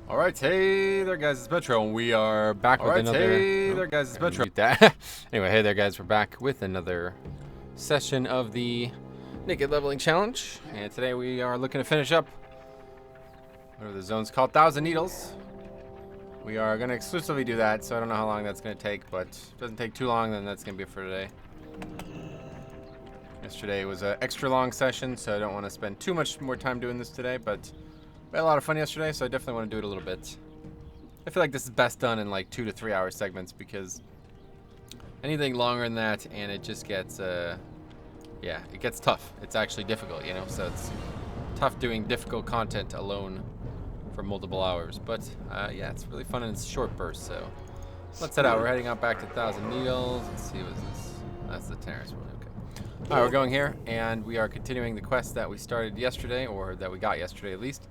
Alright, hey there guys, it's Metro, and we are back with another... hey there guys, it's Metro. Anyway, hey there guys, we're back with another session of the Naked Leveling Challenge. And today we are looking to finish up whatever the zone's called, 1,000 Needles. We are going to exclusively do that, so I don't know how long that's going to take, but if it doesn't take too long, then that's going to be it for today. Yesterday was an extra long session, so I don't want to spend too much more time doing this today, but we had a lot of fun yesterday, so I definitely want to do it a little bit. I feel like this is best done in like 2 to 3 hour segments, because anything longer than that and it just gets yeah, it gets tough. It's actually difficult, you know, so it's tough doing difficult content alone for multiple hours. But yeah, it's really fun and it's short bursts. So let's head out. We're heading out back to 1,000 Needles. Let's see, what's this? That's the Terrace one. Okay. All right, we're going here, and we are continuing the quest that we started yesterday, or that we got yesterday at least,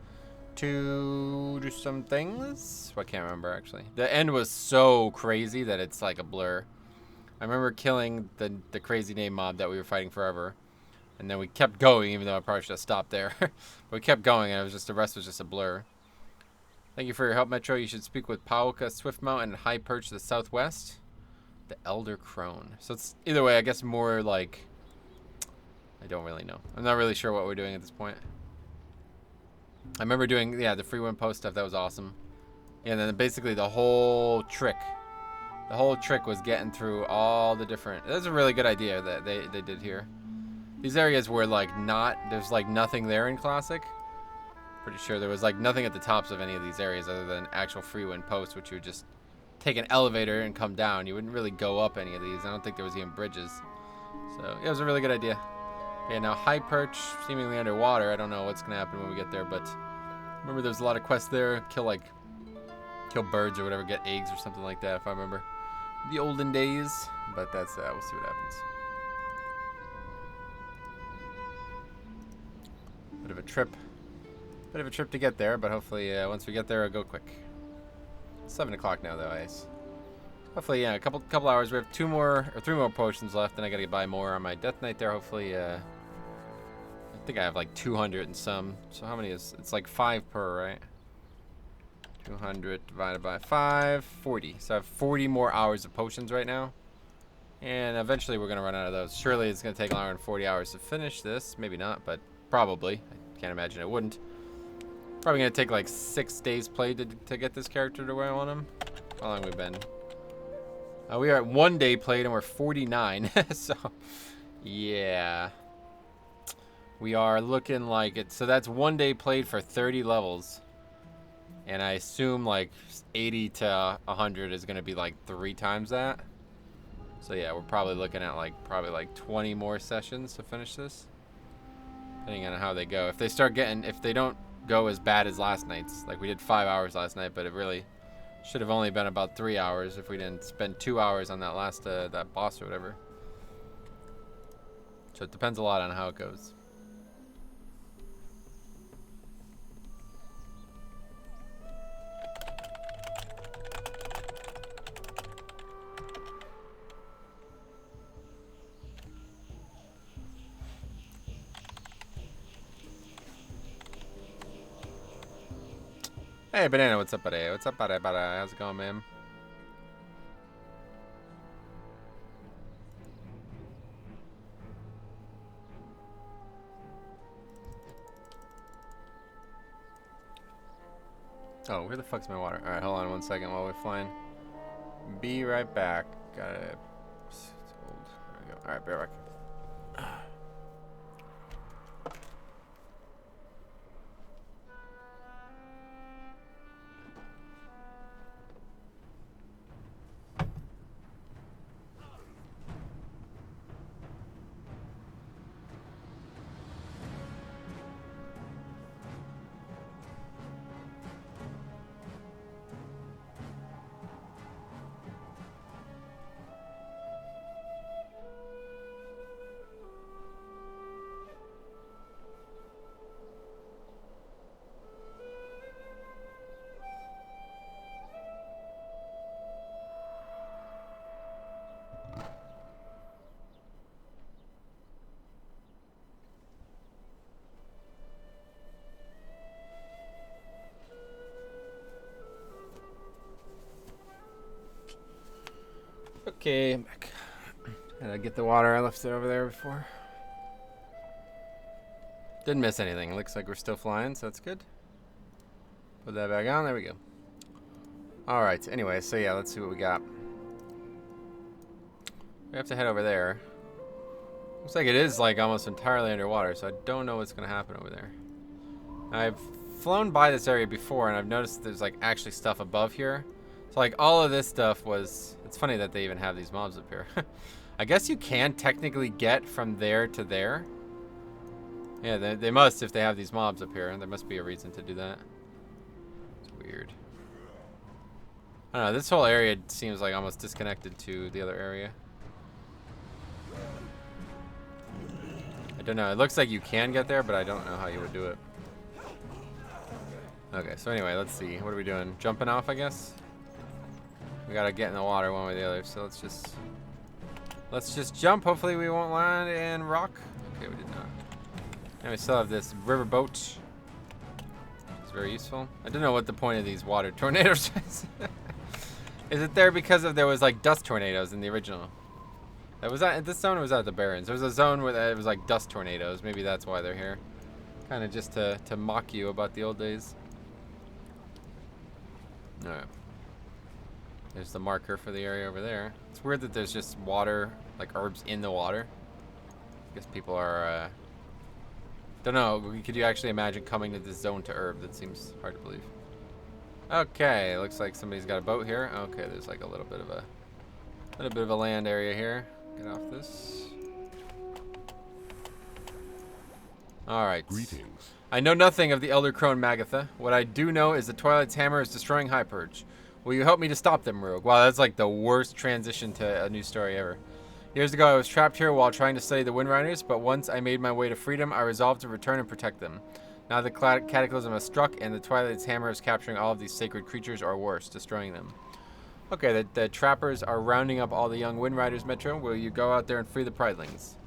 to do some things. I can't remember actually. The end was so crazy that it's like a blur. I remember killing the crazy name mob that we were fighting forever, and then we kept going, even though I probably should have stopped there. But we kept going, and it was just, the rest was just a blur. Thank you for your help, Metro. You should speak with Pauka Swiftmount and High Perch to the southwest. The Elder Crone. So it's either way, I guess more like, I don't really know. I'm not really sure what we're doing at this point. I remember doing, yeah, the free win post stuff. That was awesome. And then basically the whole trick was getting through all the different... That's a really good idea that they did here. These areas were like there's like nothing there in Classic. Pretty sure there was like nothing at the tops of any of these areas other than actual free win posts, which you would just take an elevator and come down. You wouldn't really go up any of these. I don't think there was even bridges. So yeah, it was a really good idea. Yeah, now High Perch, seemingly underwater. I don't know what's gonna happen when we get there, but remember there's a lot of quests there. Kill birds or whatever, get eggs or something like that, if I remember the olden days. But that's we'll see what happens. Bit of a trip to get there, but hopefully once we get there, it'll go quick. 7 o'clock now though, Ice. Hopefully, yeah, a couple hours. We have 3 more potions left, and I gotta buy more on my Death Knight there. Hopefully, I think I have like 200 and some. So how many is? It's like 5 per, right? 200 divided by 5, 40. So I have 40 more hours of potions right now. And eventually we're going to run out of those. Surely it's going to take longer than 40 hours to finish this. Maybe not, but probably. I can't imagine it wouldn't. Probably going to take like 6 days played to get this character to where I want him. How long have we been? We are at 1 day played and we're 49. So, yeah. We are looking like it. So that's 1 day played for 30 levels. And I assume like 80 to 100 is going to be like 3 times that. So yeah, we're probably looking at like 20 more sessions to finish this. Depending on how they go. If they don't go as bad as last night's, like we did 5 hours last night, but it really should have only been about 3 hours if we didn't spend 2 hours on that last, that boss or whatever. So it depends a lot on how it goes. Hey, Banana, what's up, buddy? What's up, buddy? How's it going, man? Oh, where the fuck's my water? Alright, hold on 1 second while we're flying. Be right back. Gotta... It's old. There we go. Alright, be right back. Okay, I'm back. Gotta get the water I left it over there before. Didn't miss anything. Looks like we're still flying, so that's good. Put that back on. There we go. Alright, anyway, so yeah, let's see what we got. We have to head over there. Looks like it is like almost entirely underwater, so I don't know what's going to happen over there. I've flown by this area before, and I've noticed there's like actually stuff above here. So like all of this stuff was... It's funny that they even have these mobs up here. I guess you can technically get from there to there. Yeah, they must if they have these mobs up here. There must be a reason to do that. It's weird. I don't know, this whole area seems like almost disconnected to the other area. I don't know, it looks like you can get there, but I don't know how you would do it. Okay, so anyway, let's see. What are we doing? Jumping off, I guess? We gotta get in the water one way or the other, so let's just jump. Hopefully we won't land and rock. Okay, we did not. And we still have this river boat. It's very useful. I don't know what the point of these water tornadoes is. Is it there because of there was like dust tornadoes in the original? Was that at this zone or was that at the Barrens? There was a zone where it was like dust tornadoes. Maybe that's why they're here. Kind of just to mock you about the old days. Alright. There's the marker for the area over there. It's weird that there's just water, like herbs in the water. I guess people are, don't know, could you actually imagine coming to this zone to herb? That seems hard to believe. Okay, looks like somebody's got a boat here. Okay, there's like a little bit of a land area here. Get off this. Alright. Greetings. I know nothing of the Elder Crone Magatha. What I do know is the Twilight's hammer is destroying High Purge. Will you help me to stop them, Rogue? Wow, that's like the worst transition to a new story ever. Years ago, I was trapped here while trying to study the Wind Riders, but once I made my way to freedom, I resolved to return and protect them. Now the cataclysm has struck, and the Twilight's hammer is capturing all of these sacred creatures, or worse, destroying them. Okay, the trappers are rounding up all the young Wind Riders, Metro. Will you go out there and free the Pridelings?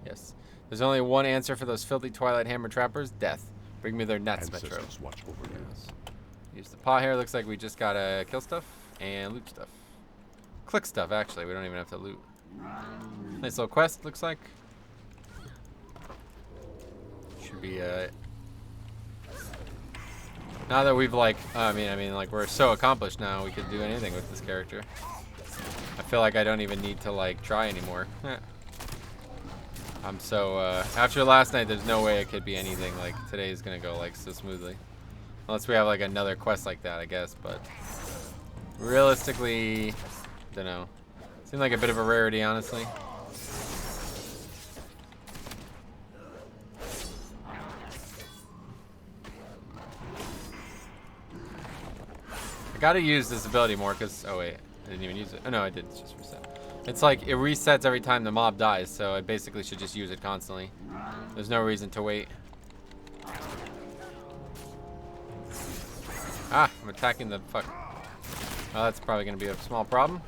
Yes. There's only one answer for those filthy Twilight Hammer trappers: death. Bring me their nets, Metro. Watch over you. Yes. Use the pot here. Looks like we just gotta kill stuff and loot stuff. Click stuff, actually. We don't even have to loot. Nice little quest, looks like. Should be, now that we've, like, I mean, like, we're so accomplished now, we could do anything with this character. I feel like I don't even need to, like, try anymore. I'm so, after last night, there's no way it could be anything like today is gonna go, like, so smoothly. Unless we have, like, another quest like that, I guess, but realistically, don't know. Seemed like a bit of a rarity, honestly. I gotta use this ability more, because, oh wait, I didn't even use it. Oh no, I did, it's just reset. It's like, it resets every time the mob dies, so I basically should just use it constantly. There's no reason to wait. Ah, I'm attacking the fuck. Well, that's probably gonna be a small problem.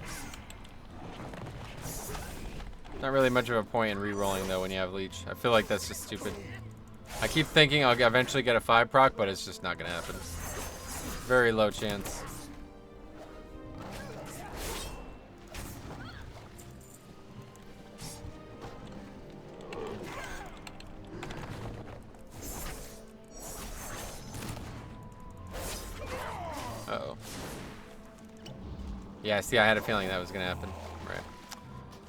Not really much of a point in re-rolling though when you have leech. I feel like that's just stupid. I keep thinking I'll eventually get a 5 proc, but it's just not gonna happen. Very low chance. Uh-oh. Yeah, see, I had a feeling that was gonna happen. Right.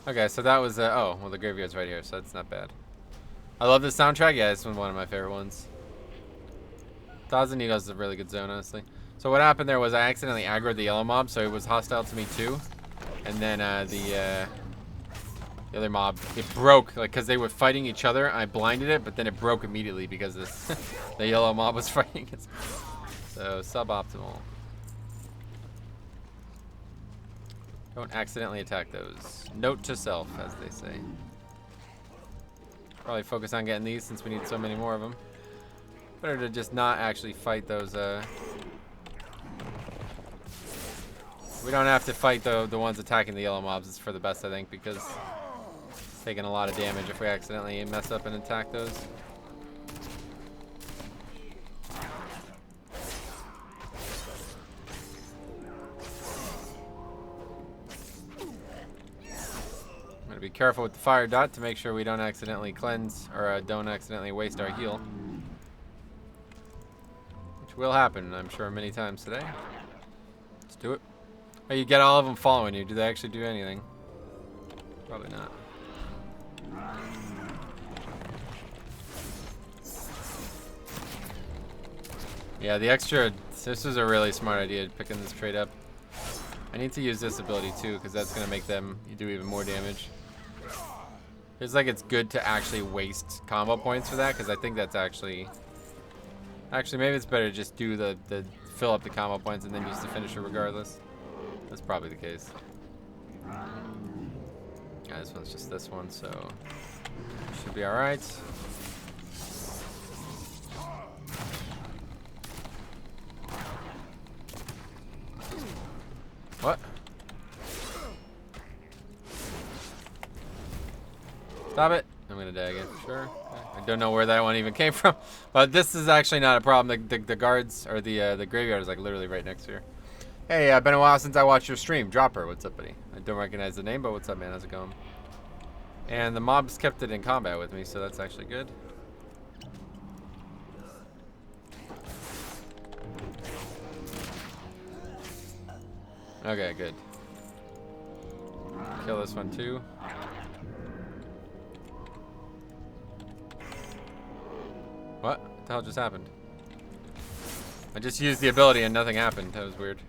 Okay, so that was, oh, well, the graveyard's right here, so that's not bad. I love this soundtrack. Yeah, this one's one of my favorite ones. Tazanido's a really good zone, honestly. So what happened there was I accidentally aggroed the yellow mob, so it was hostile to me too. And then the other mob, it broke, like, because they were fighting each other. I blinded it, but then it broke immediately because this the yellow mob was fighting it. So suboptimal. Don't accidentally attack those. Note to self, as they say. Probably focus on getting these since we need so many more of them. Better to just not actually fight those, we don't have to fight the ones attacking the yellow mobs. It's for the best, I think, because it's taking a lot of damage if we accidentally mess up and attack those. careful with the fire dot to make sure we don't accidentally cleanse or don't accidentally waste our heal. Which will happen, I'm sure, many times today. Let's do it. Oh, you get all of them following you. Do they actually do anything? Probably not. Yeah, the extra... This was a really smart idea, picking this trait up. I need to use this ability too, because that's going to make them do even more damage. Feels like it's good to actually waste combo points for that, because I think that's actually... Actually, maybe it's better to just do the fill up the combo points and then use the finisher regardless. That's probably the case. Yeah, this one's just this one, so... Should be alright. What? Stop it. I'm gonna die again for sure. Okay. I don't know where that one even came from, but this is actually not a problem. The guards, or the graveyard is like literally right next here. Hey, been a while since I watched your stream. Dropper, what's up, buddy? I don't recognize the name, but what's up, man? How's it going? And the mobs kept it in combat with me, so that's actually good. Okay, good. Kill this one too. What the hell just happened? I just used the ability and nothing happened. That was weird.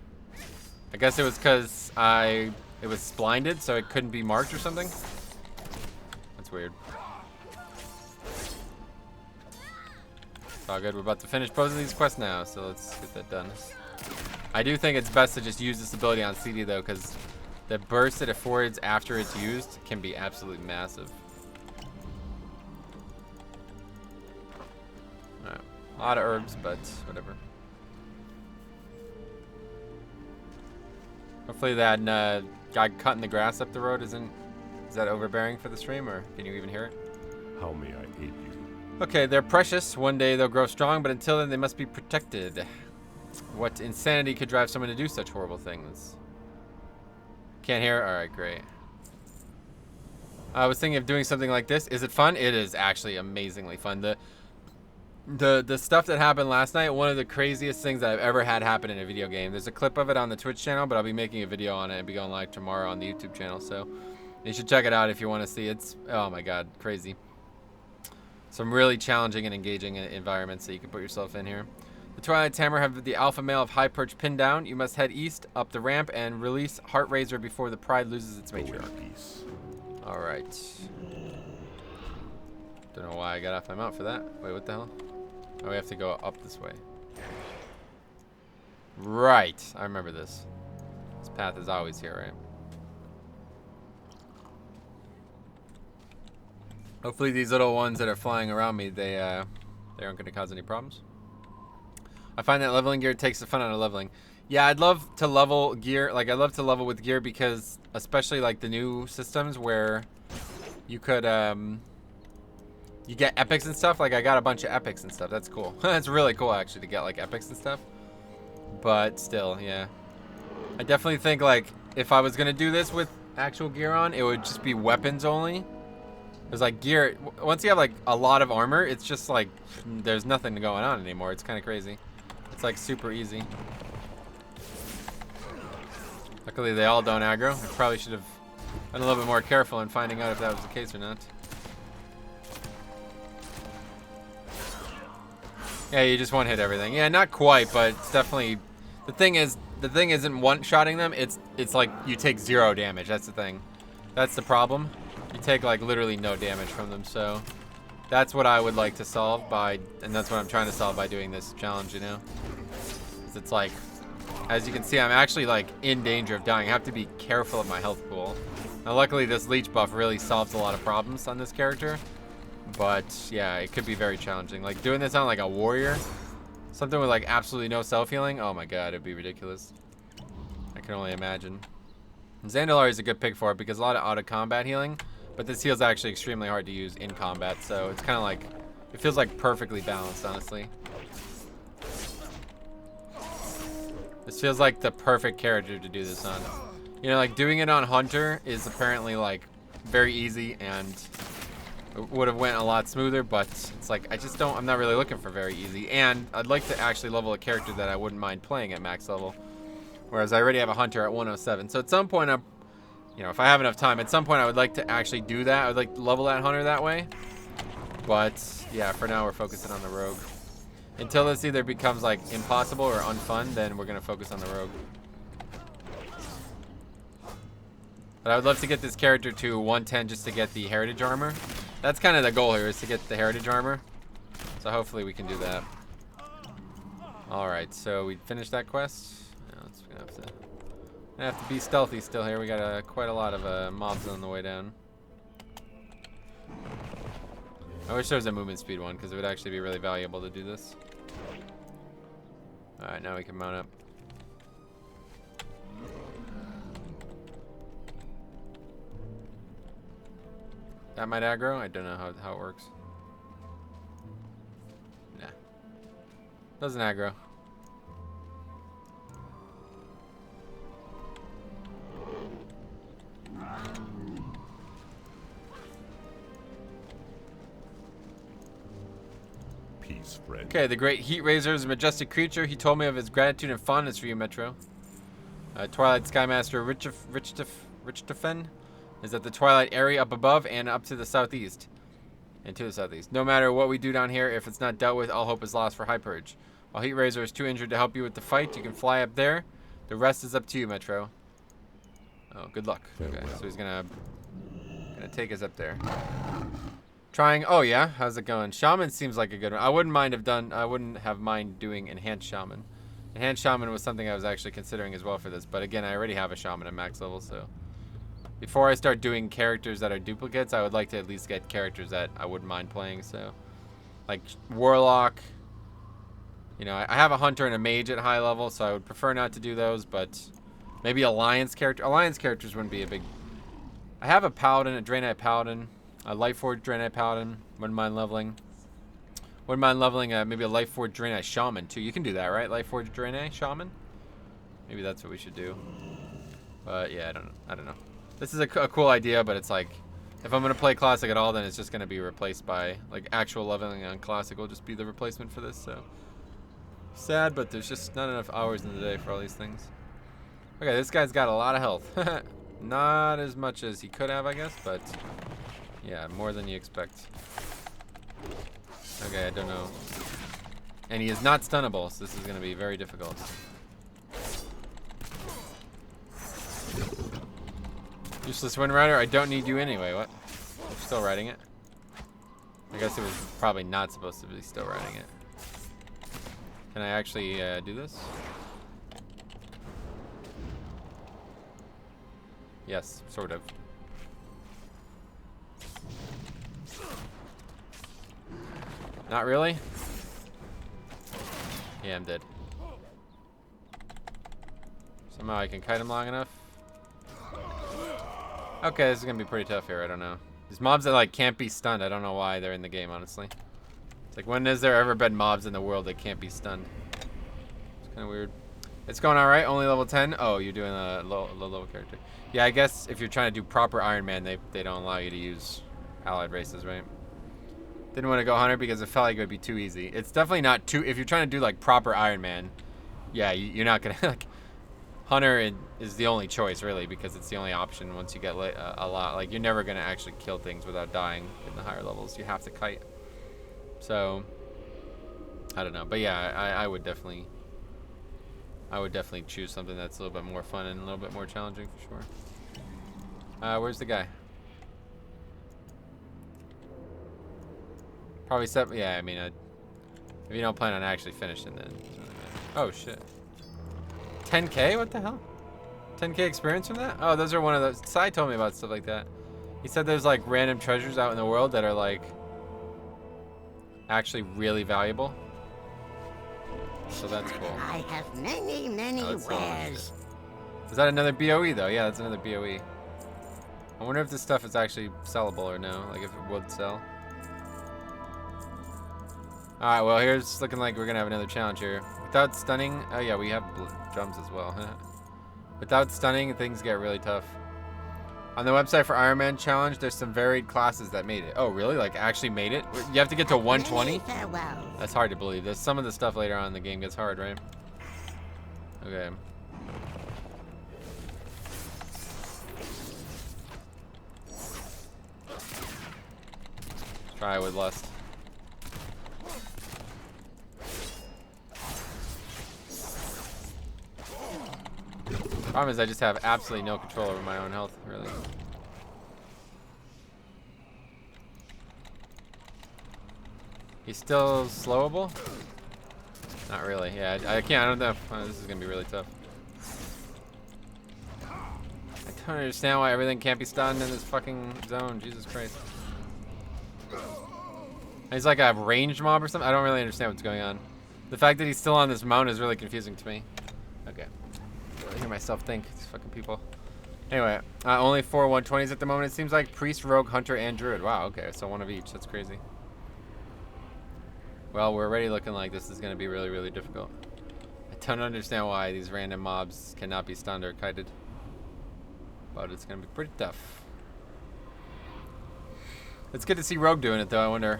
I guess it was because it was blinded, so it couldn't be marked or something. That's weird. It's all good. We're about to finish both of these quests now, so let's get that done. I do think it's best to just use this ability on CD though, because the burst it affords after it's used can be absolutely massive. Alright. A lot of herbs, but whatever. Hopefully that guy cutting the grass up the road is that overbearing for the stream, or can you even hear it? How may I aid you? Okay, they're precious. One day they'll grow strong, but until then they must be protected. What insanity could drive someone to do such horrible things? Can't hear? Alright, great. I was thinking of doing something like this. Is it fun? It is actually amazingly fun. The stuff that happened last night, one of the craziest things that I've ever had happen in a video game. There's a clip of it on the Twitch channel, but I'll be making a video on it and be going live tomorrow on the YouTube channel, so you should check it out if you want to see. It's, oh my god, crazy. Some really challenging and engaging environments that you can put yourself in here. The Twilight Tamer have the alpha male of High Perch pinned down. You must head east, up the ramp, and release Heart Razor before the Pride loses its matriarch. Alright. Don't know why I got off my mount for that. Wait, what the hell? Oh, we have to go up this way. Right. I remember this. This path is always here, right? Hopefully these little ones that are flying around me, they aren't going to cause any problems. I find that leveling gear takes the fun out of leveling. Yeah, I'd love to level gear. Like, I love to level with gear because, especially like the new systems where you could, you get epics and stuff. Like, I got a bunch of epics and stuff. That's cool. That's really cool, actually, to get like epics and stuff. But still, yeah. I definitely think, like, if I was going to do this with actual gear on, it would just be weapons only. There's like gear, once you have like a lot of armor, it's just like, there's nothing going on anymore. It's kind of crazy. It's like super easy. Luckily they all don't aggro. I probably should have been a little bit more careful in finding out if that was the case or not. Yeah, you just one hit everything. Yeah, not quite, but it's definitely, the thing isn't one-shotting them, it's like you take 0 damage. That's the thing. That's the problem. You take like literally no damage from them, so that's what I would like to solve by, and that's what I'm trying to solve by doing this challenge, you know? It's like, as you can see, I'm actually like in danger of dying. I have to be careful of my health pool. Now luckily this leech buff really solves a lot of problems on this character, but yeah, it could be very challenging. Like doing this on like a warrior, something with like absolutely no self-healing, oh my god, it'd be ridiculous. I can only imagine. Zandalari is a good pick for it because a lot of auto-combat healing, but this heal's actually extremely hard to use in combat, so it's kind of like, it feels like perfectly balanced, honestly. This feels like the perfect character to do this on. You know, like doing it on Hunter is apparently like very easy and it would have went a lot smoother, but it's like I'm not really looking for very easy, and I'd like to actually level a character that I wouldn't mind playing at max level, whereas I already have a hunter at 107. So at some point, if I have enough time, at some point I would like to actually do that. I would like to level that hunter that way, but yeah, for now we're focusing on the rogue. Until this either becomes like impossible or unfun, then we're gonna focus on the rogue. But I would love to get this character to 110 just to get the heritage armor. That's kind of the goal here, is to get the heritage armor. So hopefully we can do that. Alright, so we finished that quest. Now it's gonna have to be stealthy still here. We got quite a lot of mobs on the way down. I wish there was a movement speed one, because it would actually be really valuable to do this. Alright, now we can mount up. That might aggro? I don't know how it works. Nah. Doesn't aggro. Peace, friend. Okay, the great Heat Razor is a majestic creature. He told me of his gratitude and fondness for you, Metro. Twilight Skymaster Richtofen is at the Twilight area up above and up to the southeast. And to the southeast. No matter what we do down here, if it's not dealt with, all hope is lost for High Purge. While Heat Razor is too injured to help you with the fight, you can fly up there. The rest is up to you, Metro. Oh, good luck. Okay, so he's gonna take us up there. Trying. Oh yeah, how's it going? Shaman seems like a good one. I wouldn't have mind doing Enhanced Shaman. Enhanced Shaman was something I was actually considering as well for this, but again, I already have a Shaman at max level, so before I start doing characters that are duplicates, I would like to at least get characters that I wouldn't mind playing. So, like Warlock. You know, I have a Hunter and a Mage at high level, so I would prefer not to do those, but maybe Alliance character. Alliance characters wouldn't be a big. I have a Paladin, a Draenei Paladin, a Lightforged Draenei Paladin. Wouldn't mind leveling. Wouldn't mind leveling maybe a Lightforged Draenei Shaman too. You can do that, right? Lightforged Draenei Shaman. Maybe that's what we should do. But yeah, I don't know. This is a cool idea, but it's like, if I'm gonna play Classic at all, then it's just gonna be replaced by like actual leveling on Classic will just be the replacement for this. So sad, but there's just not enough hours in the day for all these things. Okay, this guy's got a lot of health. Not as much as he could have, I guess, but yeah, more than you expect. Okay, I don't know. And he is not stunnable, so this is gonna be very difficult. Useless Wind Rider, I don't need you anyway. What? I'm still riding it. I guess it was probably not supposed to be still riding it. Can I actually do this? Yes, sort of. Not really? Yeah, I'm dead. Somehow I can kite him long enough. Okay, this is gonna be pretty tough here. I don't know. These mobs that like can't be stunned. I don't know why they're in the game, honestly. It's like, when has there ever been mobs in the world that can't be stunned? It's kind of weird. It's going all right. Only level 10. Oh, you're doing a low level character. Yeah, I guess if you're trying to do proper Iron Man, they don't allow you to use allied races, right? Didn't want to go Hunter because it felt like it would be too easy. It's definitely not too. If you're trying to do like proper Iron Man, yeah, you're not gonna like. Hunter is the only choice, really, because it's the only option once you get a lot. Like, you're never going to actually kill things without dying in the higher levels. You have to kite. So, I don't know. But yeah, I would definitely choose something that's a little bit more fun and a little bit more challenging for sure. Where's the guy? Probably yeah, I mean, if you don't plan on actually finishing, then. Oh, shit. 10K? What the hell? 10K experience from that? Oh, those are one of those. Sai told me about stuff like that. He said there's like random treasures out in the world that are like actually really valuable. So that's cool. I have many wares. Is that another BOE though? Yeah, that's another BOE. I wonder if this stuff is actually sellable or no. Like if it would sell. Alright, well here's looking like we're gonna have another challenge here. Without stunning, oh yeah, we have drums as well. Without stunning, things get really tough. On the website for Iron Man Challenge, there's some varied classes that made it. Oh, really? Like, actually made it? You have to get to 120? Many farewells. That's hard to believe. There's some of the stuff later on in the game gets hard, right? Okay. Try with lust. Problem is I just have absolutely no control over my own health, really. He's still slowable? Not really. Yeah, I can't. I don't know. Oh, this is gonna be really tough. I don't understand why everything can't be stunned in this fucking zone. Jesus Christ. He's like a ranged mob or something. I don't really understand what's going on. The fact that he's still on this mountain is really confusing to me. Okay. I hear myself think. These fucking people. Anyway, only 4 120s at the moment. It seems like priest, rogue, hunter, and druid. Wow. Okay, so one of each. That's crazy. Well, we're already looking like this is going to be really, really difficult. I don't understand why these random mobs cannot be stunned or kited. But it's going to be pretty tough. It's good to see Rogue doing it, though. I wonder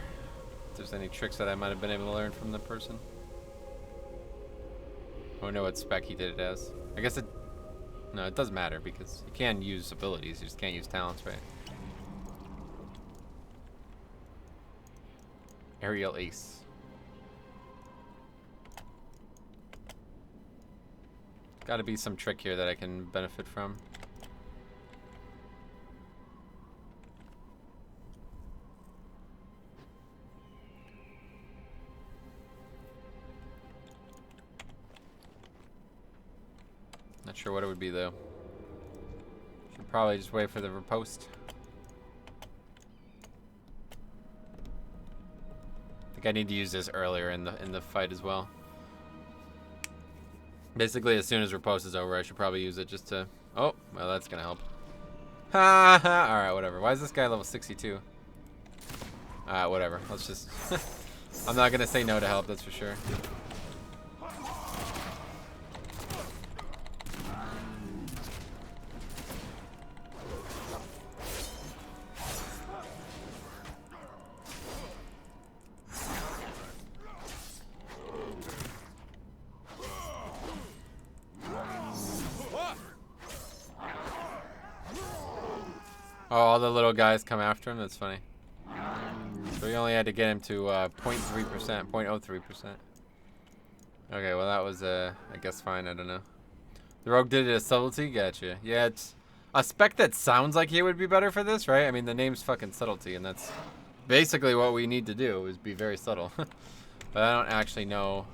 if there's any tricks that I might have been able to learn from the person. I don't know what spec he did it as. I guess it... No, it doesn't matter because you can use abilities. You just can't use talents, right? Aerial Ace. Gotta be some trick here that I can benefit from. Not sure what it would be though. Should probably just wait for the riposte. I think I need to use this earlier in the fight as well. Basically, as soon as riposte is over, I should probably use it just to... Oh, well, that's gonna help. Ha ha! Alright, whatever. Why is this guy level 62? Alright, whatever. Let's just... I'm not gonna say no to help, that's for sure. Oh, all the little guys come after him? That's funny. So we only had to get him to 0.3%, 0.03%. Okay, well that was, I guess fine, I don't know. The rogue did it as subtlety? Gotcha. Yeah, it's a spec that sounds like he would be better for this, right? I mean, the name's fucking subtlety, and that's basically what we need to do, is be very subtle. But I don't actually know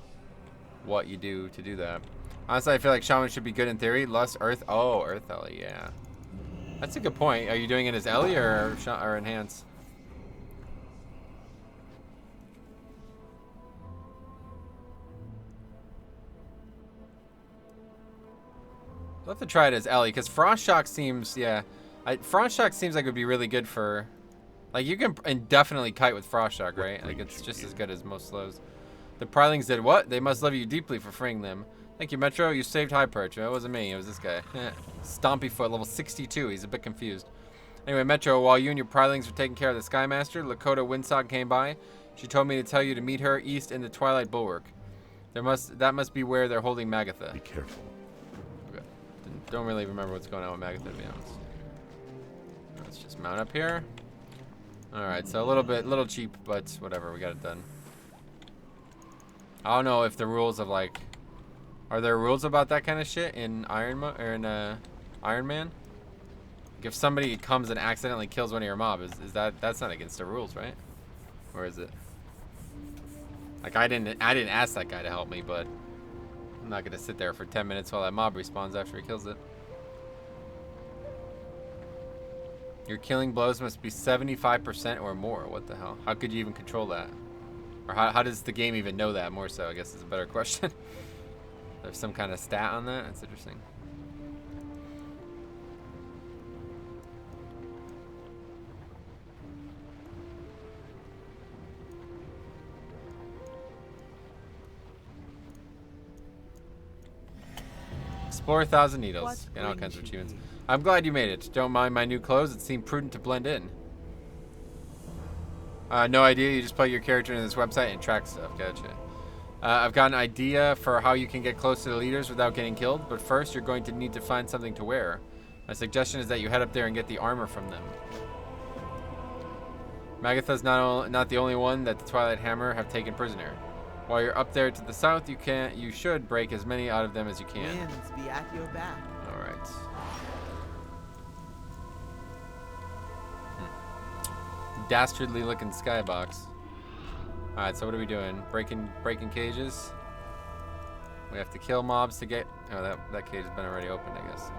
what you do to do that. Honestly, I feel like Shaman should be good in theory. Lust, Earth. Oh, Earth Ellie, yeah. That's a good point. Are you doing it as Ellie or Enhance? I'll have to try it as Ellie, because Frost Shock seems, yeah. Frost Shock seems like it would be really good for... Like, you can indefinitely kite with Frost Shock, right? Like, it's just as good as most slows. The Prilings did what? They must love you deeply for freeing them. Thank you, Metro. You saved High Perch. It wasn't me. It was this guy. Stompy Foot, level 62. He's a bit confused. Anyway, Metro, while you and your Prilings were taking care of the Skymaster, Lakota Windsog came by. She told me to tell you to meet her east in the Twilight Bulwark. That must be where they're holding Magatha. Be careful. Okay. Don't really remember what's going on with Magatha, to be honest. Let's just mount up here. Alright, so a little cheap, but whatever. We got it done. I don't know if the rules of, like... Are there rules about that kind of shit in Iron Man? Like if somebody comes and accidentally kills one of your mob, is that's not against the rules, right? Or is it? Like I didn't ask that guy to help me, but I'm not gonna sit there for 10 minutes while that mob respawns after he kills it. Your killing blows must be 75% or more. What the hell? How could you even control that? Or how does the game even know that? More so, I guess is a better question. There's some kind of stat on that? That's interesting. Explore 1,000 needles. And all kinds of achievements. I'm glad you made it. Don't mind my new clothes. It seemed prudent to blend in. No idea. You just plug your character into this website and track stuff. Gotcha. I've got an idea for how you can get close to the leaders without getting killed. But first, you're going to need to find something to wear. My suggestion is that you head up there and get the armor from them. Magatha's not the only one that the Twilight Hammer have taken prisoner. While you're up there to the south, you should break as many out of them as you can. Winds be at your back. All right. Dastardly looking skybox. All right, so what are we doing? Breaking cages. We have to kill mobs to get. Oh, that cage has been already opened, I guess.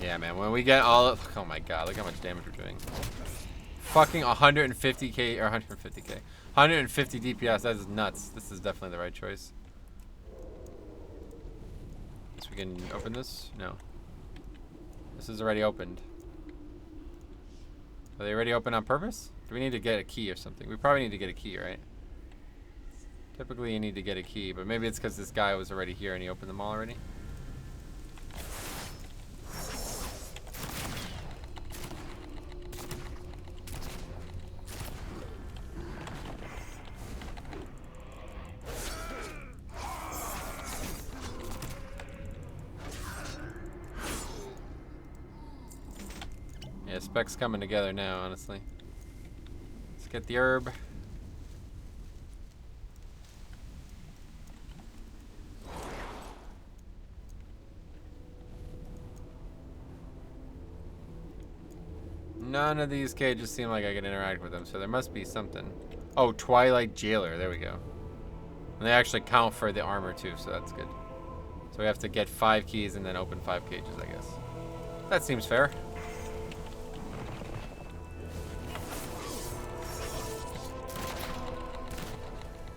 Yeah, man, when we get all of, oh my god, look how much damage we're doing. Fucking 150k, or 150k. 150 DPS, that is nuts. This is definitely the right choice. Guess we can open this? No. This is already opened. Are they already open on purpose? Do we need to get a key or something? We probably need to get a key, right? Typically you need to get a key, but maybe it's because this guy was already here and he opened them all already. Yeah, specs coming together now, honestly. Let's get the herb. None of these cages seem like I can interact with them, so there must be something. Oh, Twilight Jailer, there we go. And they actually count for the armor too, so that's good. So we have to get 5 keys and then open 5 cages, I guess. That seems fair.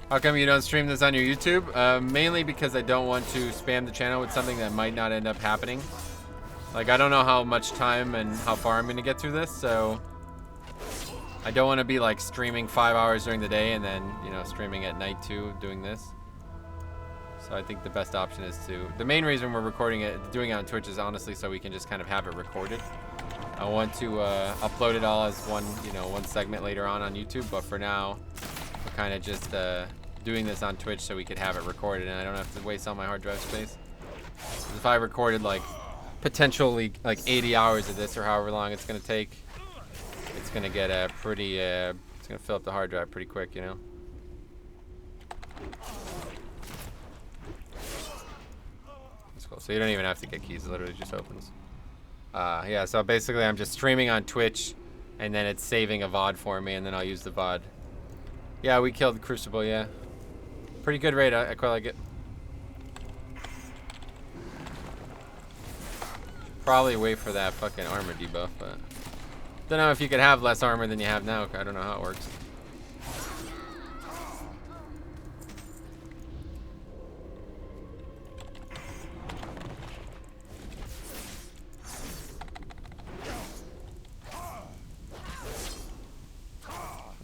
How come you don't stream this on your YouTube? Mainly because I don't want to spam the channel with something that might not end up happening. Like, I don't know how much time and how far I'm gonna get through this, so I don't want to be like streaming 5 hours during the day and then, you know, streaming at night too, doing this. So I think the best option is to, the main reason we're recording it, doing it on Twitch is honestly so we can just kind of have it recorded. I want to upload it all as one segment later on YouTube, but for now, we're kind of just doing this on Twitch so we could have it recorded and I don't have to waste all my hard drive space. If I recorded like potentially like 80 hours of this or however long it's gonna take, it's gonna get a pretty it's gonna fill up the hard drive pretty quick, you know. That's cool. So you don't even have to get keys, it literally just opens. Yeah, so basically I'm just streaming on Twitch and then it's saving a VOD for me and then I'll use the VOD. Yeah, we killed the Crucible, yeah. Pretty good raid, I quite like it. Probably wait for that fucking armor debuff, but don't know if you could have less armor than you have now. I don't know how it works.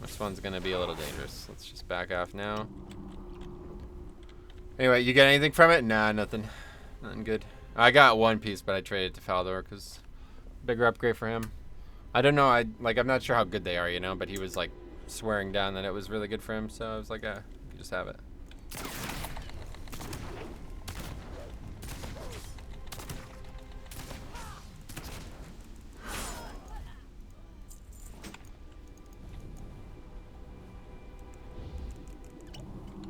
This one's gonna be a little dangerous. Let's just back off now. Anyway, you get anything from it? Nah, nothing. Nothing good. I got one piece, but I traded to Faldor because bigger upgrade for him. I don't know. I'm not sure how good they are, you know. But he was like swearing down that it was really good for him, so I was like, you can just have it.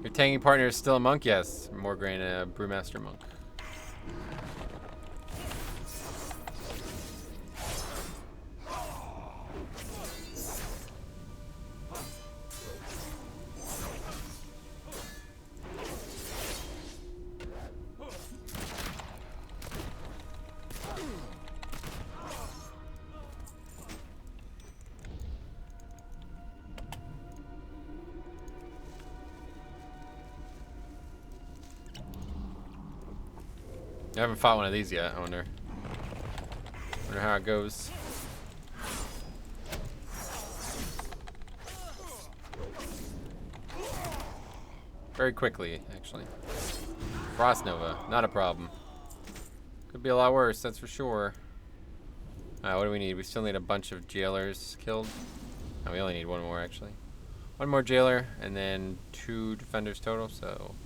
Your tanking partner is still a monk? Yes. Morgraine, a brewmaster monk. I haven't fought one of these yet. I wonder how it goes. Very quickly, actually. Frost Nova, not a problem. Could be a lot worse, that's for sure. Alright, what do we need? We still need a bunch of jailers killed. No, we only need one more, actually. One more jailer, and then 2 defenders total, so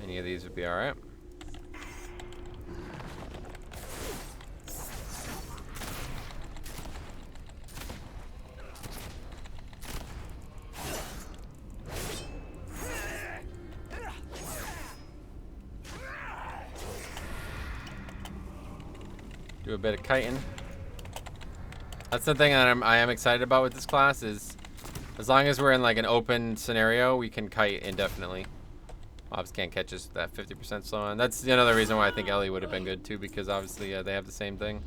any of these would be alright. Do a bit of kiting. That's the thing that I am excited about with this class is as long as we're in like an open scenario, we can kite indefinitely. Mobs can't catch us with that 50% slow on. That's another reason why I think Ellie would have been good too, because obviously they have the same thing.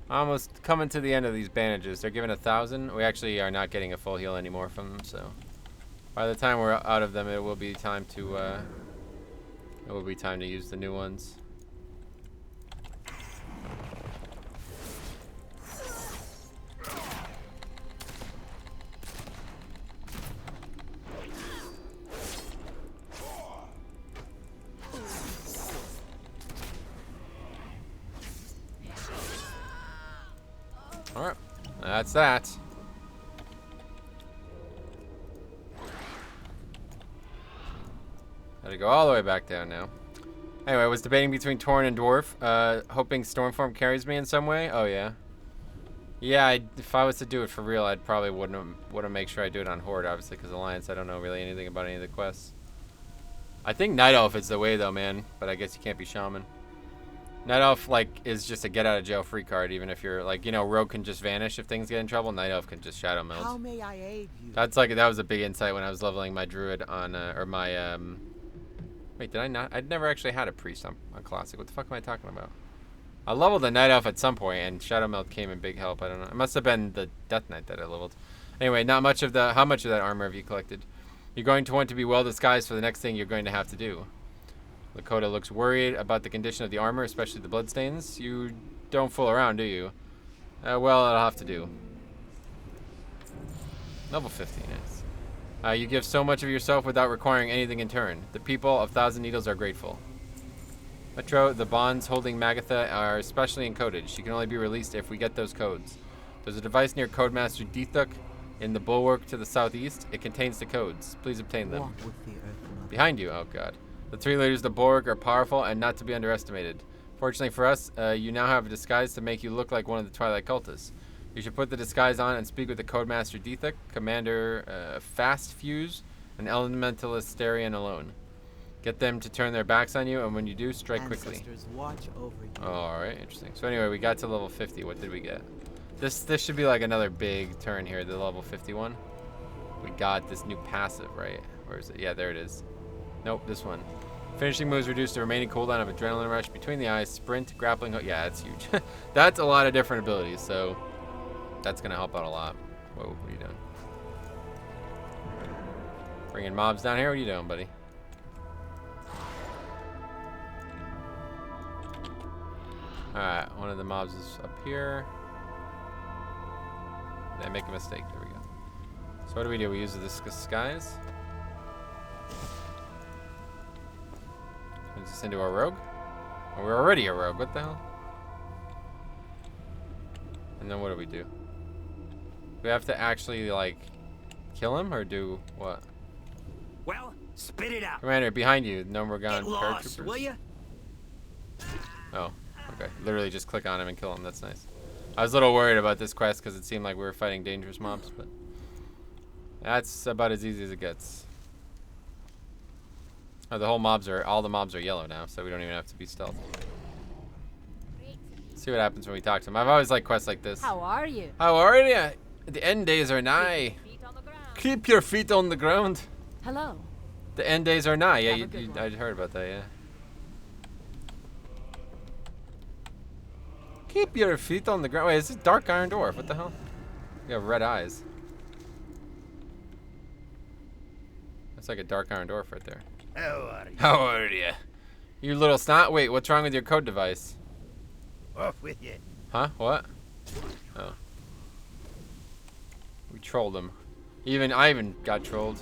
Almost coming to the end of these bandages. They're giving 1,000. We actually are not getting a full heal anymore from them, so by the time we're out of them, it will be time to use the new ones. Alright, that's that. Gotta go all the way back down now. Anyway, I was debating between Tauren and Dwarf, hoping Stormform carries me in some way. Oh yeah. Yeah, if I was to do it for real, I'd probably wouldn't make sure I do it on Horde, obviously, because Alliance, I don't know really anything about any of the quests. I think Night Elf is the way though, man, but I guess you can't be Shaman. Night Elf, like, is just a get out of jail free card, even if you're, like, you know, Rogue can just vanish if things get in trouble. Night Elf can just Shadow Meld. How may I aid you? That's like, that was a big insight when I was leveling my Druid on, or my, wait, did I not? I'd never actually had a Priest on Classic. What the fuck am I talking about? I leveled the Night Elf at some point, and Shadow Meld came in big help. I don't know. It must have been the Death Knight that I leveled. Anyway, not much of the, how much of that armor have you collected? You're going to want to be well disguised for the next thing you're going to have to do. Lakota looks worried about the condition of the armor, especially the bloodstains. You don't fool around, do you? Well, it'll have to do. Level 15 is. You give so much of yourself without requiring anything in turn. The people of Thousand Needles are grateful. Metro, the bonds holding Magatha are specially encoded. She can only be released if we get those codes. There's a device near Codemaster Dethuk in the bulwark to the southeast. It contains the codes. Please obtain them. Walk with the earth. Behind you, oh god. The 3 leaders of the bulwark are powerful and not to be underestimated. Fortunately for us, you now have a disguise to make you look like one of the Twilight cultists. You should put the disguise on and speak with the Codemaster Dethuk, Commander Fast Fuse, and Elementalist Starion alone. Get them to turn their backs on you, and when you do, strike quickly. Watch over you. Oh, alright, interesting. So anyway, we got to level 50. What did we get? This should be like another big turn here, the level 51. We got this new passive, right? Where is it? Yeah, there it is. Nope, this one. Finishing moves reduce the remaining cooldown of Adrenaline Rush between the eyes, sprint, grappling hook. Yeah, that's huge. That's a lot of different abilities, so that's going to help out a lot. Whoa, what are you doing? Bringing mobs down here? What are you doing, buddy? Alright, one of the mobs is up here. Did I make a mistake? There we go. So what do? We use the disguise. Turns us into a rogue? Oh, we're already a rogue. What the hell? And then what do? We have to actually, like, kill him or do what? Well, spit it out. Commander, behind you. No more gone. Get lost, will ya? Oh, okay. Literally just click on him and kill him. That's nice. I was a little worried about this quest because it seemed like we were fighting dangerous mobs, but that's about as easy as it gets. Oh, all the mobs are yellow now, so we don't even have to be stealth. See what happens when we talk to them. I've always liked quests like this. How are you? How are you? The end days are nigh. Keep your feet on the ground. Hello. The end days are nigh. Yeah, Have a good one. I heard about that, yeah. Keep your feet on the ground. Wait, is this Dark Iron Dwarf? What the hell? You have red eyes. That's like a Dark Iron Dwarf right there. How are you? How are you? You little snot. Wait, what's wrong with your code device? Off with you. Huh? What? Oh. We trolled him. I even got trolled.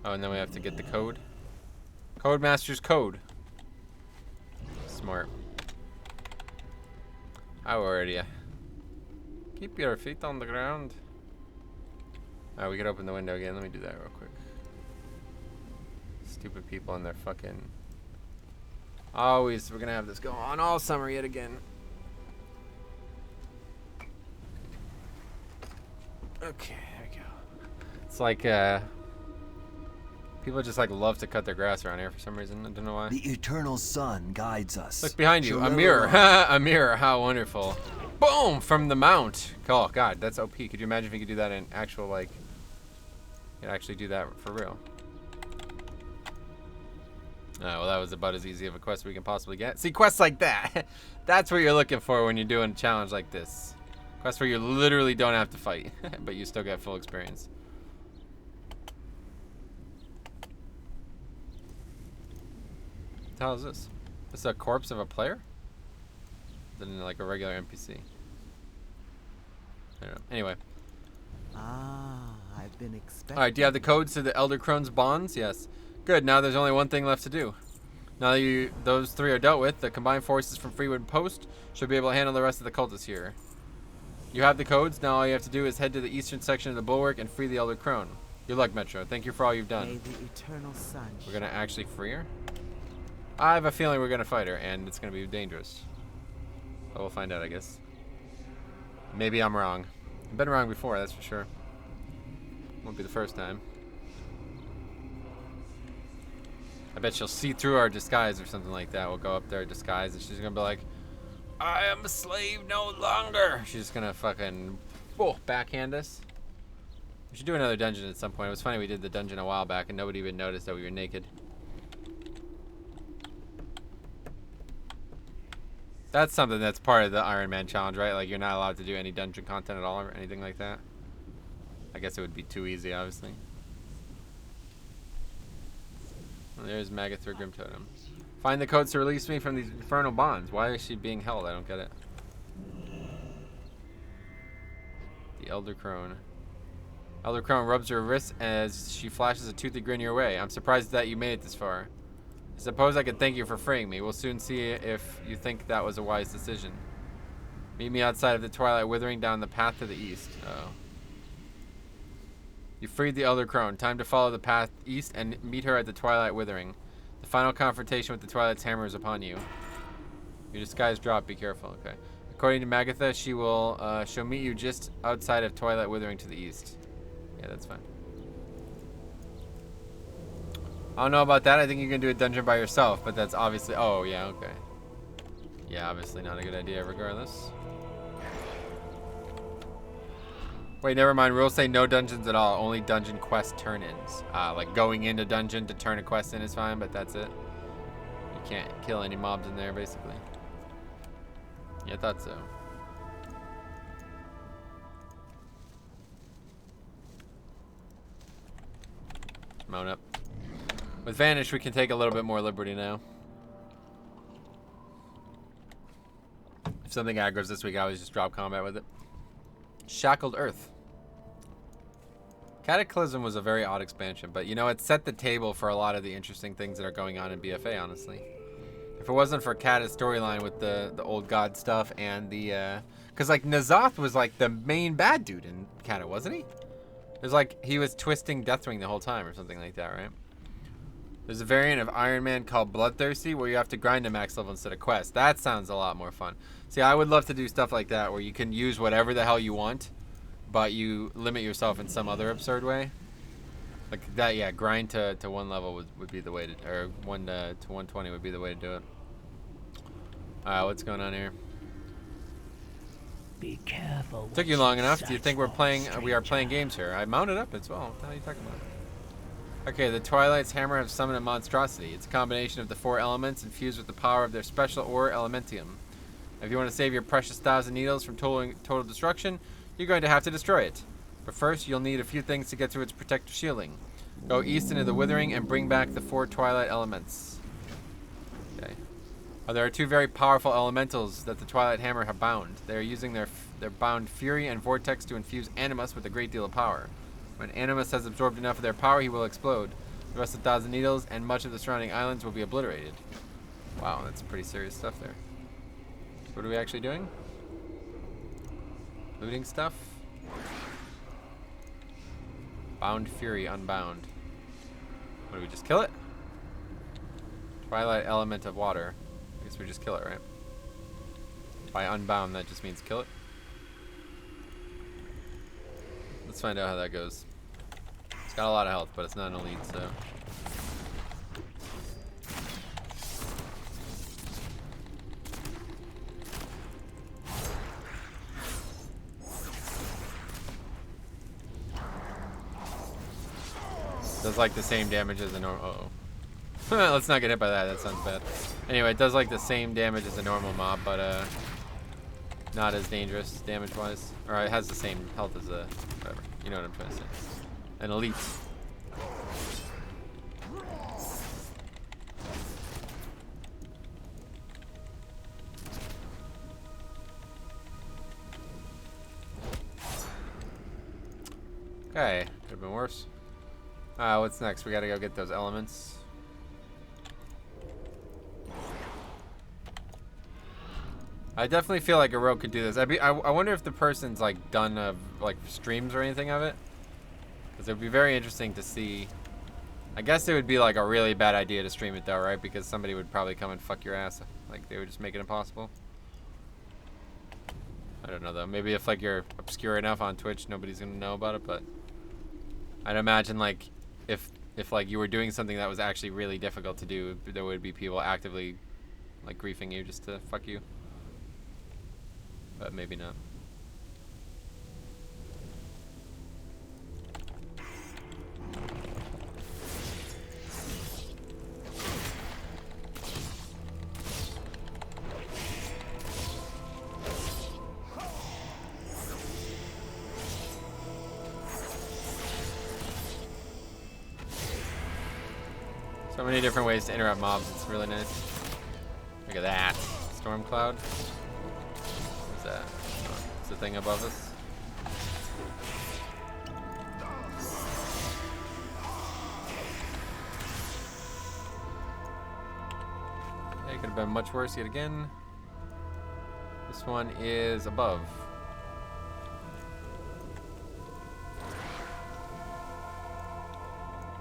Oh, and then we have to get the code. Codemaster's code. Smart. How are you? Keep your feet on the ground. Alright, we can open the window again. Let me do that real quick. Stupid people and their fucking... Always, we're gonna have this go on all summer yet again. Okay, there we go. It's like, people just like love to cut their grass around here for some reason. I don't know why. The eternal sun guides us. Look behind you, Shall a never mirror. lie. A mirror, how wonderful. Boom! From the mount. Oh, God, that's OP. Could you imagine if you could do that in actual, like... You could actually do that for real. Oh, well, that was about as easy of a quest we can possibly get. See, quests like that. That's what you're looking for when you're doing a challenge like this. Quests where you literally don't have to fight, but you still get full experience. What the hell is this? This is a corpse of a player? Than like a regular NPC. I don't know. Anyway. Ah, I've been expecting. Alright, do you have the codes to the Elder Crone's bonds? Yes. Good, now there's only one thing left to do. Now that those three are dealt with, the combined forces from Freewood Post should be able to handle the rest of the cultists here. You have the codes, now all you have to do is head to the eastern section of the bulwark and free the Elder Crone. Good luck, Metro. Thank you for all you've May done. the eternal sun. We're gonna actually free her? I have a feeling we're gonna fight her, and it's gonna be dangerous. But we'll find out, I guess. Maybe I'm wrong. I've been wrong before, that's for sure. Won't be the first time. I bet she'll see through our disguise or something like that. We'll go up there disguised, and she's gonna be like, I am a slave no longer. She's just gonna fucking backhand us. We should do another dungeon at some point. It was funny, we did the dungeon a while back, and nobody even noticed that we were naked. That's something that's part of the Iron Man challenge, right? Like, you're not allowed to do any dungeon content at all or anything like that. I guess it would be too easy, obviously. Well, there's Magathra Grim Totem. Find the codes to release me from these infernal bonds. Why is she being held? I don't get it. The Elder Crone. Elder Crone rubs her wrist as she flashes a toothy grin your way. I'm surprised that you made it this far. I suppose I could thank you for freeing me. We'll soon see if you think that was a wise decision. Meet me outside of the Twilight Withering down the path to the east. Oh. You freed the Elder Crone. Time to follow the path east and meet her at the Twilight Withering. The final confrontation with the Twilight's hammer is upon you. Your disguise dropped. Be careful. Okay. According to Magatha, she'll meet you just outside of Twilight Withering to the east. Yeah, that's fine. I don't know about that. I think you can do a dungeon by yourself, but that's obviously... Oh, yeah, okay. Yeah, obviously not a good idea regardless. Wait, never mind. Rules say no dungeons at all. Only dungeon quest turn-ins. Like going into dungeon to turn a quest in is fine, but that's it. You can't kill any mobs in there, basically. Yeah, I thought so. Mount up. With Vanish, we can take a little bit more liberty now. If something aggroes this week, I always just drop combat with it. Shackled Earth. Cataclysm was a very odd expansion, but you know, it set the table for a lot of the interesting things that are going on in BFA, honestly. If it wasn't for Kata's storyline with the old god stuff and the... Because, like, N'Zoth was, like, the main bad dude in Kata, wasn't he? It was like he was twisting Deathwing the whole time or something like that, right? There's a variant of Iron Man called Bloodthirsty where you have to grind to max level instead of quest. That sounds a lot more fun. See, I would love to do stuff like that where you can use whatever the hell you want, but you limit yourself in some other absurd way. Like that, yeah, grind to one level would be the way to, or 1 to 120 would be the way to do it. What's going on here? Be careful. Took you long enough. Do you think we are playing games here? I mounted up as well. What the hell are you talking about? Okay, the Twilight's hammer have summoned a monstrosity. It's a combination of the 4 elements infused with the power of their special ore Elementium. If you want to save your precious 1,000 needles from total destruction, you're going to have to destroy it. But first, you'll need a few things to get through its protective shielding. Go east into the Withering and bring back the 4 Twilight elements. Okay. There are 2 very powerful elementals that the Twilight Hammer have bound. They are using their bound Fury and Vortex to infuse Animus with a great deal of power. When Animus has absorbed enough of their power, he will explode. The rest of Thousand Needles and much of the surrounding islands will be obliterated. Wow, that's pretty serious stuff there. What are we actually doing? Looting stuff? Bound Fury unbound. What do we just kill it? Twilight element of water. I guess we just kill it, right? By unbound, that just means kill it. Let's find out how that goes. It's got a lot of health, but it's not an elite, so. Does like the same damage as a normal. Uh oh. Let's not get hit by that. That sounds bad. Anyway, it does like the same damage as a normal mob, but not as dangerous damage-wise. Or it has the same health as a whatever. You know what I'm trying to say. An elite. Okay, could have been worse. What's next? We gotta go get those elements. I definitely feel like a rogue could do this. I wonder if the person's like done like streams or anything of it, because it would be very interesting to see. I guess it would be like a really bad idea to stream it though, right? Because somebody would probably come and fuck your ass. Like they would just make it impossible. I don't know though. Maybe if like you're obscure enough on Twitch, nobody's gonna know about it. But I'd imagine like if like you were doing something that was actually really difficult to do, there would be people actively like griefing you just to fuck you. But maybe not. So many different ways to interrupt mobs. It's really nice. Look at that. Storm cloud. What's that? Oh, it's the thing above us. It could have been much worse yet again. This one is above.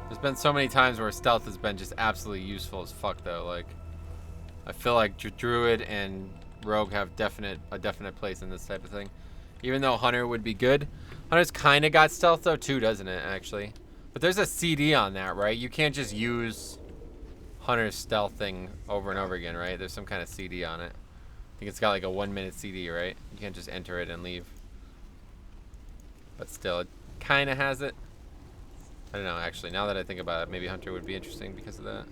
There's been so many times where stealth has been just absolutely useful as fuck though. Like, I feel like Druid and Rogue have a definite place in this type of thing. Even though Hunter would be good. Hunter's kind of got stealth though too, doesn't it, actually? But there's a CD on that, right? You can't just use Hunter's stealth thing over and over again, right? There's some kind of CD on it. I think it's got like a 1-minute CD, right? You can't just enter it and leave. But still, it kind of has it. I don't know, actually. Now that I think about it, maybe Hunter would be interesting because of that.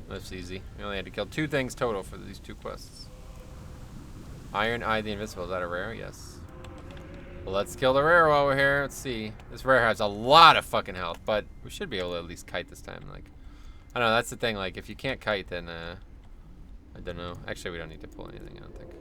That's easy. We only had to kill 2 things total for these 2 quests. Iron Eye the Invincible. Is that a rare? Yes. Well, let's kill the rare while we're here. Let's see. This rare has a lot of fucking health, but we should be able to at least kite this time. Like, I don't know. That's the thing. Like, if you can't kite, then I don't know. Actually, we don't need to pull anything, I don't think.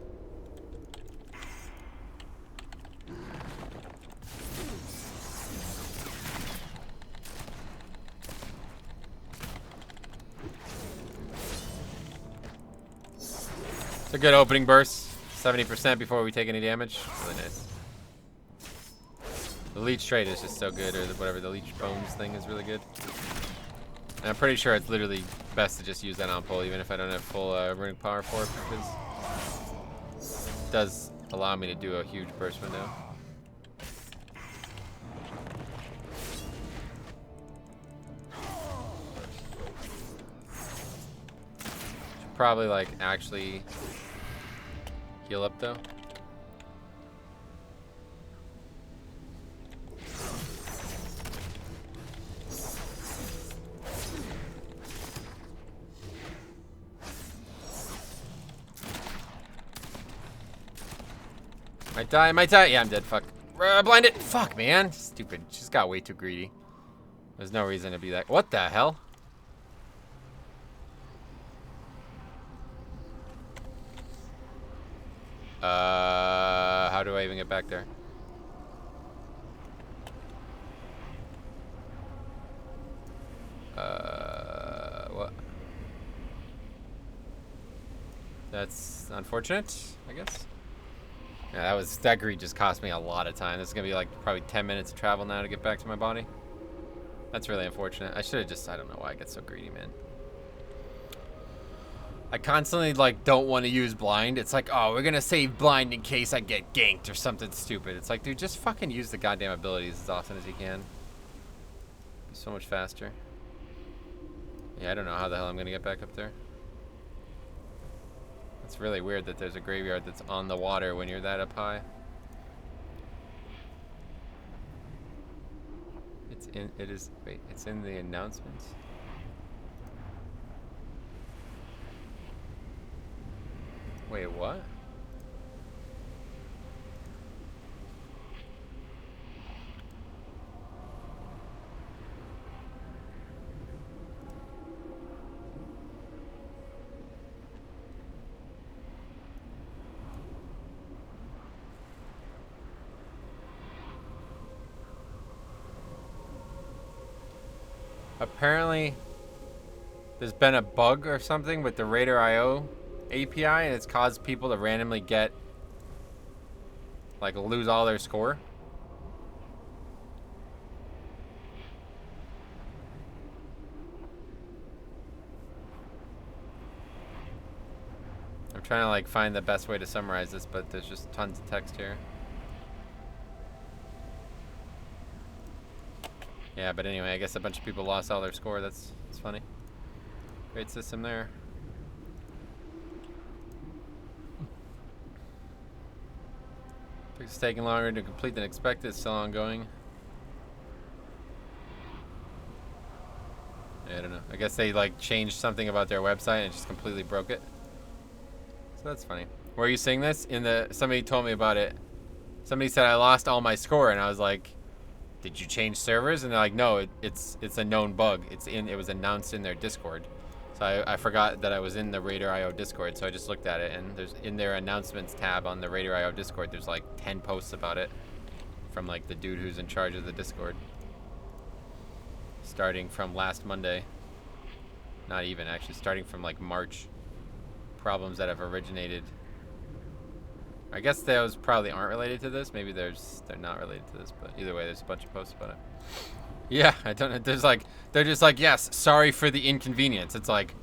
It's a good opening burst. 70% before we take any damage. Really nice. The leech trait is just so good, or whatever, the leech bones thing is really good. And I'm pretty sure it's literally best to just use that on pull, even if I don't have full runic power for it, because it does allow me to do a huge burst window. Should probably like actually heal up though. Might die. Yeah, I'm dead. Fuck. Blinded. Fuck, man. Stupid. Just got way too greedy. There's no reason to be that. What the hell? How do I even get back there? What? That's unfortunate, I guess. Yeah, that greed just cost me a lot of time. This is gonna be like probably 10 minutes of travel now to get back to my body. That's really unfortunate. I should have just, I don't know why I get so greedy, man. I constantly like don't want to use blind. It's like, oh, we're gonna save blind in case I get ganked or something stupid. It's like, dude, just fucking use the goddamn abilities as often as you can. Be so much faster. Yeah, I don't know how the hell I'm gonna get back up there. It's really weird that there's a graveyard that's on the water when you're that up high. It's in the announcements. Wait, what? Apparently, there's been a bug or something with the Raider IO API, and it's caused people to randomly get, like, lose all their score. I'm trying to, like, find the best way to summarize this, but there's just tons of text here. Yeah, but anyway, I guess a bunch of people lost all their score. That's funny. Great system there. It's taking longer to complete than expected. It's still ongoing. Yeah, I don't know. I guess they like changed something about their website and it just completely broke it. So that's funny. Where are you seeing this? Somebody told me about it. Somebody said I lost all my score, and I was like, did you change servers? And they're like, no, it's a known bug. It was announced in their Discord. So I forgot that I was in the Raider IO Discord, so I just looked at it, and there's in their announcements tab on the Raider IO Discord, there's like 10 posts about it from like the dude who's in charge of the Discord. Starting from last Monday. Not even, actually, starting from like March. Problems that have originated. I guess those probably aren't related to this. Maybe they're not related to this, but either way, there's a bunch of posts about it. Yeah, I don't know. They're just like, yes, sorry for the inconvenience. It's like,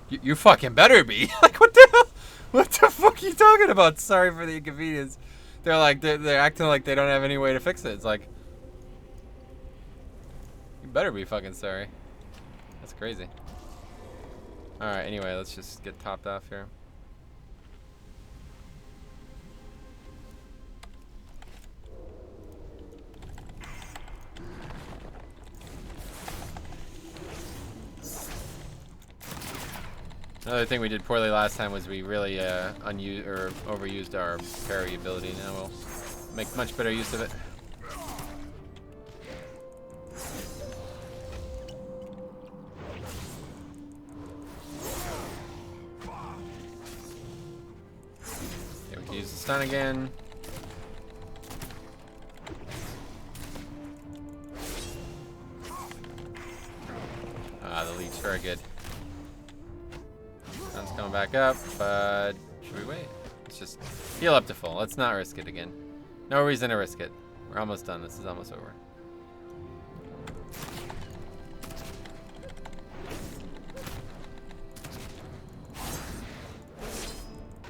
you fucking better be. Like, what the hell? What the fuck are you talking about? Sorry for the inconvenience. They're like, they're acting like they don't have any way to fix it. It's like, you better be fucking sorry. That's crazy. All right, anyway, let's just get topped off here. Another thing we did poorly last time was we really overused our parry ability. Now we'll make much better use of it. Okay, we can use the stun again. Ah, the leech, very good. Sun's coming back up, but should we wait? Let's just heal up to full. Let's not risk it again. No reason to risk it. We're almost done. This is almost over.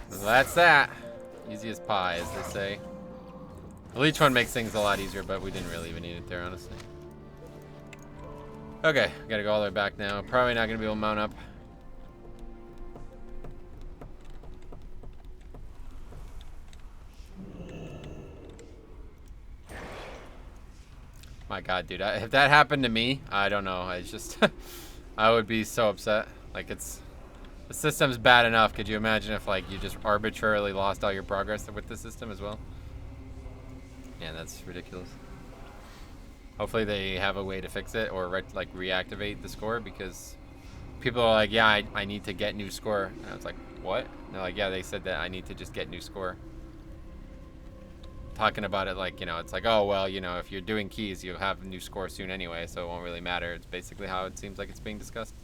So that's that. Easy as pie, as they say. The leech one makes things a lot easier, but we didn't really even need it there, honestly. Okay, gotta go all the way back now. Probably not gonna be able to mount up. My God, dude, if that happened to me, I don't know. It's just, I would be so upset. Like, the system's bad enough. Could you imagine if, like, you just arbitrarily lost all your progress with the system as well? Yeah, that's ridiculous. Hopefully they have a way to fix it or, like, reactivate the score, because people are like, yeah, I need to get new score. And I was like, what? No, like, yeah, they said that I need to just get new score. Talking about it like, you know, it's like, oh, well, you know, if you're doing keys, you'll have a new score soon anyway, so it won't really matter. It's basically how it seems like it's being discussed.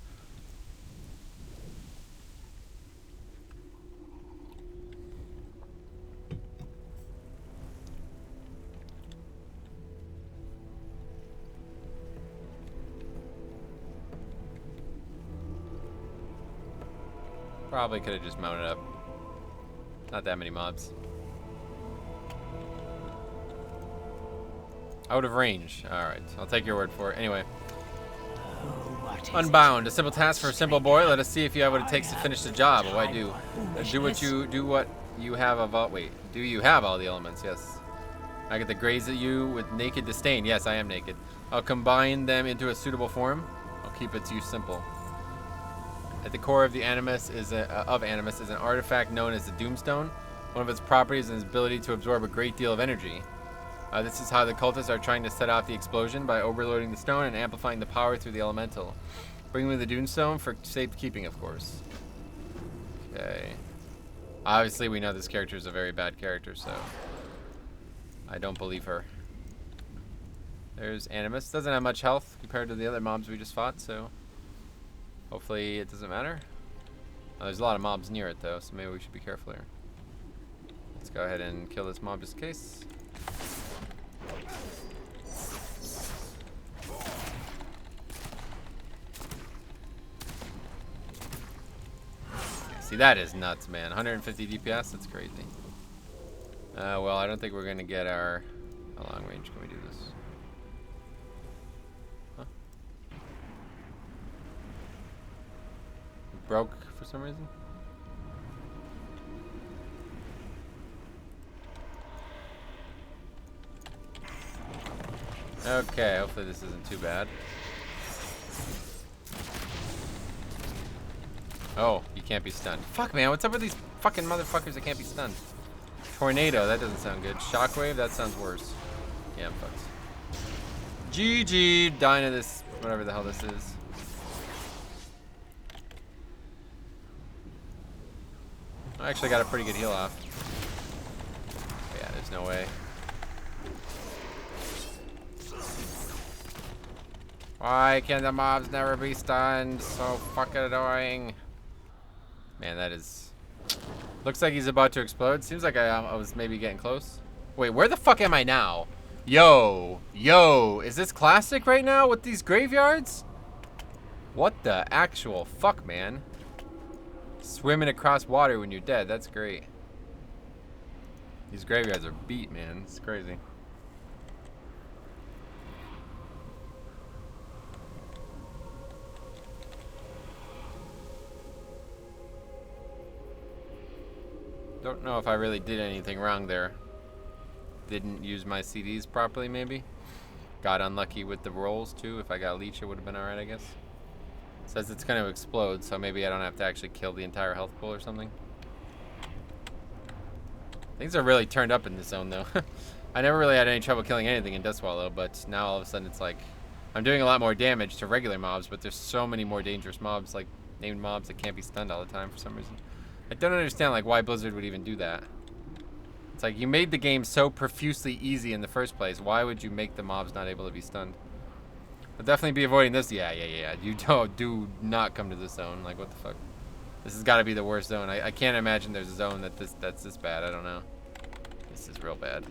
Probably could have just mounted up. Not that many mobs. Out of range. Alright, I'll take your word for it. Anyway. Unbound. A simple task for a simple boy. Let us see if you have what it takes to finish the job. Oh, I do. Do what you have of all. Wait. Do you have all the elements? Yes. I get to graze at you with naked disdain. Yes, I am naked. I'll combine them into a suitable form. I'll keep its use simple. At the core of the Animus is an artifact known as the Doomstone. One of its properties is its ability to absorb a great deal of energy. This is how the cultists are trying to set off the explosion by overloading the stone and amplifying the power through the elemental. Bring me the Doomstone for safekeeping, of course. Okay. Obviously, we know this character is a very bad character, so I don't believe her. There's Animus. Doesn't have much health compared to the other mobs we just fought, so hopefully it doesn't matter. There's a lot of mobs near it, though, so maybe we should be careful here. Let's go ahead and kill this mob just in case. See, that is nuts, man. 150 DPS? That's crazy. Well, I don't think we're going to get our... How long range can we do this? Huh? It broke for some reason? Okay, hopefully this isn't too bad. Oh, you can't be stunned. Fuck, man, what's up with these fucking motherfuckers that can't be stunned? Tornado, that doesn't sound good. Shockwave, that sounds worse. Yeah, I'm fucked. GG, dying to this, whatever the hell this is. I actually got a pretty good heal off. Yeah, there's no way. Why can the mobs never be stunned? So fucking annoying. Man, that is... Looks like he's about to explode. Seems like I was maybe getting close. Wait, where the fuck am I now? Yo, is this classic right now with these graveyards? What the actual fuck, man? Swimming across water when you're dead, that's great. These graveyards are beat, man. It's crazy. Don't know if I really did anything wrong there. Didn't use my CDs properly, maybe. Got unlucky with the rolls, too. If I got leech, it would have been alright, I guess. Says it's going to explode, so maybe I don't have to actually kill the entire health pool or something. Things are really turned up in this zone, though. I never really had any trouble killing anything in Death Swallow, but now all of a sudden it's like... I'm doing a lot more damage to regular mobs, but there's so many more dangerous mobs, like named mobs that can't be stunned all the time for some reason. I don't understand like why Blizzard would even do that. It's like you made the game so profusely easy in the first place. Why would you make the mobs not able to be stunned? I'll definitely be avoiding this. Yeah. You do not come to this zone. Like what the fuck? This has got to be the worst zone. I can't imagine there's a zone that's this bad. I don't know. This is real bad.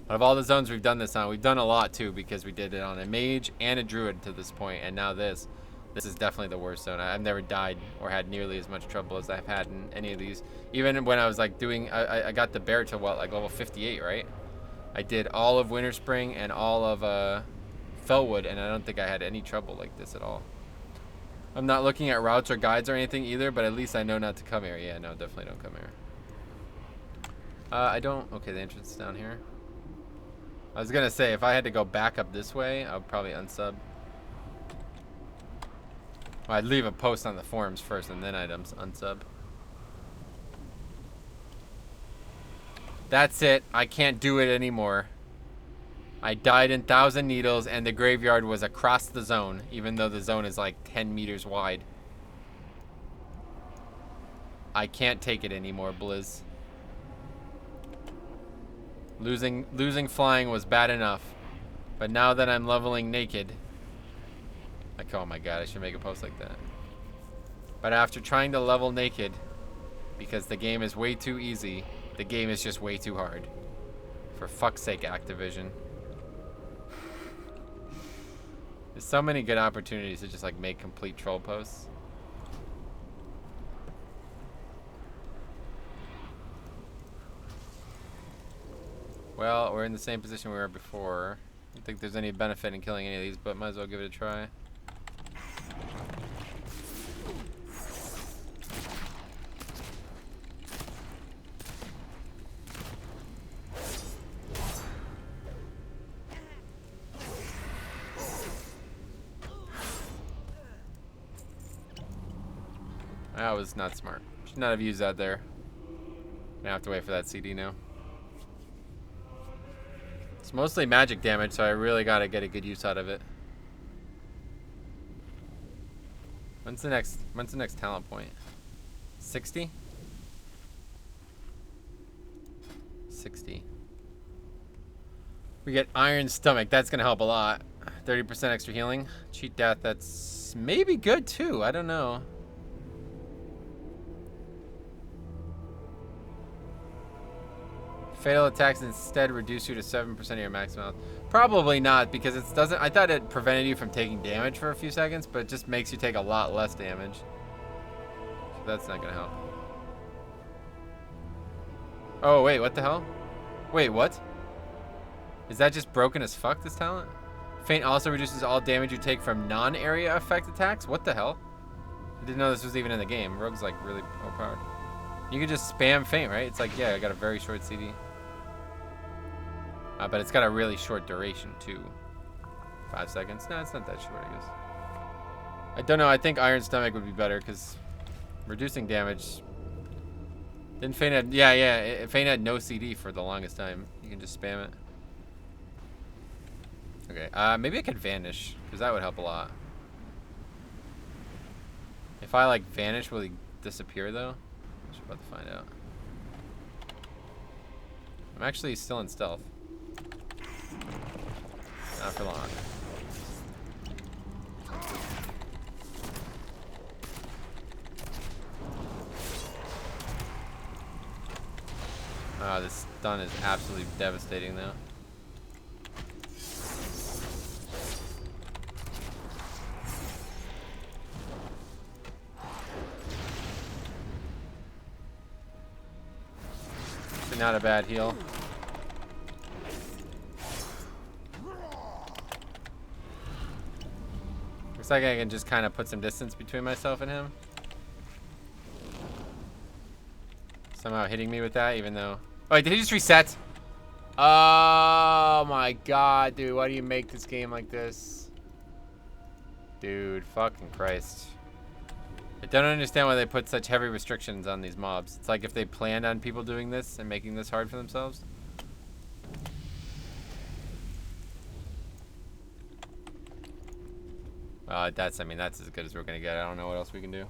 Out of all the zones we've done this on, we've done a lot too because we did it on a mage and a druid to this point, and now this. This is definitely the worst zone. I've never died or had nearly as much trouble as I've had in any of these. Even when I was like doing, I got the bear to what, like level 58, right? I did all of Winter Spring and all of Fellwood, and I don't think I had any trouble like this at all. I'm not looking at routes or guides or anything either, but at least I know not to come here. Yeah, no, definitely don't come here. I don't, okay, the entrance is down here. I was gonna say, if I had to go back up this way, I would probably unsub. Well, I'd leave a post on the forums first, and then I'd unsub. That's it. I can't do it anymore. I died in 1,000 Needles, and the graveyard was across the zone, even though the zone is like 10 meters wide. I can't take it anymore, Blizz. Losing flying was bad enough. But now that I'm leveling naked... Like, oh my god, I should make a post like that. But after trying to level naked, because the game is way too easy, the game is just way too hard. For fuck's sake, Activision. There's so many good opportunities to just like make complete troll posts. Well, we're in the same position we were before. I don't think there's any benefit in killing any of these, but might as well give it a try. That was not smart. Should not have used that there. Gonna have to wait for that CD now. It's mostly magic damage, so I really gotta get a good use out of it. When's the next talent point? 60? 60. We get Iron Stomach. That's gonna help a lot. 30% extra healing. Cheat Death. That's maybe good too. I don't know. Fatal attacks instead reduce you to 7% of your maximum health. Probably not, because it doesn't. I thought it prevented you from taking damage for a few seconds, but it just makes you take a lot less damage. So that's not gonna help. Oh wait, what the hell? Wait, what? Is that just broken as fuck, this talent? Faint also reduces all damage you take from non-area effect attacks? What the hell? I didn't know this was even in the game. Rogue's like really overpowered. You can just spam Faint, right? It's like, yeah, I got a very short CD. But it's got a really short duration too. 5 seconds? No, it's not that short, I guess. I don't know. I think Iron Stomach would be better because reducing damage. Didn't Faint had? Yeah. Faint had no CD for the longest time. You can just spam it. Okay. Maybe I could vanish because that would help a lot. If I like vanish, will he disappear though? I'm about to find out. I'm actually still in stealth. Not for long. Oh, this stun is absolutely devastating though. Actually not a bad heal. Looks like I can just kind of put some distance between myself and him. Somehow hitting me with that, even though... Oh, wait, did he just reset? Oh my god, dude. Why do you make this game like this? Dude, fucking Christ. I don't understand why they put such heavy restrictions on these mobs. It's like if they planned on people doing this and making this hard for themselves. That's as good as we're gonna get. I don't know what else we can do.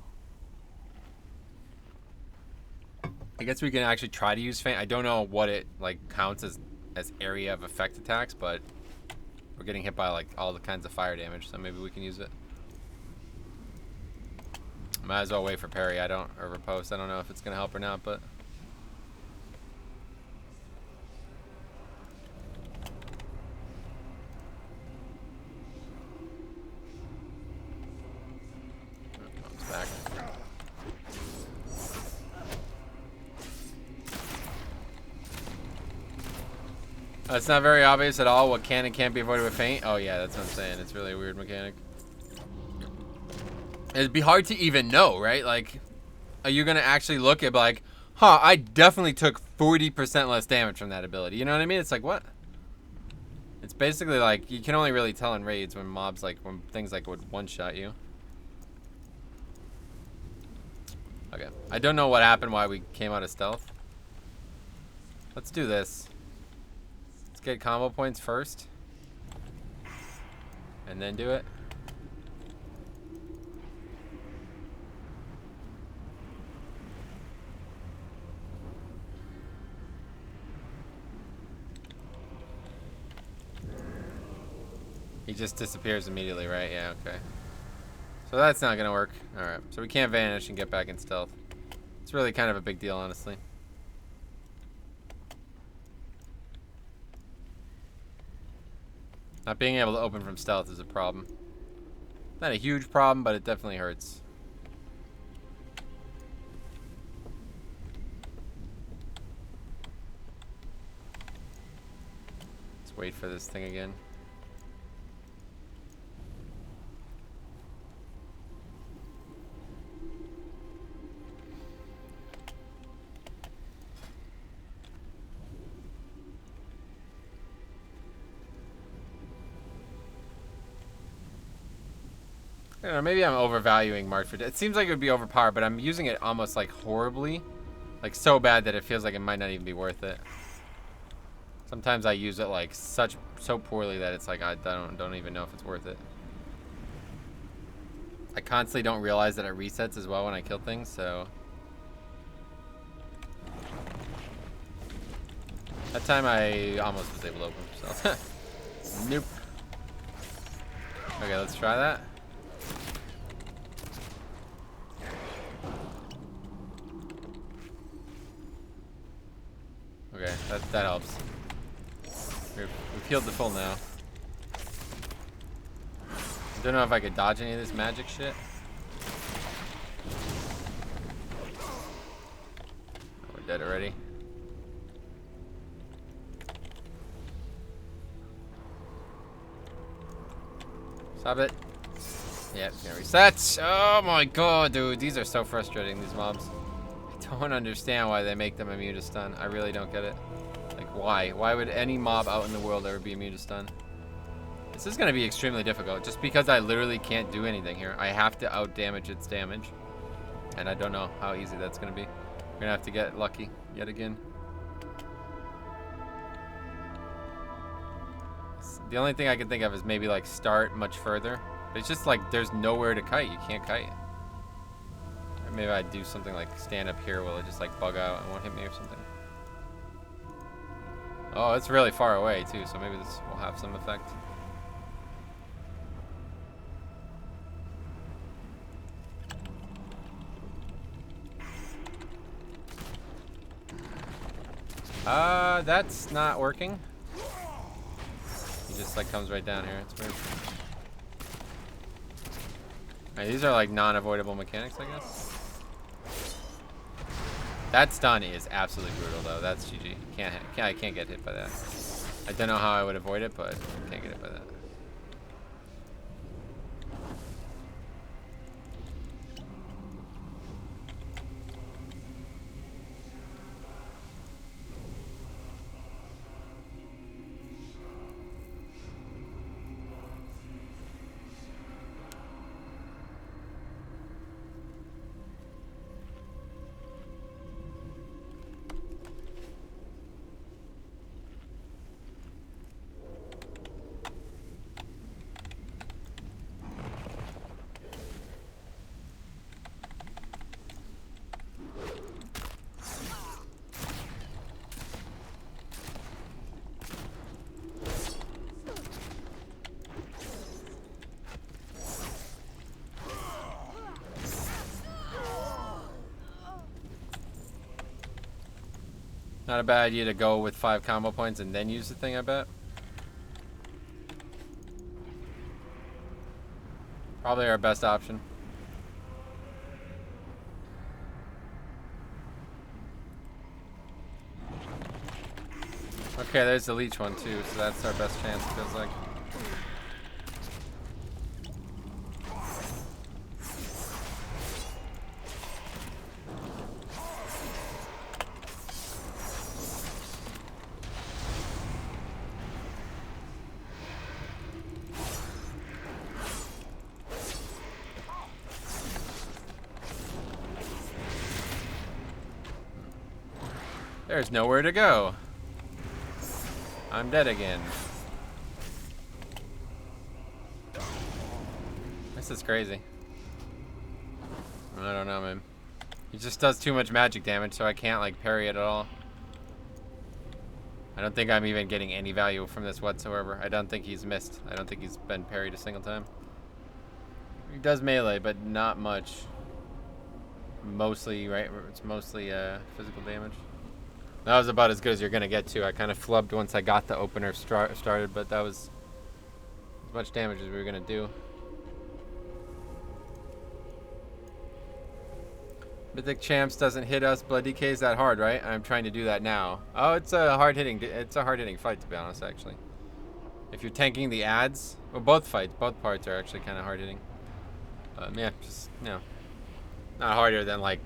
I guess we can actually try to use Faint. I don't know what it like counts as area of effect attacks, but we're getting hit by like all the kinds of fire damage, so maybe we can use it. Might as well wait for parry. Or riposte. I don't know if it's gonna help or not, but back. It's not very obvious at all what can and can't be avoided with Faint. Oh yeah, that's what I'm saying. It's really a weird mechanic. It'd be hard to even know, right? Like, are you gonna actually look at like, huh, I definitely took 40% less damage from that ability. You know what I mean? It's like, what? It's basically like, you can only really tell in raids when mobs like, when things like would one-shot you. Okay, I don't know what happened, why we came out of stealth. Let's do this. Let's get combo points first. And then do it. He just disappears immediately, right? Yeah, okay. So that's not gonna work. Alright, so we can't vanish and get back in stealth. It's really kind of a big deal, honestly. Not being able to open from stealth is a problem. Not a huge problem, but it definitely hurts. Let's wait for this thing again. I don't know, maybe I'm overvaluing March for Death. It seems like it would be overpowered, but I'm using it almost like horribly. Like so bad that it feels like it might not even be worth it. Sometimes I use it like so poorly that it's like I don't even know if it's worth it. I constantly don't realize that it resets as well when I kill things, so. That time I almost was able to open myself. Nope. Okay, let's try that. Okay, that helps. We've healed the full now. Don't know if I could dodge any of this magic shit. We're dead already. Stop it. Yep, gonna reset. Oh my god, dude. These are so frustrating, these mobs. I don't understand why they make them immune to stun. I really don't get it. Like, why? Why would any mob out in the world ever be immune to stun? This is gonna be extremely difficult, just because I literally can't do anything here. I have to out-damage its damage. And I don't know how easy that's gonna be. We're gonna have to get lucky yet again. The only thing I can think of is maybe like start much further. But it's just like there's nowhere to kite. You can't kite. Or maybe I'd do something like stand up here will it just like bug out and won't hit me or something. Oh, it's really far away too, so maybe this will have some effect. That's not working. He just like comes right down here. It's weird. Alright, these are like non-avoidable mechanics, I guess. That stun is absolutely brutal though. That's GG. I can't get hit by that. I don't know how I would avoid it, but I can't get hit by that. Not a bad idea to go with 5 combo points and then use the thing, I bet. Probably our best option. Okay, there's the leech one too, so that's our best chance, it feels like. There's nowhere to go. I'm dead again. This is crazy. I don't know, man. He just does too much magic damage, so I can't like parry it at all. I don't think I'm even getting any value from this whatsoever. I don't think he's missed. I don't think he's been parried a single time. He does melee, but not much. Mostly, right? It's mostly physical damage. That was about as good as you're going to get to. I kind of flubbed once I got the opener started, but that was as much damage as we were going to do. Mythic Champs doesn't hit us. Blood DK's that hard, right? I'm trying to do that now. Oh, it's a hard hitting fight, to be honest, actually. If you're tanking the ads, well, both parts are actually kind of hard hitting. Yeah, just, you know, not harder than, like,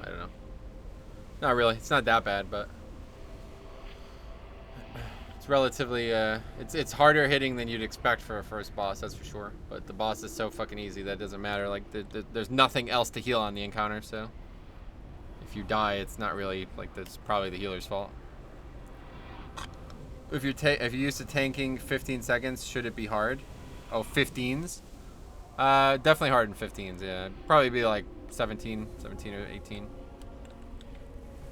I don't know. Not really. It's not that bad, but it's relatively, it's harder hitting than you'd expect for a first boss, that's for sure. But the boss is so fucking easy that it doesn't matter. Like, there's nothing else to heal on the encounter, so if you die, it's not really, like, that's probably the healer's fault. If you're used to tanking 15 seconds, should it be hard? Oh, 15s? Definitely hard in 15s, yeah. Probably be like 17 or 18.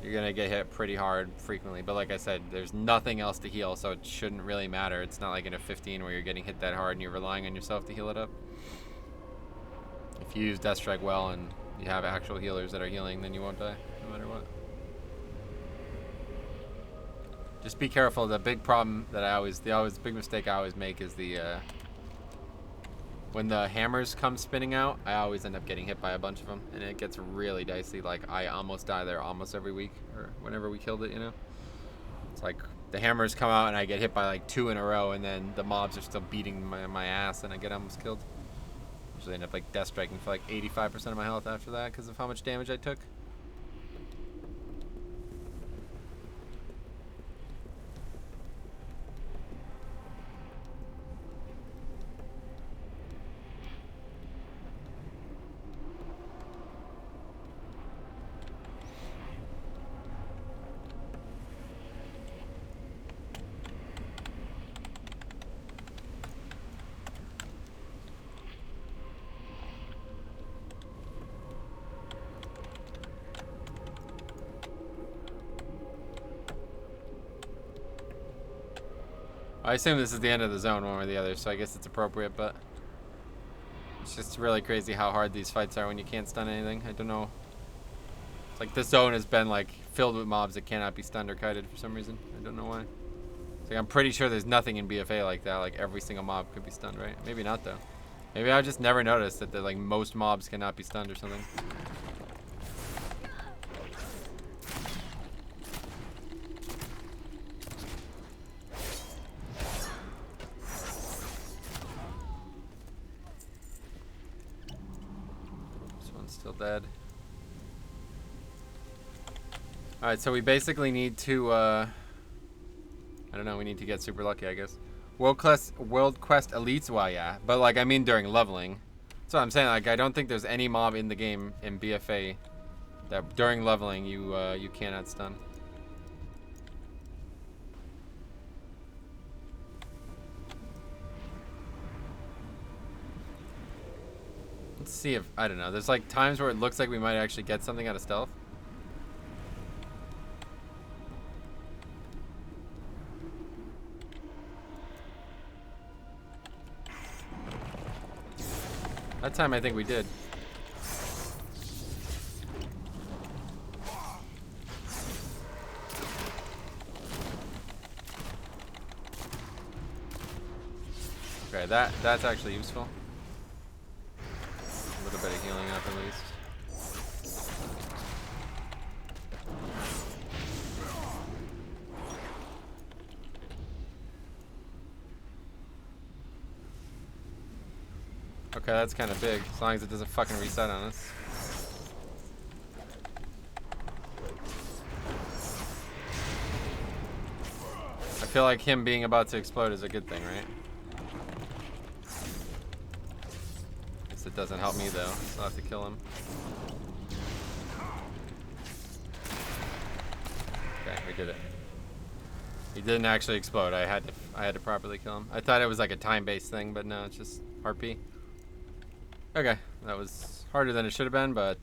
You're gonna get hit pretty hard frequently, but like I said, there's nothing else to heal, so it shouldn't really matter. It's not like in a 15 where you're getting hit that hard and you're relying on yourself to heal it up. If you use Death Strike well and you have actual healers that are healing, then you won't die, no matter what. Just be careful. The big problem that the big mistake I always make is when the hammers come spinning out, I always end up getting hit by a bunch of them, and it gets really dicey. Like, I almost die there almost every week, or whenever we killed it, you know? It's like, the hammers come out, and I get hit by, like, 2 in a row, and then the mobs are still beating my ass, and I get almost killed. Usually end up, like, death striking for, like, 85% of my health after that, because of how much damage I took. I assume this is the end of the zone one way or the other, so I guess it's appropriate, but it's just really crazy how hard these fights are when you can't stun anything. I don't know. It's like this zone has been like filled with mobs that cannot be stunned or kited for some reason. I don't know why. It's like I'm pretty sure there's nothing in BFA like that. Like every single mob could be stunned, right? Maybe not though. Maybe I just never noticed that like most mobs cannot be stunned or something. Still dead. Alright, so we basically need to, I don't know, we need to get super lucky, I guess. World Quest Elites, well, yeah. But, like, I mean during leveling. That's what I'm saying, like, I don't think there's any mob in the game, in BFA, that during leveling you cannot stun. Let's see if, I don't know, there's like times where it looks like we might actually get something out of stealth. That time I think we did. Okay, that's actually useful. A little bit of healing up at least. Okay, that's kind of big, as long as it doesn't fucking reset on us. I feel like him being about to explode is a good thing, right? Guess it doesn't help me though, so I'll have to kill him. Okay, we did it. He didn't actually explode. I had to properly kill him. I thought it was like a time-based thing, but no, it's just RP. Okay, that was harder than it should have been, but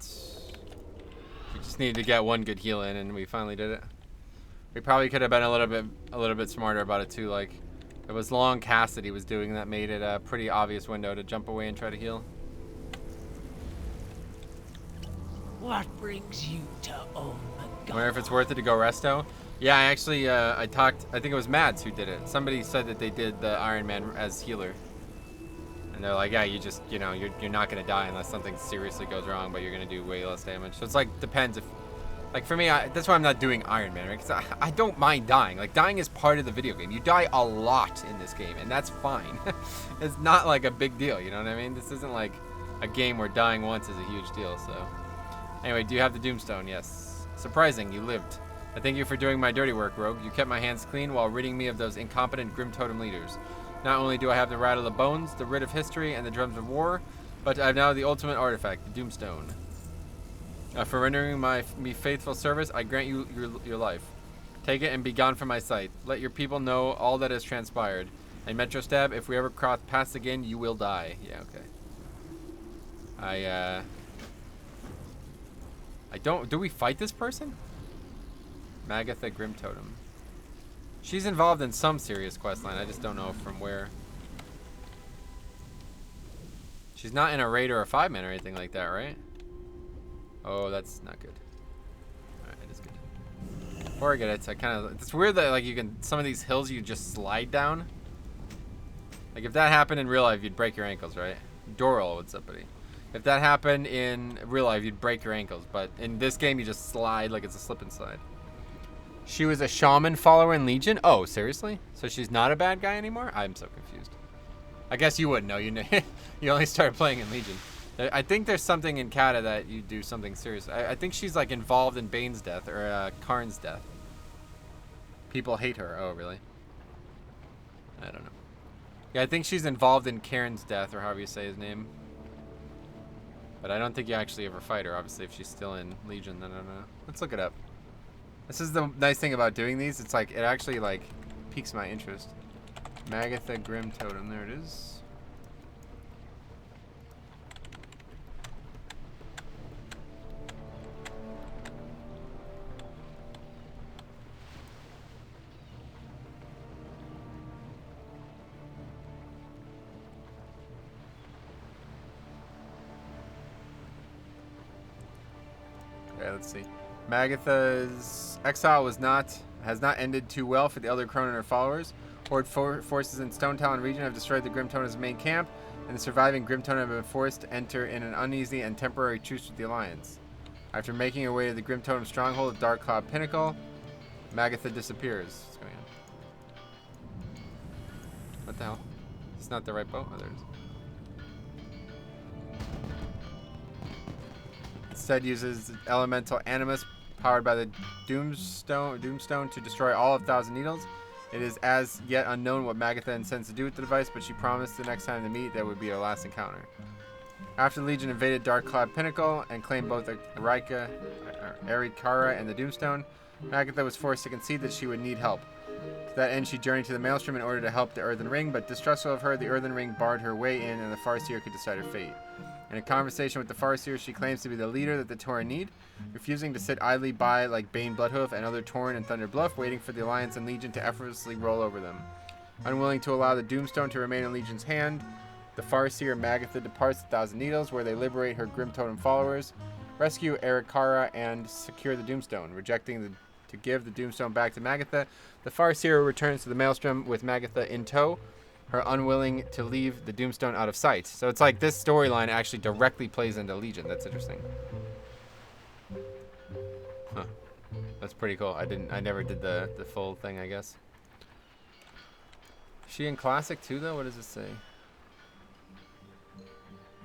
we just needed to get one good heal in, and we finally did it. We probably could have been a little bit smarter about it too. Like, it was Long Cassidy was doing that made it a pretty obvious window to jump away and try to heal. What brings you to own the I wonder if it's worth it to go resto. Yeah, I actually, I think it was Mads who did it. Somebody said that they did the Iron Man as healer. And they're like, yeah, you just, you know, you're not going to die unless something seriously goes wrong, but you're going to do way less damage. So it's like, depends if, like for me, that's why I'm not doing Iron Man, right? Because I don't mind dying. Like, dying is part of the video game. You die a lot in this game, and that's fine. It's not like a big deal, you know what I mean? This isn't like a game where dying once is a huge deal, so. Anyway, do you have the Doomstone? Yes. Surprising, you lived. I thank you for doing my dirty work, Rogue. You kept my hands clean while ridding me of those incompetent Grim Totem leaders. Not only do I have the Rattle of Bones, the Writ of History, and the Drums of War, but I have now the ultimate artifact, the Doomstone. For rendering me faithful service, I grant you your life. Take it and be gone from my sight. Let your people know all that has transpired. And Metro Stab, if we ever cross paths again, you will die. Yeah, okay. I don't... Do we fight this person? Magatha Grim Totem. She's involved in some serious questline. I just don't know from where. She's not in a raid or a 5-man or anything like that, right? Oh, that's not good. Alright, it is good. Before I get it, I kind of... It's weird that, like, you can... Some of these hills you just slide down. Like, if that happened in real life, you'd break your ankles, right? Doral, what's up, buddy? If that happened in real life, you'd break your ankles. But in this game, you just slide like it's a slip and slide. She was a shaman follower in Legion? Oh, seriously? So she's not a bad guy anymore? I'm so confused. I guess you wouldn't know. You know, you only started playing in Legion. I think there's something in Kata that you do something serious. I think she's like involved in Bane's death or Karn's death. People hate her. Oh, really? I don't know. Yeah, I think she's involved in Karen's death or however you say his name. But I don't think you actually ever fight her, obviously, if she's still in Legion. I don't know. Let's look it up. This is the nice thing about doing these. It's like, it actually, like, piques my interest. Magatha Grim Totem. There it is. Okay, let's see. Magatha's exile has not ended too well for the Elder Crone and her followers. Horde forces in Stone Talon region have destroyed the Grim Totem's main camp, and the surviving Grim Totem have been forced to enter in an uneasy and temporary truce with the Alliance. After making her way to the Grim Totem stronghold at Dark Cloud Pinnacle, Magatha disappears. What's going on? What the hell? It's not the right boat? Oh, there it is. Instead uses elemental animus powered by the Doomstone to destroy all of Thousand Needles. It is as yet unknown what Magatha intends to do with the device, but she promised the next time they meet that would be our last encounter. After the Legion invaded Dark Cloud Pinnacle and claimed both Arikara and the Doomstone, Magatha was forced to concede that she would need help. To that end, she journeyed to the Maelstrom in order to help the Earthen Ring, but distrustful of her, the Earthen Ring barred her way in and the Farseer could decide her fate. In a conversation with the Farseer, she claims to be the leader that the Tauren need, refusing to sit idly by like Bane Bloodhoof and other Tauren and Thunder Bluff, waiting for the Alliance and Legion to effortlessly roll over them. Unwilling to allow the Doomstone to remain in Legion's hand, the Farseer Magatha departs the Thousand Needles, where they liberate her Grim Totem followers, rescue Arikara, and secure the Doomstone. Rejecting to give the Doomstone back to Magatha, the Farseer returns to the Maelstrom with Magatha in tow, her unwilling to leave the Doomstone out of sight. So it's like this storyline actually directly plays into Legion. That's interesting. Huh. That's pretty cool. I never did the full thing, I guess. Is she in Classic too, though? What does it say?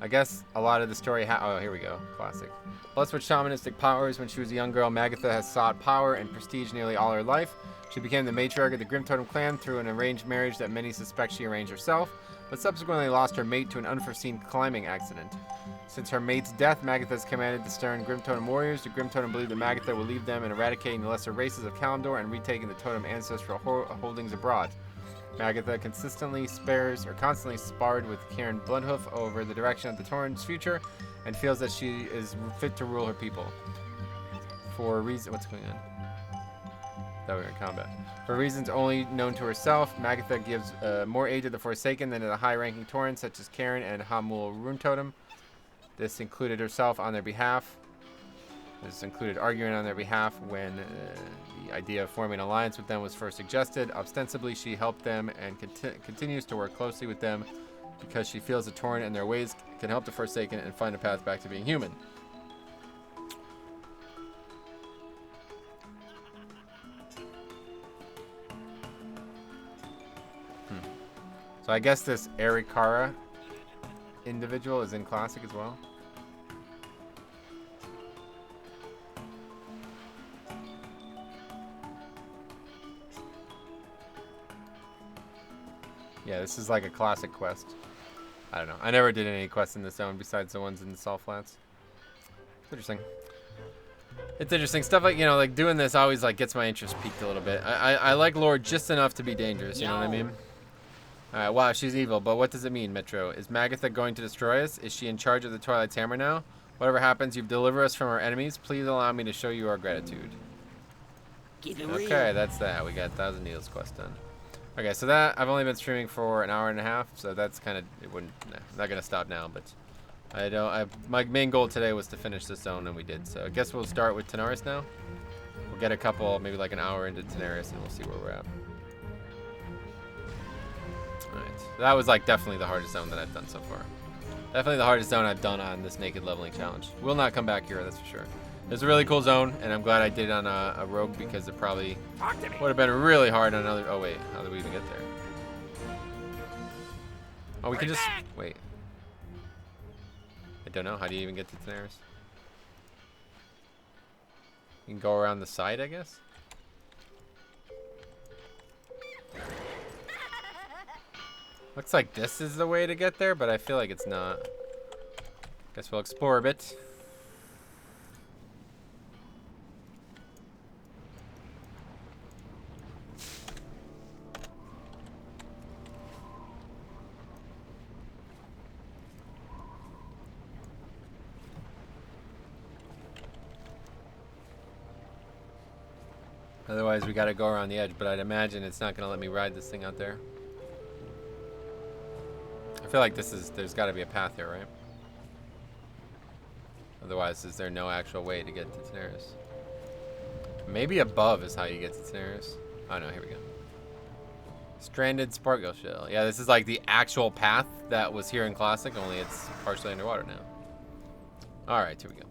I guess a lot of the story oh, here we go. Classic. Plus with shamanistic powers, when she was a young girl, Magatha has sought power and prestige nearly all her life. She became the matriarch of the Grim Totem clan through an arranged marriage that many suspect she arranged herself, but subsequently lost her mate to an unforeseen climbing accident. Since her mate's death, Magatha has commanded the stern Grim Totem warriors. The Grim Totem believe that Magatha will lead them in eradicating the lesser races of Kalimdor and retaking the Totem ancestral holdings abroad. Magatha constantly sparred with Karen Bloodhoof over the direction of the Tauren's future and feels that she is fit to rule her people. For a reason... What's going on? that we're in combat. For reasons only known to herself, Magatha gives more aid to the Forsaken than to the high-ranking Taurens such as Karen and Hamul Runetotem. This included herself on their behalf. This included arguing on their behalf when the idea of forming an alliance with them was first suggested. Ostensibly, she helped them and continues to work closely with them because she feels the Tauren and their ways can help the Forsaken and find a path back to being human. So I guess this Erikara individual is in Classic as well. Yeah, this is like a Classic quest. I don't know. I never did any quests in this zone besides the ones in the Salt Flats. It's interesting. It's interesting. Stuff like, you know, like doing this always like gets my interest piqued a little bit. I like lore just enough to be dangerous, you know what I mean? Alright, wow, she's evil, but what does it mean, Metro? Is Magatha going to destroy us? Is she in charge of the Twilight's Hammer now? Whatever happens, you've delivered us from our enemies. Please allow me to show you our gratitude. Okay, that's that. We got 1,000 Needles quest done. Okay, so that, I've only been streaming for an hour and a half, so that's kind of, it wouldn't, nah, I'm not going to stop now, but my main goal today was to finish this zone, and we did, so I guess we'll start with Tanaris now. We'll get a couple, maybe like an hour into Tanaris, and we'll see where we're at. Alright, that was like definitely the hardest zone that I've done so far. Definitely the hardest zone I've done on this naked leveling challenge. Will not come back here, that's for sure. It's a really cool zone, and I'm glad I did it on a rogue because it probably would have been really hard on another. Oh wait, how did we even get there? Oh, we can just wait. I don't know. How do you even get to Tanaris? You can go around the side, I guess. Looks like this is the way to get there, but I feel like it's not. Guess we'll explore a bit. Otherwise, we gotta go around the edge, but I'd imagine it's not gonna let me ride this thing out there. I feel like there's gotta be a path here, right? Otherwise, is there no actual way to get to Tanaris? Maybe above is how you get to Tanaris. Oh no, here we go. Stranded Sparkle Shell. Yeah, this is like the actual path that was here in Classic, only it's partially underwater now. Alright, here we go.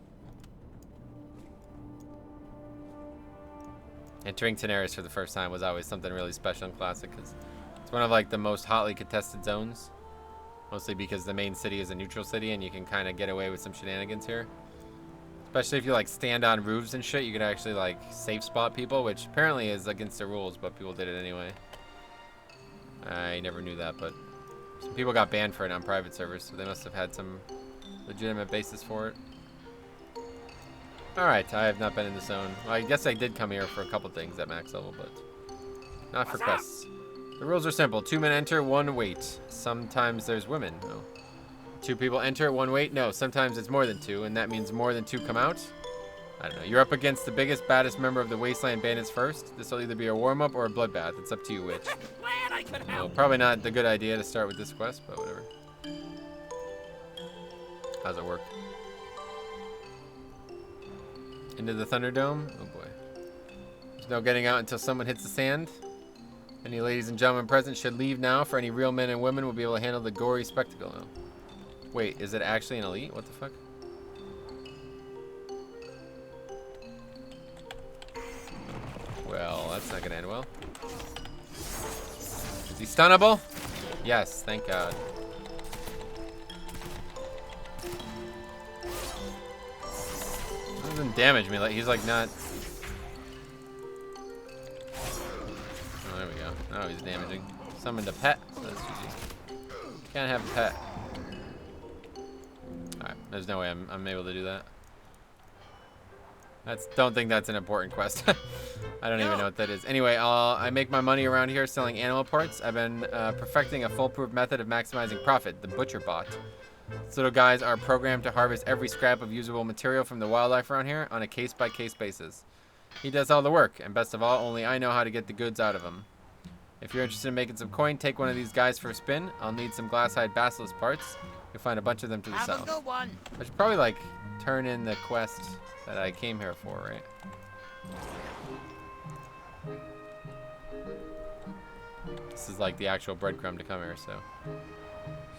Entering Tanaris for the first time was always something really special in Classic because it's one of like the most hotly contested zones. Mostly because the main city is a neutral city and you can kind of get away with some shenanigans here. Especially if you like stand on roofs and shit, you can actually like safe spot people, which apparently is against the rules, but people did it anyway. I never knew that, but some people got banned for it on private servers, so they must have had some legitimate basis for it. Alright, I have not been in the zone. Well, I guess I did come here for a couple things at max level, but not for quests. The rules are simple. 2 men enter, 1 wait. Sometimes there's women. No. 2 people enter, 1 wait. No, sometimes it's more than 2, and that means more than 2 come out. I don't know. You're up against the biggest, baddest member of the Wasteland Bandits first. This will either be a warm-up or a bloodbath. It's up to you which. Well, probably not the good idea to start with this quest, but whatever. How's it work? Into the Thunderdome? Oh boy. There's no getting out until someone hits the sand. Any ladies and gentlemen present should leave now, for any real men and women will be able to handle the gory spectacle now. Wait, is it actually an elite? What the fuck? Well, that's not gonna end well. Is he stunnable? Yes, thank God. Doesn't damage me, like he's like not. Oh, there we go. Oh, he's damaging. Summoned a pet. So that's easy. Can't have a pet. Alright, there's no way I'm able to do that. Don't think that's an important quest. I don't even know what that is. Anyway, I make my money around here selling animal parts. I've been perfecting a foolproof method of maximizing profit, the Butcher Bot. These little guys are programmed to harvest every scrap of usable material from the wildlife around here on a case-by-case basis. He does all the work, and best of all, only I know how to get the goods out of him. If you're interested in making some coin, take one of these guys for a spin. I'll need some glass-hide basilisk parts. You'll find a bunch of them to the Have a south. good one. I should probably, like, turn in the quest that I came here for, right? This is like the actual breadcrumb to come here, so.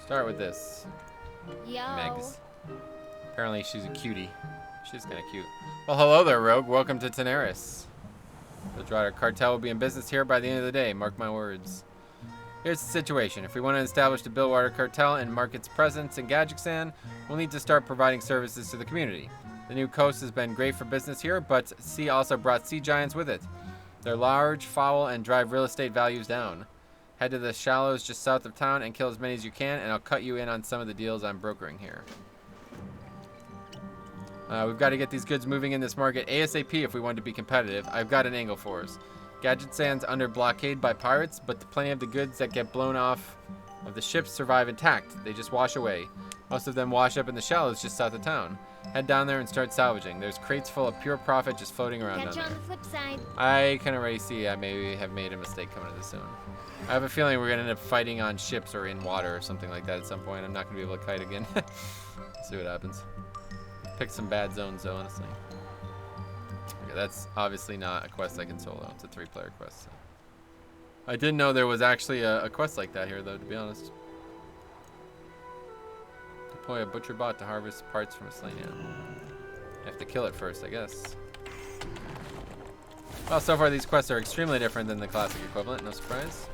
Start with this. Yo. Megs. Apparently she's a cutie. She's kind of cute. Well, hello there, Rogue. Welcome to Teneris. The Drotter cartel will be in business here by the end of the day. Mark my words. Here's the situation. If we want to establish the Billwater cartel and mark its presence in Gadgekstan, we'll need to start providing services to the community. The new coast has been great for business here, but sea also brought sea giants with it. They're large, foul, and drive real estate values down. Head to the shallows just south of town and kill as many as you can, and I'll cut you in on some of the deals I'm brokering here. We've got to get these goods moving in this market ASAP if we want to be competitive. I've got an angle for us. Gadgekstan's under blockade by pirates, but plenty of the goods that get blown off of the ships survive intact. They just wash away. Most of them wash up in the shallows just south of town. Head down there and start salvaging. There's crates full of pure profit just floating around Catch you down on there. the flip side. I can already see I maybe have made a mistake coming to this zone. I have a feeling we're going to end up fighting on ships or in water or something like that at some point. I'm not going to be able to kite again. See what happens. Pick some bad zones though, honestly. Okay, that's obviously not a quest I can solo. It's a 3-player quest. So. I didn't know there was actually a quest like that here though, to be honest. Deploy a butcher bot to harvest parts from a slain animal. I have to kill it first, I guess. Well, so far these quests are extremely different than the classic equivalent, no surprise.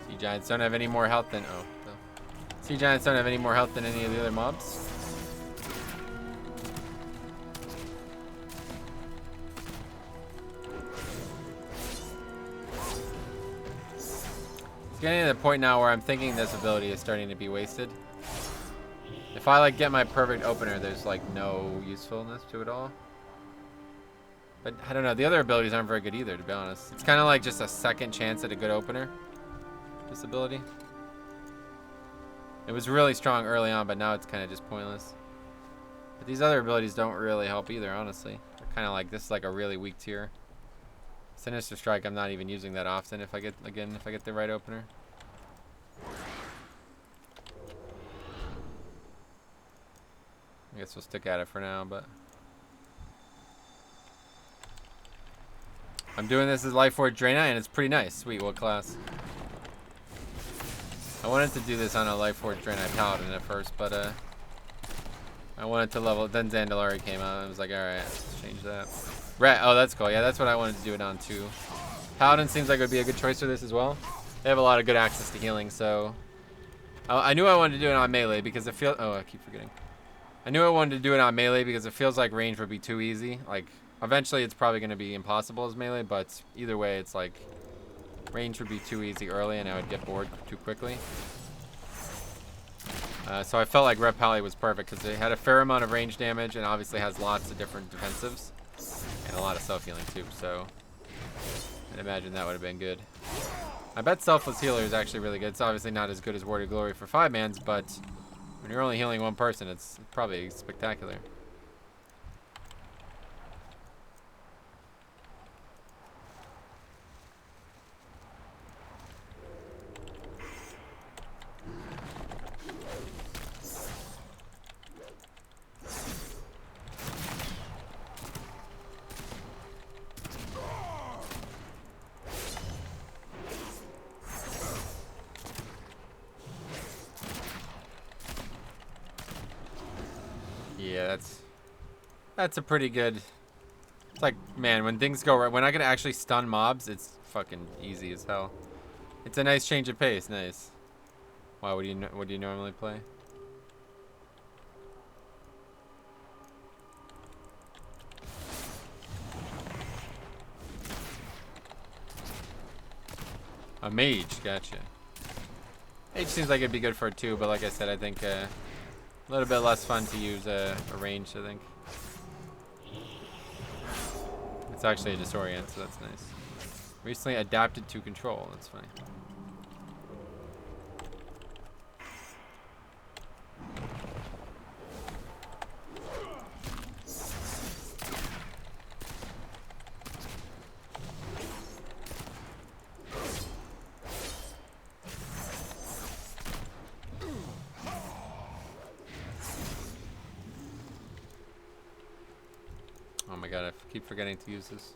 Sea giants don't have any more health than sea giants don't have any more health than any of the other mobs. It's getting to the point now where I'm thinking this ability is starting to be wasted. If I like get my perfect opener, there's like no usefulness to it all. But I don't know, the other abilities aren't very good either, to be honest. It's kind of like just a second chance at a good opener, this ability. It was really strong early on, but now it's kind of just pointless. But these other abilities don't really help either, honestly. They're kind of like, this is like a really weak tier. Sinister Strike, I'm not even using that often if I get the right opener. I guess we'll stick at it for now, but I'm doing this as Life Force Draenei, and it's pretty nice. Sweet, what class? I wanted to do this on a Life Force Draenei Paladin at first, but I wanted to level. Then Zandalari came out, and I was like, all right, let's change that. Right. Oh, that's cool. Yeah, that's what I wanted to do it on too. Paladin seems like it would be a good choice for this as well. They have a lot of good access to healing, so I knew I wanted to do it on melee because it feels. Oh, I keep forgetting. I knew I wanted to do it on melee because it feels like range would be too easy. Like, eventually it's probably going to be impossible as melee, but either way, it's like range would be too easy early and I would get bored too quickly. So I felt like Rep Pally was perfect because it had a fair amount of range damage and obviously has lots of different defensives and a lot of self-healing too, so I'd imagine that would have been good. I bet Selfless Healer is actually really good. It's obviously not as good as Word of Glory for 5-mans, but when you're only healing one person, it's probably spectacular. Yeah, that's a pretty good. It's like, man, when things go right, when I can actually stun mobs, it's fucking easy as hell. It's a nice change of pace. Nice. Wow, what do you normally play? A mage, gotcha. Mage seems like it'd be good for it too, but like I said, I think A little bit less fun to use a ranged, I think. It's actually a disorient, so that's nice. Recently adapted to control. That's funny. Oh my god, I keep forgetting to use this.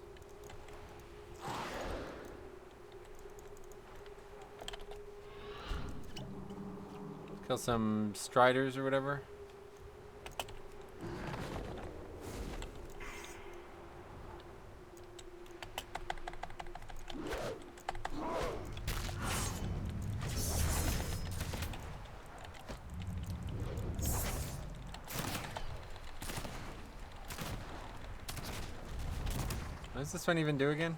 Kill some striders or whatever. What does this one even do again?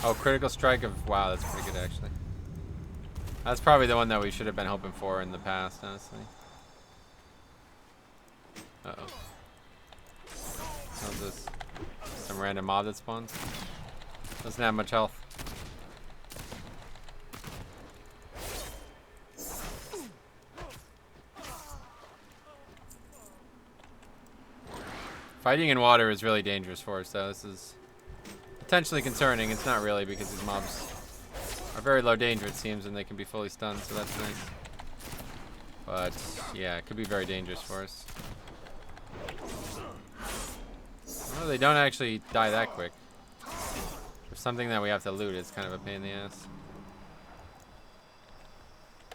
Oh, critical strike of... Wow, that's pretty good actually. That's probably the one that we should have been hoping for in the past, honestly. Uh-oh. What's this? Some random mob that spawns? Doesn't have much health. Fighting in water is really dangerous for us, though. This is potentially concerning. It's not really, because these mobs are very low danger, it seems, and they can be fully stunned, so that's nice. But, yeah, it could be very dangerous for us. Oh, they don't actually die that quick. For something that we have to loot, it's kind of a pain in the ass.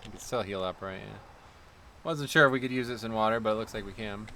We can still heal up, right? Yeah. Wasn't sure if we could use this in water, but it looks like we can.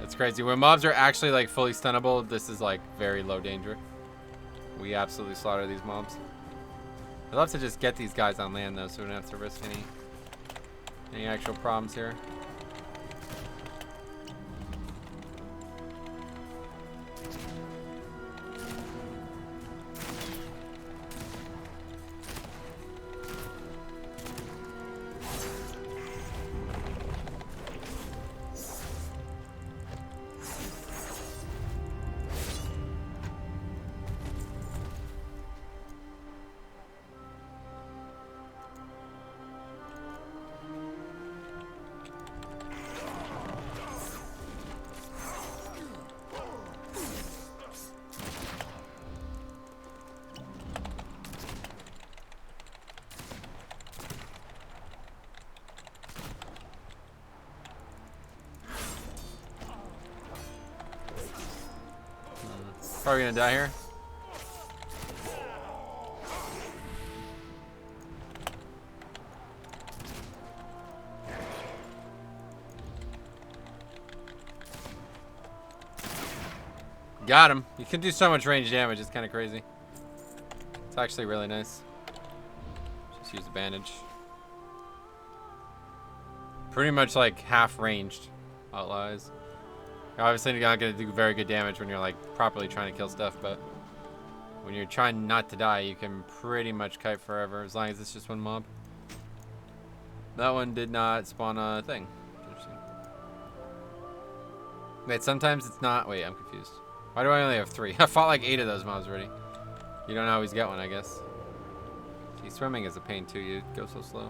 It's crazy. When mobs are actually like fully stunnable, this is like very low danger. We absolutely slaughter these mobs. I'd love to just get these guys on land though, so we don't have to risk any actual problems here. Probably gonna die here. Got him. You can do so much range damage, it's kind of crazy. It's actually really nice. Just use the bandage. Pretty much like half ranged, Outlaw is. You're obviously not going to do very good damage when you're like properly trying to kill stuff, but when you're trying not to die, you can pretty much kite forever as long as it's just one mob. That one did not spawn a thing. Interesting. Wait, sometimes it's not. Wait, I'm confused. Why do I only have 3? I fought like 8 of those mobs already. You don't always get one, I guess. See, swimming is a pain too. You go so slow.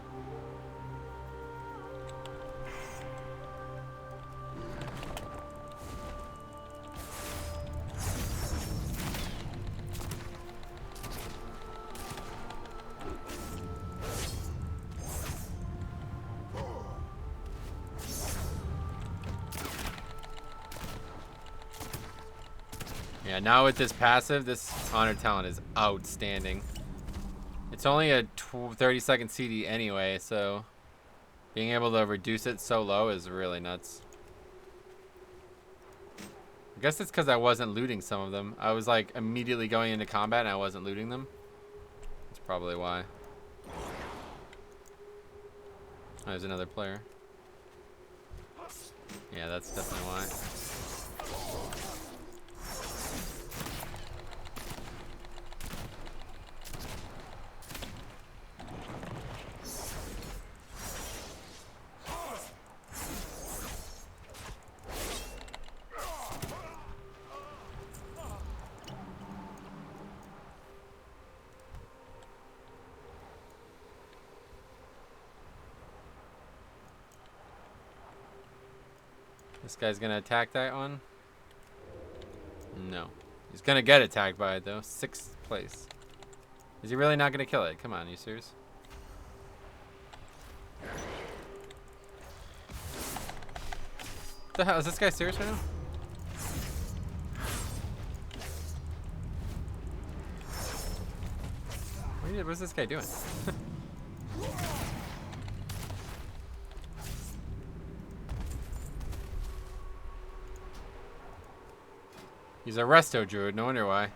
Yeah, now with this passive, this honor talent is outstanding. It's only a 30-second CD anyway, so being able to reduce it so low is really nuts. I guess it's because I wasn't looting some of them. I was like immediately going into combat and I wasn't looting them. That's probably why. Oh, there's another player. Yeah, that's definitely why. This guy's gonna attack that one? No. He's gonna get attacked by it though. 6th place. Is he really not gonna kill it? Come on, you serious? What the hell? Is this guy serious right now? What's this guy doing? He's a resto druid, no wonder why.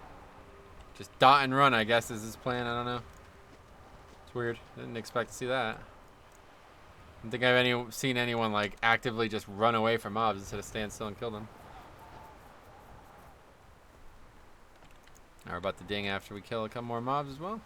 Just dot and run, I guess, is his plan. I don't know. It's weird. Didn't expect to see that. I don't think I've seen anyone like actively just run away from mobs instead of stand still and kill them. Now we're about to ding after we kill a couple more mobs as well.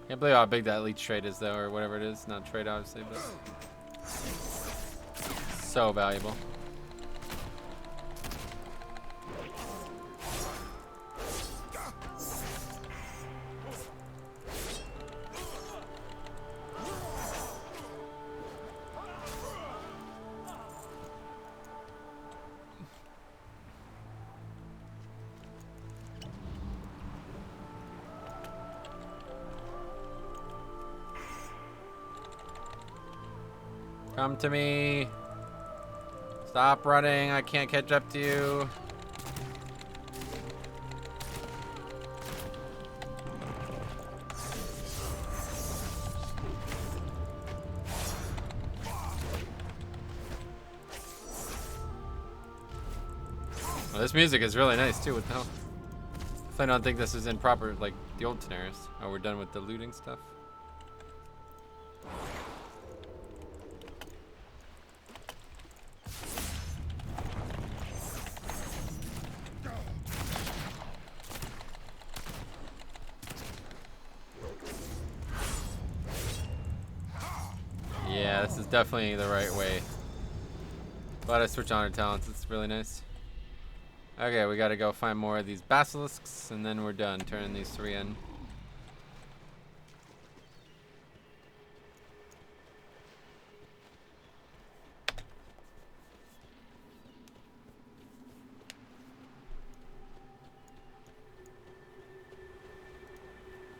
Can't believe how big that leech trade is though, or whatever it is. Not trade obviously, but so valuable. Come to me. Stop running. I can't catch up to you. Well, this music is really nice too. What the hell? I don't think this is in proper, like, the old scenarios. Oh, we're done with the looting stuff. Yeah, this is definitely the right way. Glad I switch honor talents. It's really nice. Okay, we gotta go find more of these basilisks, and then we're done turning these 3 in.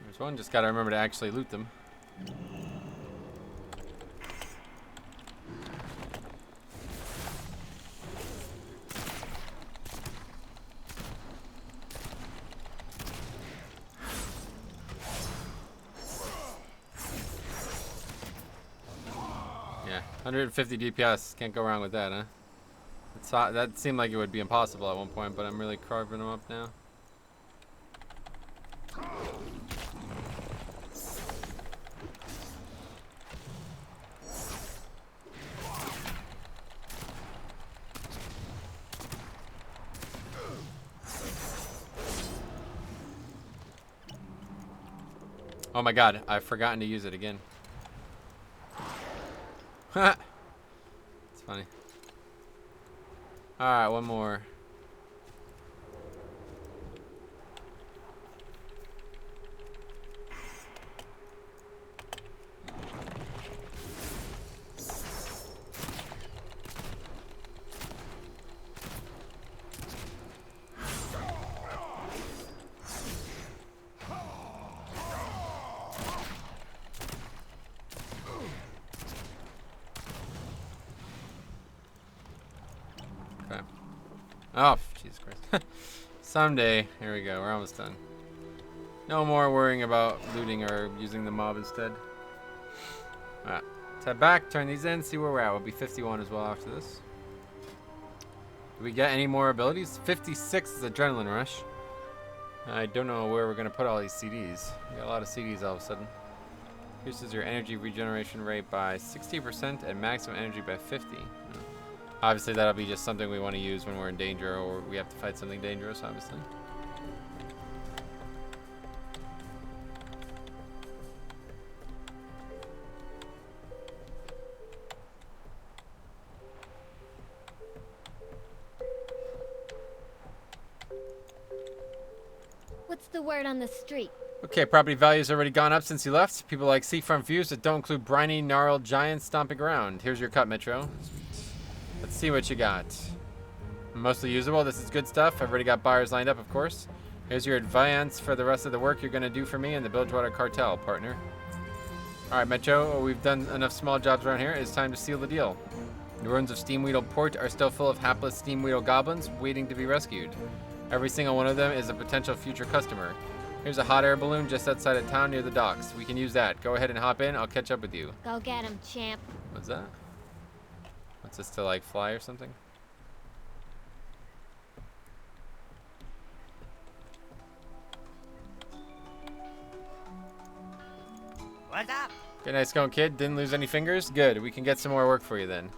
There's one, just gotta remember to actually loot them. Yeah, 150 DPS, can't go wrong with that, huh? That seemed like it would be impossible at one point, but I'm really carving them up now. Oh my god, I've forgotten to use it again. Ha! It's funny. Alright, one more. Oh, Jesus Christ. Someday. Here we go. We're almost done. No more worrying about looting or using the mob instead. Alright. Let's head back, turn these in, see where we're at. We'll be 51 as well after this. Do we get any more abilities? 56 is Adrenaline Rush. I don't know where we're going to put all these CDs. We got a lot of CDs all of a sudden. Increases your energy regeneration rate by 60% and maximum energy by 50. Obviously, that'll be just something we want to use when we're in danger or we have to fight something dangerous, obviously. What's the word on the street? Okay, property value's already gone up since you left. People like seafront views that don't include briny, gnarled giants stomping around. Here's your cut, Metro. Let's see what you got. Mostly usable. This is good stuff. I've already got buyers lined up, of course. Here's your advance for the rest of the work you're going to do for me and the Bilgewater Cartel, partner. Alright, Metro, we've done enough small jobs around here. It's time to seal the deal. The ruins of Steamweedle Port are still full of hapless Steamweedle goblins waiting to be rescued. Every single one of them is a potential future customer. Here's a hot air balloon just outside of town near the docks. We can use that. Go ahead and hop in. I'll catch up with you. Go get him, champ. What's that? What's this, to like fly or something? What's up? Good night, Scone Kid. Didn't lose any fingers? Good. We can get some more work for you then.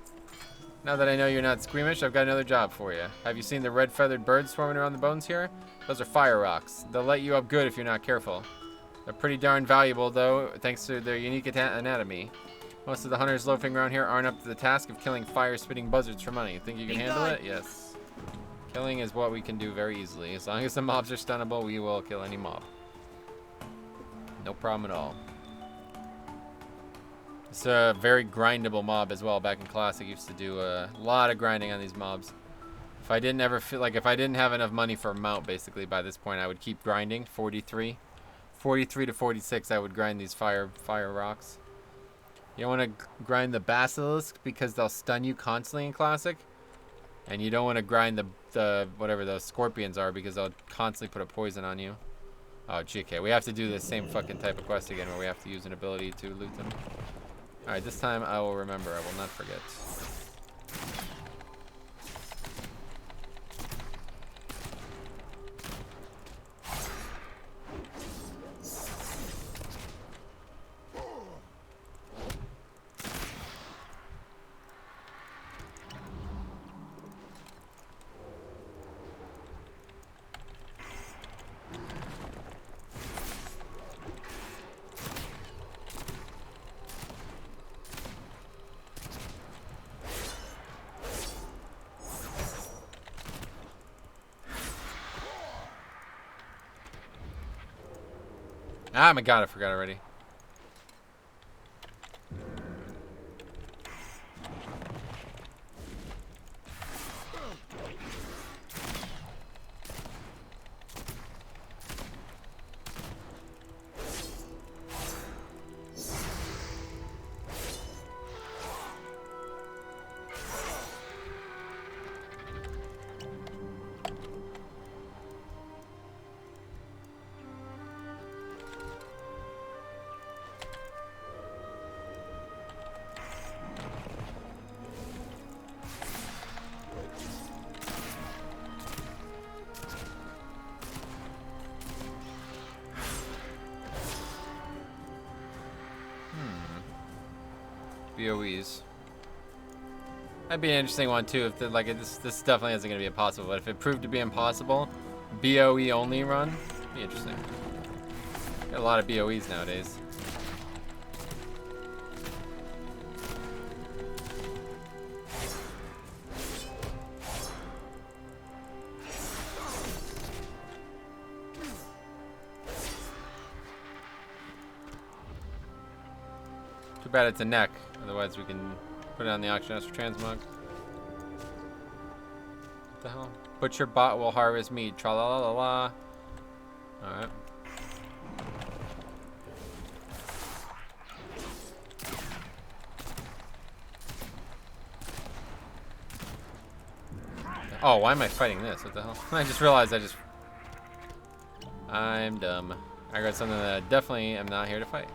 Now that I know you're not squeamish, I've got another job for you. Have you seen the red-feathered birds swarming around the bones here? Those are fire rocks. They'll light you up good if you're not careful. They're pretty darn valuable, though, thanks to their unique anatomy. Most of the hunters loafing around here aren't up to the task of killing fire-spitting buzzards for money. Think you can handle it? Yes. Killing is what we can do very easily. As long as the mobs are stunnable, we will kill any mob. No problem at all. It's a very grindable mob as well. Back in Classic, used to do a lot of grinding on these mobs. If I didn't ever feel like if I didn't have enough money for a mount, basically by this point, I would keep grinding. 43 to 46, I would grind these fire rocks. You don't want to grind the basilisk because they'll stun you constantly in Classic, and you don't want to grind the whatever those scorpions are because they'll constantly put a poison on you. Oh, GK, we have to do the same fucking type of quest again where we have to use an ability to loot them. Alright, this time I will remember. I will not forget. Ah, my god, I forgot already. BOEs. That'd be an interesting one too. If this definitely isn't gonna be impossible, but if it proved to be impossible, BOE only run, be interesting. Got a lot of BOEs nowadays. Too bad it's a neck. Otherwise, we can put it on the auction house for transmog. What the hell? Butcher bot will harvest meat. Tra la la la la. Alright. What the Oh, why am I fighting this? What the hell? I just realized I'm dumb. I got something that I definitely am not here to fight.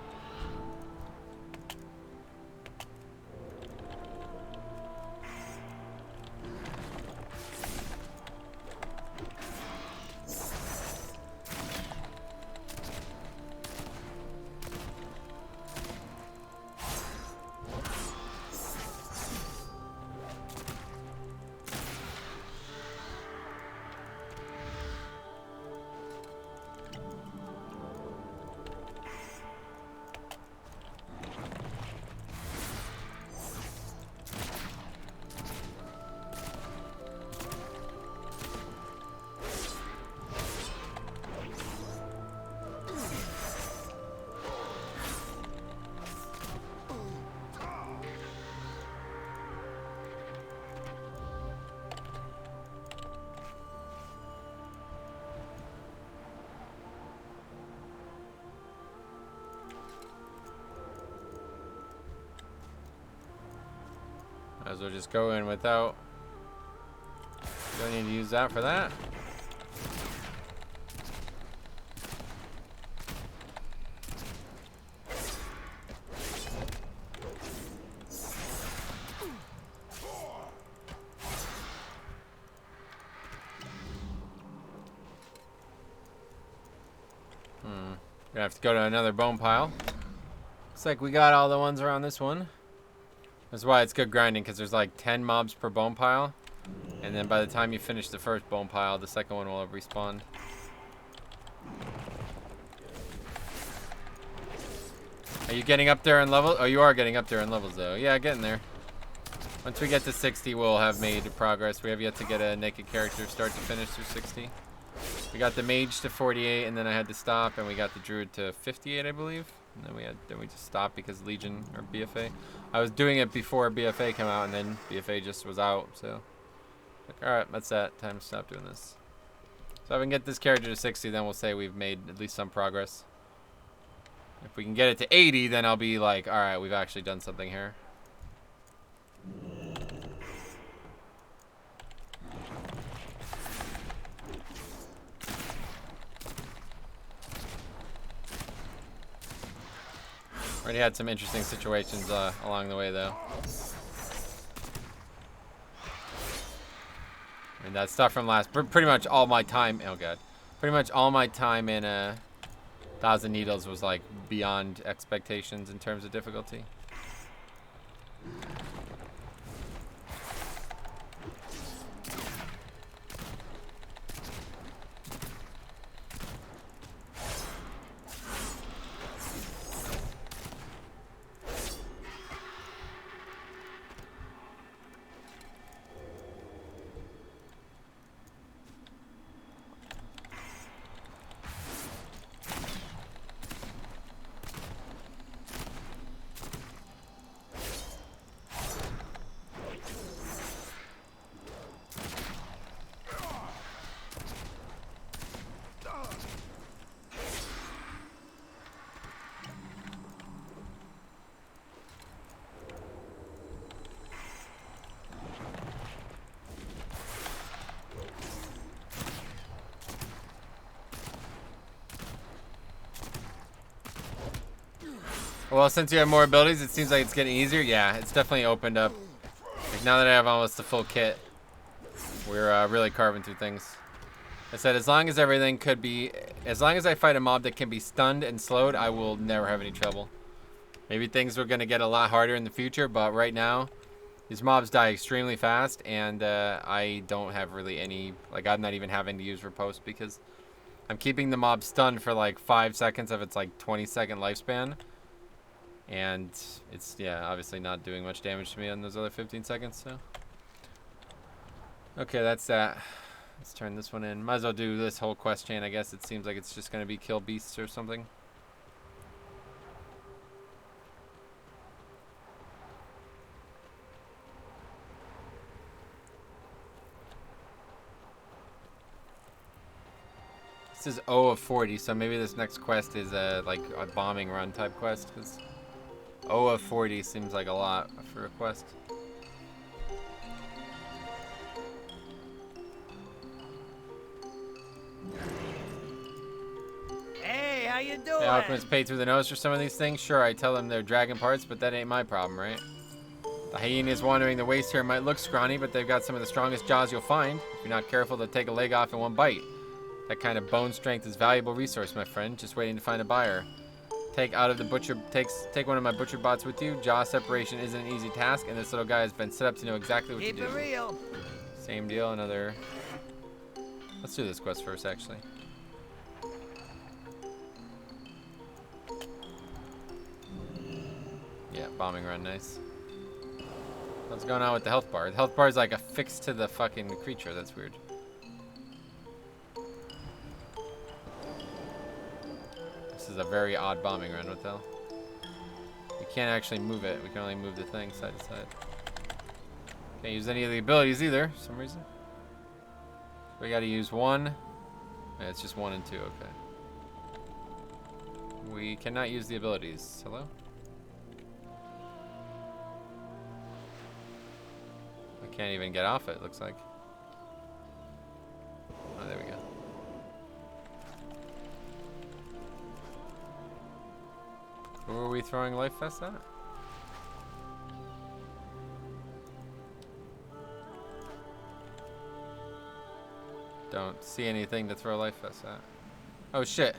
Might as well just go in without. Don't need to use that for that. Gonna have to go to another bone pile. Looks like we got all the ones around this one. That's why it's good grinding, because there's like 10 mobs per bone pile. And then by the time you finish the first bone pile, the second one will have respawned. Are you getting up there in level? Oh, you are getting up there in levels though. Yeah, getting there. Once we get to 60, we'll have made progress. We have yet to get a naked character start to finish through 60. We got the mage to 48, and then I had to stop, and we got the druid to 58, I believe. And then we just stopped because Legion or BFA. I was doing it before BFA came out, and then BFA just was out. So, like, all right, that's that. Time to stop doing this. So if we can get this character to 60, then we'll say we've made at least some progress. If we can get it to 80, then I'll be like, all right, we've actually done something here. Already had some interesting situations along the way, though. And that stuff from pretty much all my time. Oh god, pretty much all my time in Thousand Needles was like beyond expectations in terms of difficulty. Well, since you have more abilities, it seems like it's getting easier. Yeah, it's definitely opened up. Like now that I have almost the full kit, we're really carving through things. I said as long as everything could be, as long as I fight a mob that can be stunned and slowed, I will never have any trouble. Maybe things are going to get a lot harder in the future, but right now, these mobs die extremely fast, and I don't have really any, like I'm not even having to use riposte because I'm keeping the mob stunned for like 5 seconds of its like 20-second lifespan. And it's, yeah, obviously not doing much damage to me on those other 15 seconds, so. Okay, that's that. Let's turn this one in. Might as well do this whole quest chain, I guess. It seems like it's just going to be kill beasts or something. This is O of 40, so maybe this next quest is like a bombing run type quest, because O of 40 seems like a lot for a quest. you doing? The alchemists pay through the nose for some of these things. Sure, I tell them they're dragon parts, but that ain't my problem, right? The hyenas wandering the waste here might look scrawny, but they've got some of the strongest jaws you'll find. If you're not careful, they'll take a leg off in one bite. That kind of bone strength is a valuable resource, my friend. Just waiting to find a buyer. Take one of my butcher bots with you. Jaw separation isn't an easy task, and this little guy has been set up to know exactly what to do. Keep it real. Same deal. Another. Let's do this quest first, actually. Yeah, bombing run, nice. What's going on with the health bar? The health bar is like affixed to the fucking creature. That's weird. This is a very odd bombing run. What the hell? We can't actually move it. We can only move the thing side to side. Can't use any of the abilities either, for some reason. We gotta use one. Yeah, it's just 1 and 2, okay. We cannot use the abilities. Hello? I can't even get off it, looks like. Oh, there we go. Who are we throwing life vests at? Don't see anything to throw life vests at. Oh shit.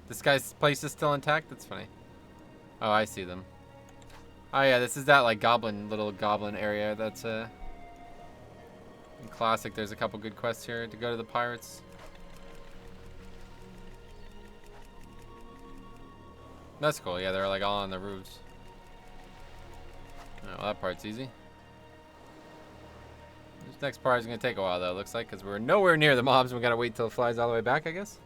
This guy's place is still intact? That's funny. Oh, I see them. Oh yeah, this is that like little goblin area that's in Classic. There's a couple good quests here to go to the pirates. That's cool. Yeah, they're like all on the roofs. Oh, well, that part's easy. This next part is going to take a while, though, it looks like, because we're nowhere near the mobs, and we got to wait till it flies all the way back, I guess.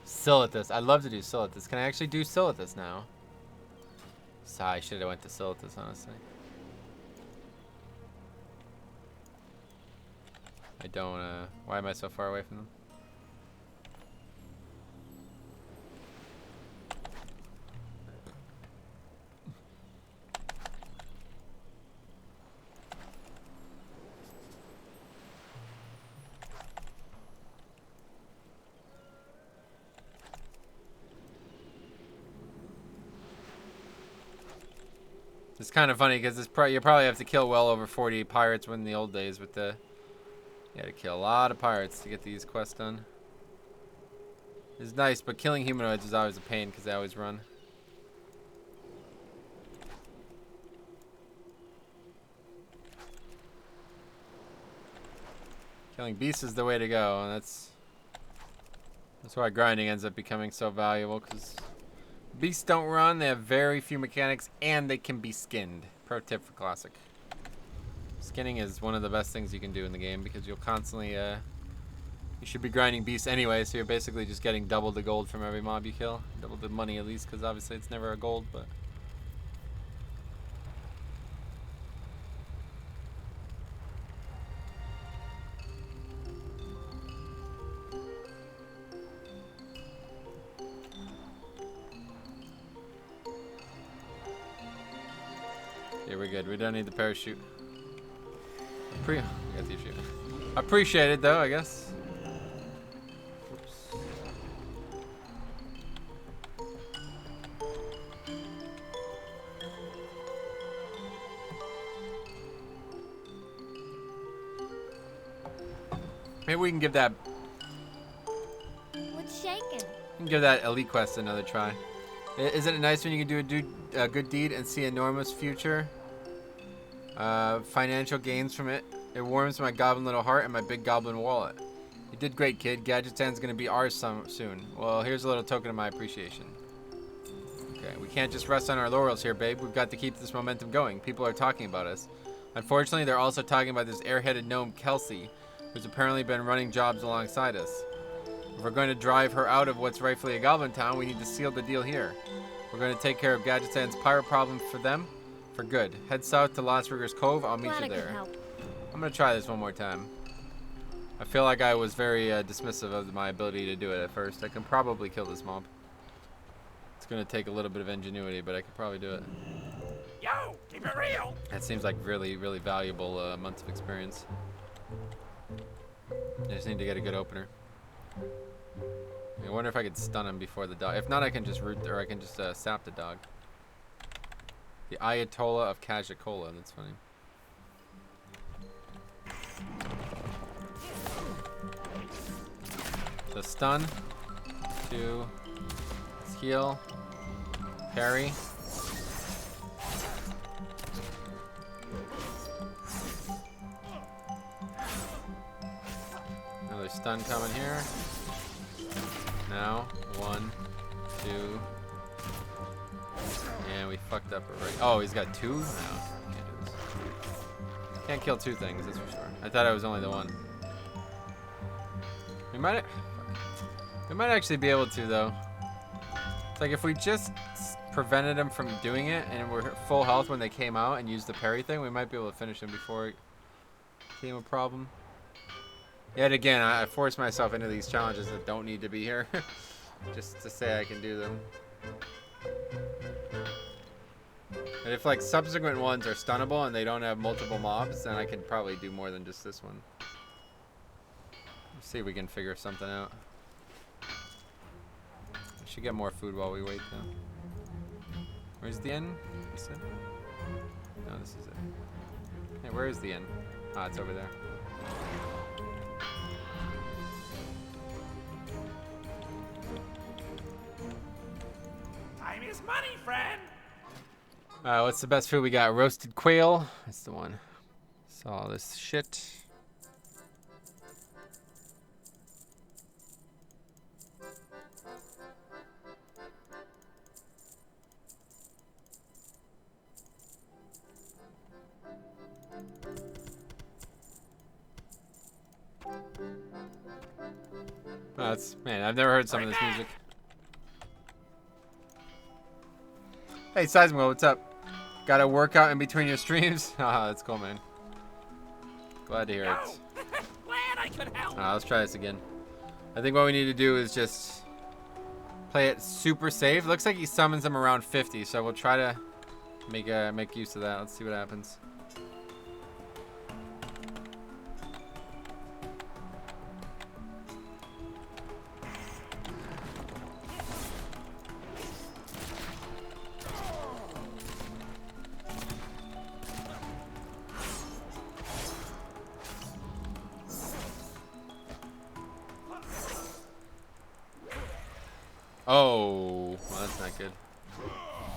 Silithus. I'd love to do Silithus. Can I actually do Silithus now? Sorry, I should have went to Silithus, honestly. I don't, why am I so far away from them? It's kind of funny because you probably have to kill well over 40 pirates when in the old days with the... You had to kill a lot of pirates to get these quests done. It's nice, but killing humanoids is always a pain because they always run. Killing beasts is the way to go, and that's why grinding ends up becoming so valuable, because beasts don't run, they have very few mechanics, and they can be skinned. Pro tip for Classic. Skinning is one of the best things you can do in the game, because you'll constantly, you should be grinding beasts anyway, so you're basically just getting double the gold from every mob you kill. Double the money at least, because obviously it's never a gold, but... Yeah, we're good. We don't need the parachute. We got the issue. Appreciate it though, I guess. Oops. Maybe we can give that. What's shaking? We can give that elite quest another try. Isn't it nice when you can do a good deed and see enormous future financial gains from it? It warms my goblin little heart and my big goblin wallet. You did great, kid. Gadgetan's gonna be ours soon. Well, here's a little token of my appreciation. Okay, we can't just rest on our laurels here, babe. We've got to keep this momentum going. People are talking about us. Unfortunately, they're also talking about this airheaded gnome, Kelsey, who's apparently been running jobs alongside us. If we're going to drive her out of what's rightfully a goblin town, we need to seal the deal here. We're going to take care of Gadgetan's pirate problem for them, for good. Head south to Las Riggers Cove. I'll meet Glad you I could there. help. I'm going to try this one more time. I feel like I was very dismissive of my ability to do it at first. I can probably kill this mob. It's going to take a little bit of ingenuity, but I could probably do it. Yo, keep it real. That seems like really, really valuable months of experience. I just need to get a good opener. I wonder if I could stun him before the dog. If not, I can just root, or I can just sap the dog. The Ayatollah of Kajakola. That's funny. So stun. 2. Let's heal. Parry. Another stun coming here. Now, 1, 2. And we fucked up already. Oh, he's got 2? No, can't do this. Can't kill 2 things, that's for sure. I thought it was only the 1. We might actually be able to, though. It's like if we just prevented him from doing it and we're full health when they came out and used the parry thing, we might be able to finish him before it became a problem. Yet again, I force myself into these challenges that don't need to be here. Just to say I can do them. And if like subsequent ones are stunnable and they don't have multiple mobs, then I can probably do more than just this one. Let's see if we can figure something out. We should get more food while we wait though. Where's the inn? This it? No, this is it. Hey, where is the inn? Ah, it's over there. Time is money, friend. What's the best food we got? Roasted quail. That's the one. So all this shit. Oh, that's, man, I've never heard some of this music. Hey, Seismo, what's up? Got a workout in between your streams? Haha, that's cool, man. Glad to hear it. Glad I could help. Let's try this again. I think what we need to do is just play it super safe. Looks like he summons them around 50, so we'll try to make use of that. Let's see what happens. Oh, well, that's not good.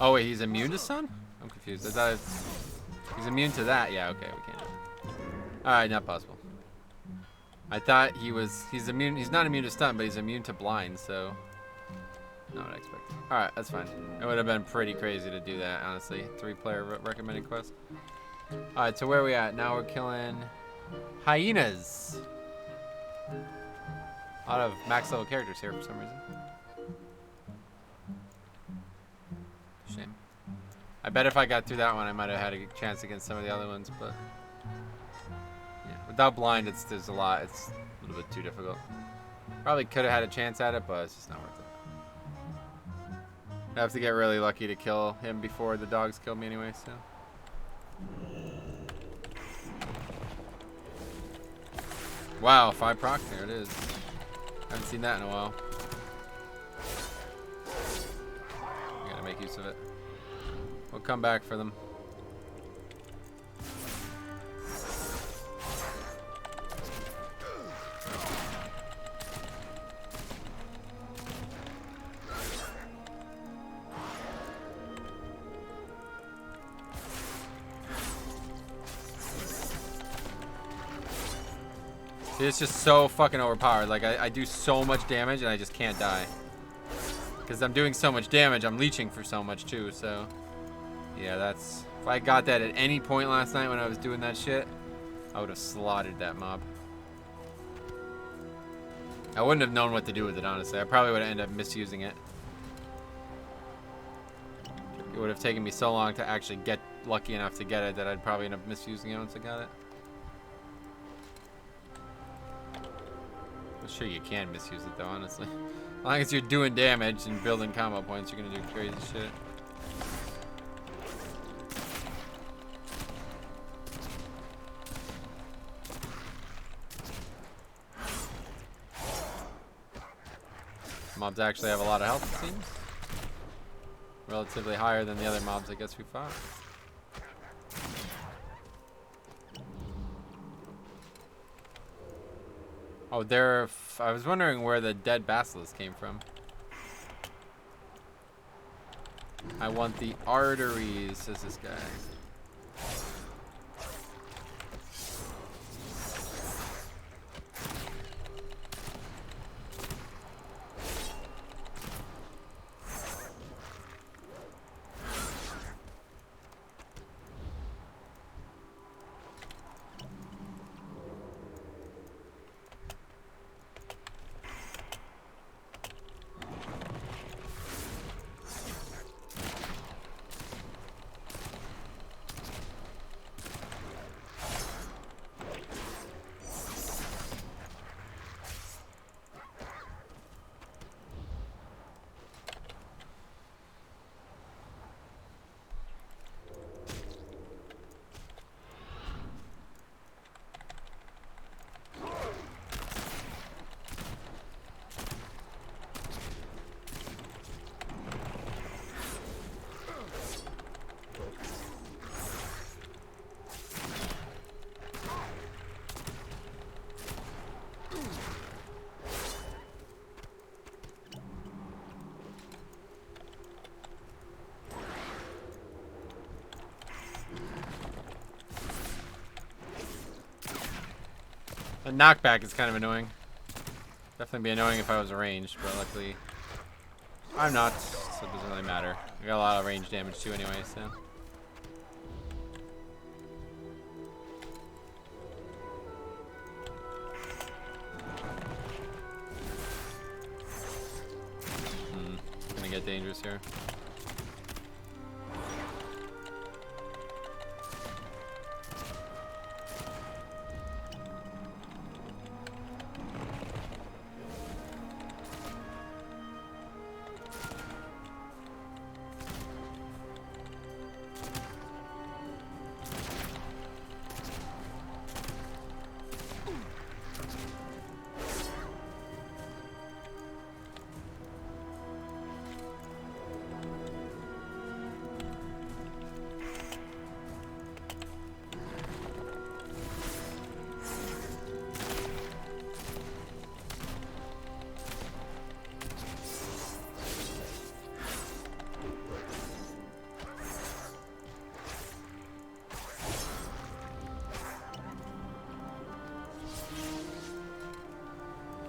Oh, wait, he's immune to stun? I'm confused. I thought he's immune to that. Yeah, okay, we can't. Alright, not possible. I thought he's immune. He's not immune to stun, but he's immune to blind, so not what I expected. Alright, that's fine. It would have been pretty crazy to do that, honestly. 3-player recommended quest. Alright, so where are we at? Now we're killing hyenas. A lot of max level characters here for some reason. Shame. I bet if I got through that one, I might have had a chance against some of the other ones, but yeah, without blind, there's a lot. It's a little bit too difficult. Probably could have had a chance at it, but it's just not worth it. I have to get really lucky to kill him before the dogs kill me anyway, so. Wow, 5 proc, there it is. Haven't seen that in a while. Gotta make use of it. We'll come back for them. It's just so fucking overpowered. Like, I do so much damage and I just can't die. Because I'm doing so much damage, I'm leeching for so much too, so. Yeah, that's... If I got that at any point last night when I was doing that shit, I would have slaughtered that mob. I wouldn't have known what to do with it, honestly. I probably would have ended up misusing it. It would have taken me so long to actually get lucky enough to get it that I'd probably end up misusing it once I got it. I'm sure you can misuse it though, honestly. As long as you're doing damage and building combo points, you're gonna do crazy shit. Mobs actually have a lot of health, it seems. Relatively higher than the other mobs I guess we fought. Oh, I was wondering where the dead basilisk came from. I want the arteries, says this guy. The knockback is kind of annoying. Definitely be annoying if I was ranged, but luckily I'm not, so it doesn't really matter. I got a lot of range damage too anyway, so. It's gonna get dangerous here.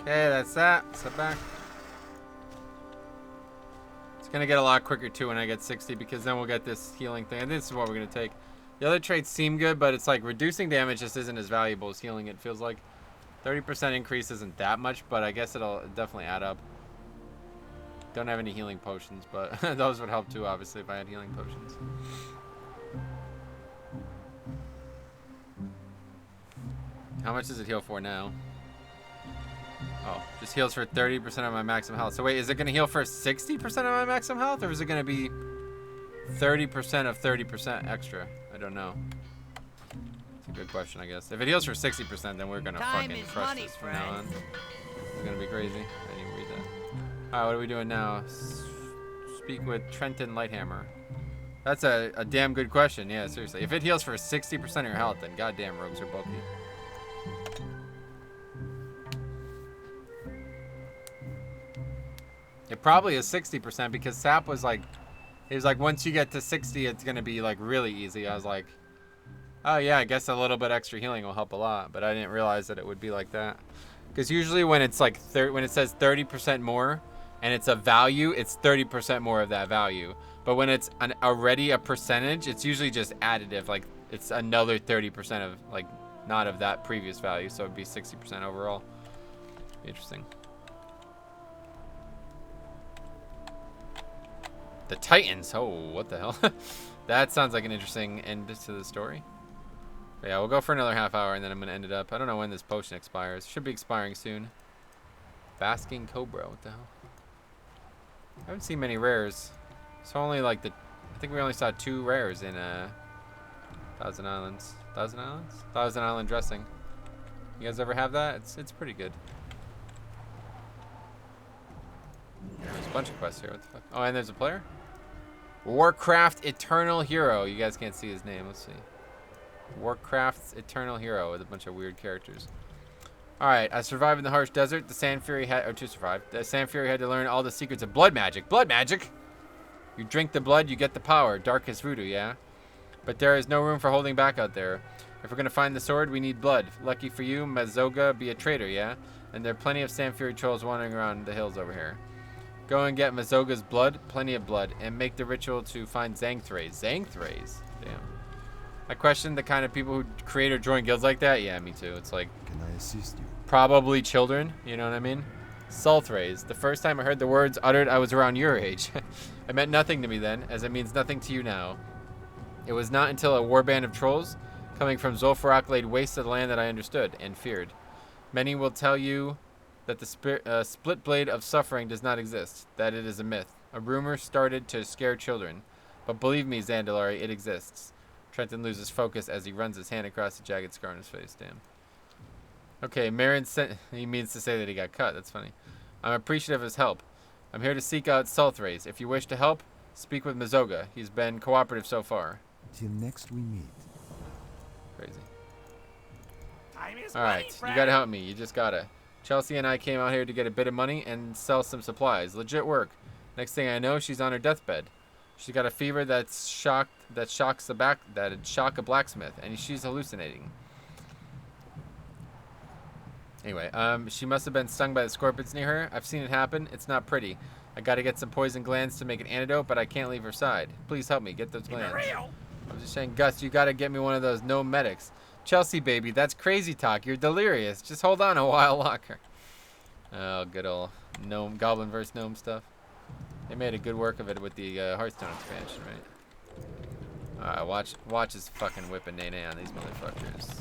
Okay, that's that. Step back. It's gonna get a lot quicker too when I get 60 because then we'll get this healing thing. And this is what we're gonna take. The other traits seem good, but it's like reducing damage just isn't as valuable as healing. It feels like 30% increase isn't that much, but I guess it'll definitely add up. Don't have any healing potions, but those would help too, obviously, if I had healing potions. How much does it heal for now? Oh, just heals for 30% of my maximum health. So wait, is it going to heal for 60% of my maximum health? Or is it going to be 30% of 30% extra? I don't know. It's a good question, I guess. If it heals for 60%, then we're going to fucking crush this from now on. It's going to be crazy. I didn't even read that. Alright, what are we doing now? Speak with Trenton Lighthammer. That's a damn good question. Yeah, seriously. If it heals for 60% of your health, then goddamn rogues are bulky. It probably is 60% because Sap was like, it was like once you get to 60, it's gonna be like really easy. I was like, oh yeah, I guess a little bit extra healing will help a lot, but I didn't realize that it would be like that. Because usually when it's like when it says 30% more and it's a value, it's 30% more of that value. But when it's already a percentage, it's usually just additive. Like it's another 30% of like not of that previous value, so it'd be 60% overall. Interesting. The Titans. Oh, what the hell? That sounds like an interesting end to the story. But yeah, we'll go for another half hour and then I'm going to end it up. I don't know when this potion expires. Should be expiring soon. Basking Cobra. What the hell? I haven't seen many rares. So only like I think we only saw 2 rares in Thousand Islands. Thousand Islands? Thousand Island dressing. You guys ever have that? It's pretty good. a bunch of quests here. What the fuck? Oh, and there's a player? Warcraft Eternal Hero. You guys can't see his name. Let's see. Warcraft's Eternal Hero with a bunch of weird characters. Alright, I survived in the harsh desert. The Sand Fury had... Or to survive. The Sand Fury had to learn all the secrets of blood magic. Blood magic? You drink the blood, you get the power. Dark as voodoo, yeah? But there is no room for holding back out there. If we're gonna find the sword, we need blood. Lucky for you, Mazoga be a traitor, yeah? And there are plenty of Sand Fury trolls wandering around the hills over here. Go and get Mazoga's blood, plenty of blood, and make the ritual to find Xanthraze. Xanthraze? Damn. I question the kind of people who create or join guilds like that. Yeah, me too. It's like... Can I assist you? Probably children, you know what I mean? Sulthraze. The first time I heard the words uttered, I was around your age. It meant nothing to me then, as it means nothing to you now. It was not until a warband of trolls coming from Zul'Farrak laid waste to the land that I understood and feared. Many will tell you that the split blade of suffering does not exist, that it is a myth. A rumor started to scare children. But believe me, Zandalari, it exists. Trenton loses focus as he runs his hand across the jagged scar on his face. Damn. Okay, Marin sent... He means to say that he got cut. That's funny. I'm appreciative of his help. I'm here to seek out Sulthraze. If you wish to help, speak with Mazoga. He's been cooperative so far. Till next we meet. Crazy. Time is Alright, money, you friend. gotta help me. You just gotta. Chelsea and I came out here to get a bit of money and sell some supplies. Legit work. Next thing I know, she's on her deathbed. She's got a fever that'd shock a blacksmith, and she's hallucinating. Anyway, she must have been stung by the scorpions near her. I've seen it happen. It's not pretty. I gotta get some poison glands to make an antidote, but I can't leave her side. Please help me get those Keep it glands. real. I'm just saying, Gus, you gotta get me one of those gnome medics. Chelsea, baby, that's crazy talk. You're delirious. Just hold on a while longer. Oh, good old gnome, goblin versus gnome stuff. They made a good work of it with the Hearthstone expansion, right? Alright, watch his fucking whipping Nene on these motherfuckers.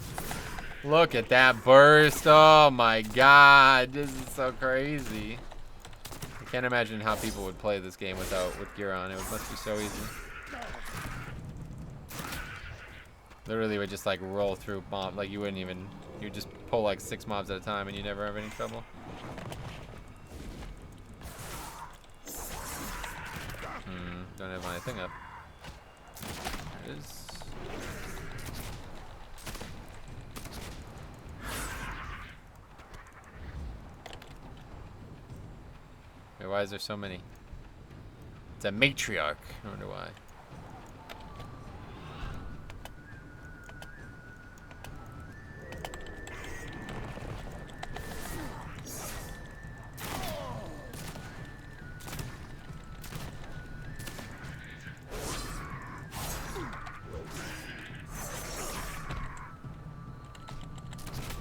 Look at that burst. Oh my god. This is so crazy. I can't imagine how people would play this game with gear on. It must be so easy. Literally would just like roll through mob, like you wouldn't even, you just pull like 6 mobs at a time and you never have any trouble. Don't have my thing up. There it is. Wait, why is there so many? It's a matriarch. I wonder why.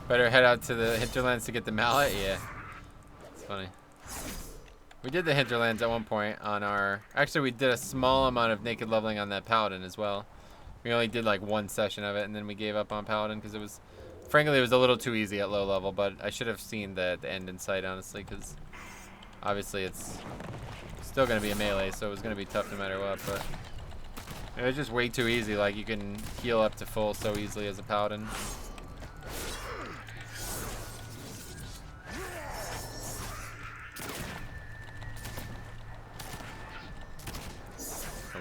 Better head out to the hinterlands to get the mallet? Yeah. It's funny. We did the hinterlands at one point on our... Actually, we did a small amount of naked leveling on that paladin as well. We only did like 1 session of it, and then we gave up on paladin because it was... Frankly, it was a little too easy at low level, but I should have seen the end in sight, honestly, because obviously it's still going to be a melee, so it was going to be tough no matter what, but... It was just way too easy. Like, you can heal up to full so easily as a paladin.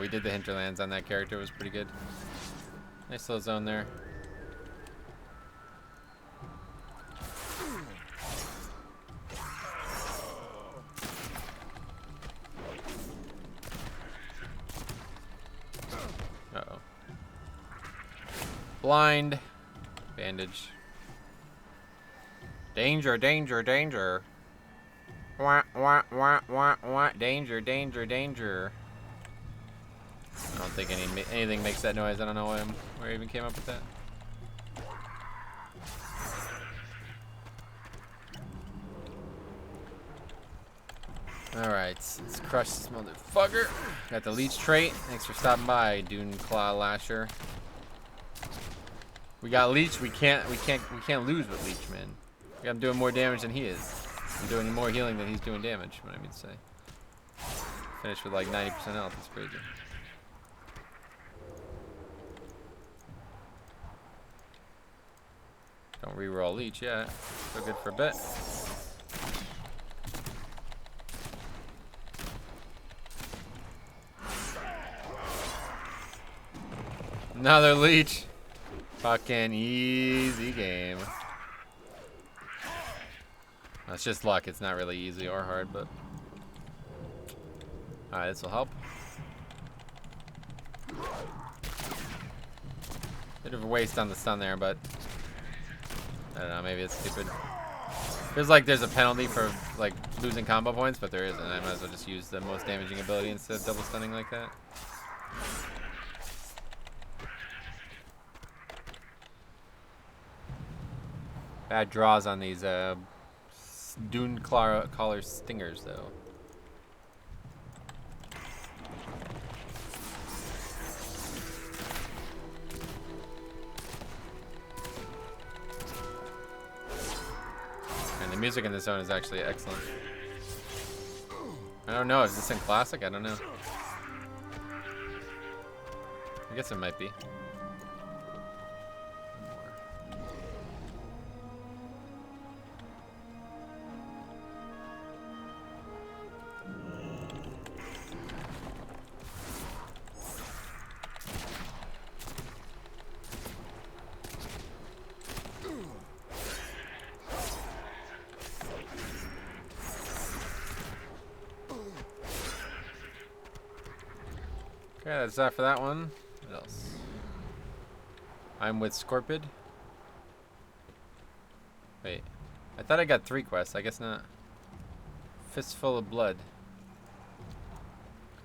We did the hinterlands on that character. It was pretty good. Nice little zone there. Uh-oh. Blind. Bandage. Danger, danger, danger. Wah, wah, wah, wah, wah. Danger, danger, danger. I don't think anything makes that noise. I don't know where I even came up with that. Alright, let's crush this motherfucker. Got the leech trait. Thanks for stopping by, Dune Claw Lasher. We got leech. We can't lose with leech, man. I'm doing more damage than he is. I'm doing more healing than he's doing damage. What I mean to say. Finished with like 90% health. That's crazy. Don't reroll leech yet. Still good for a bit. Another leech. Fucking easy game. That's just luck. It's not really easy or hard, but... Alright, this will help. Bit of a waste on the stun there, but... I don't know, maybe it's stupid. Feels like there's a penalty for, like, losing combo points, but there isn't. I might as well just use the most damaging ability instead of double stunning like that. Bad draws on these Dune Collar Stingers, though. And the music in this zone is actually excellent. I don't know, is this in Classic? I don't know. I guess it might be. Okay, that's that for that one. What else? I'm with Scorpid. Wait. I thought I got 3 quests. I guess not. Fistful of Blood.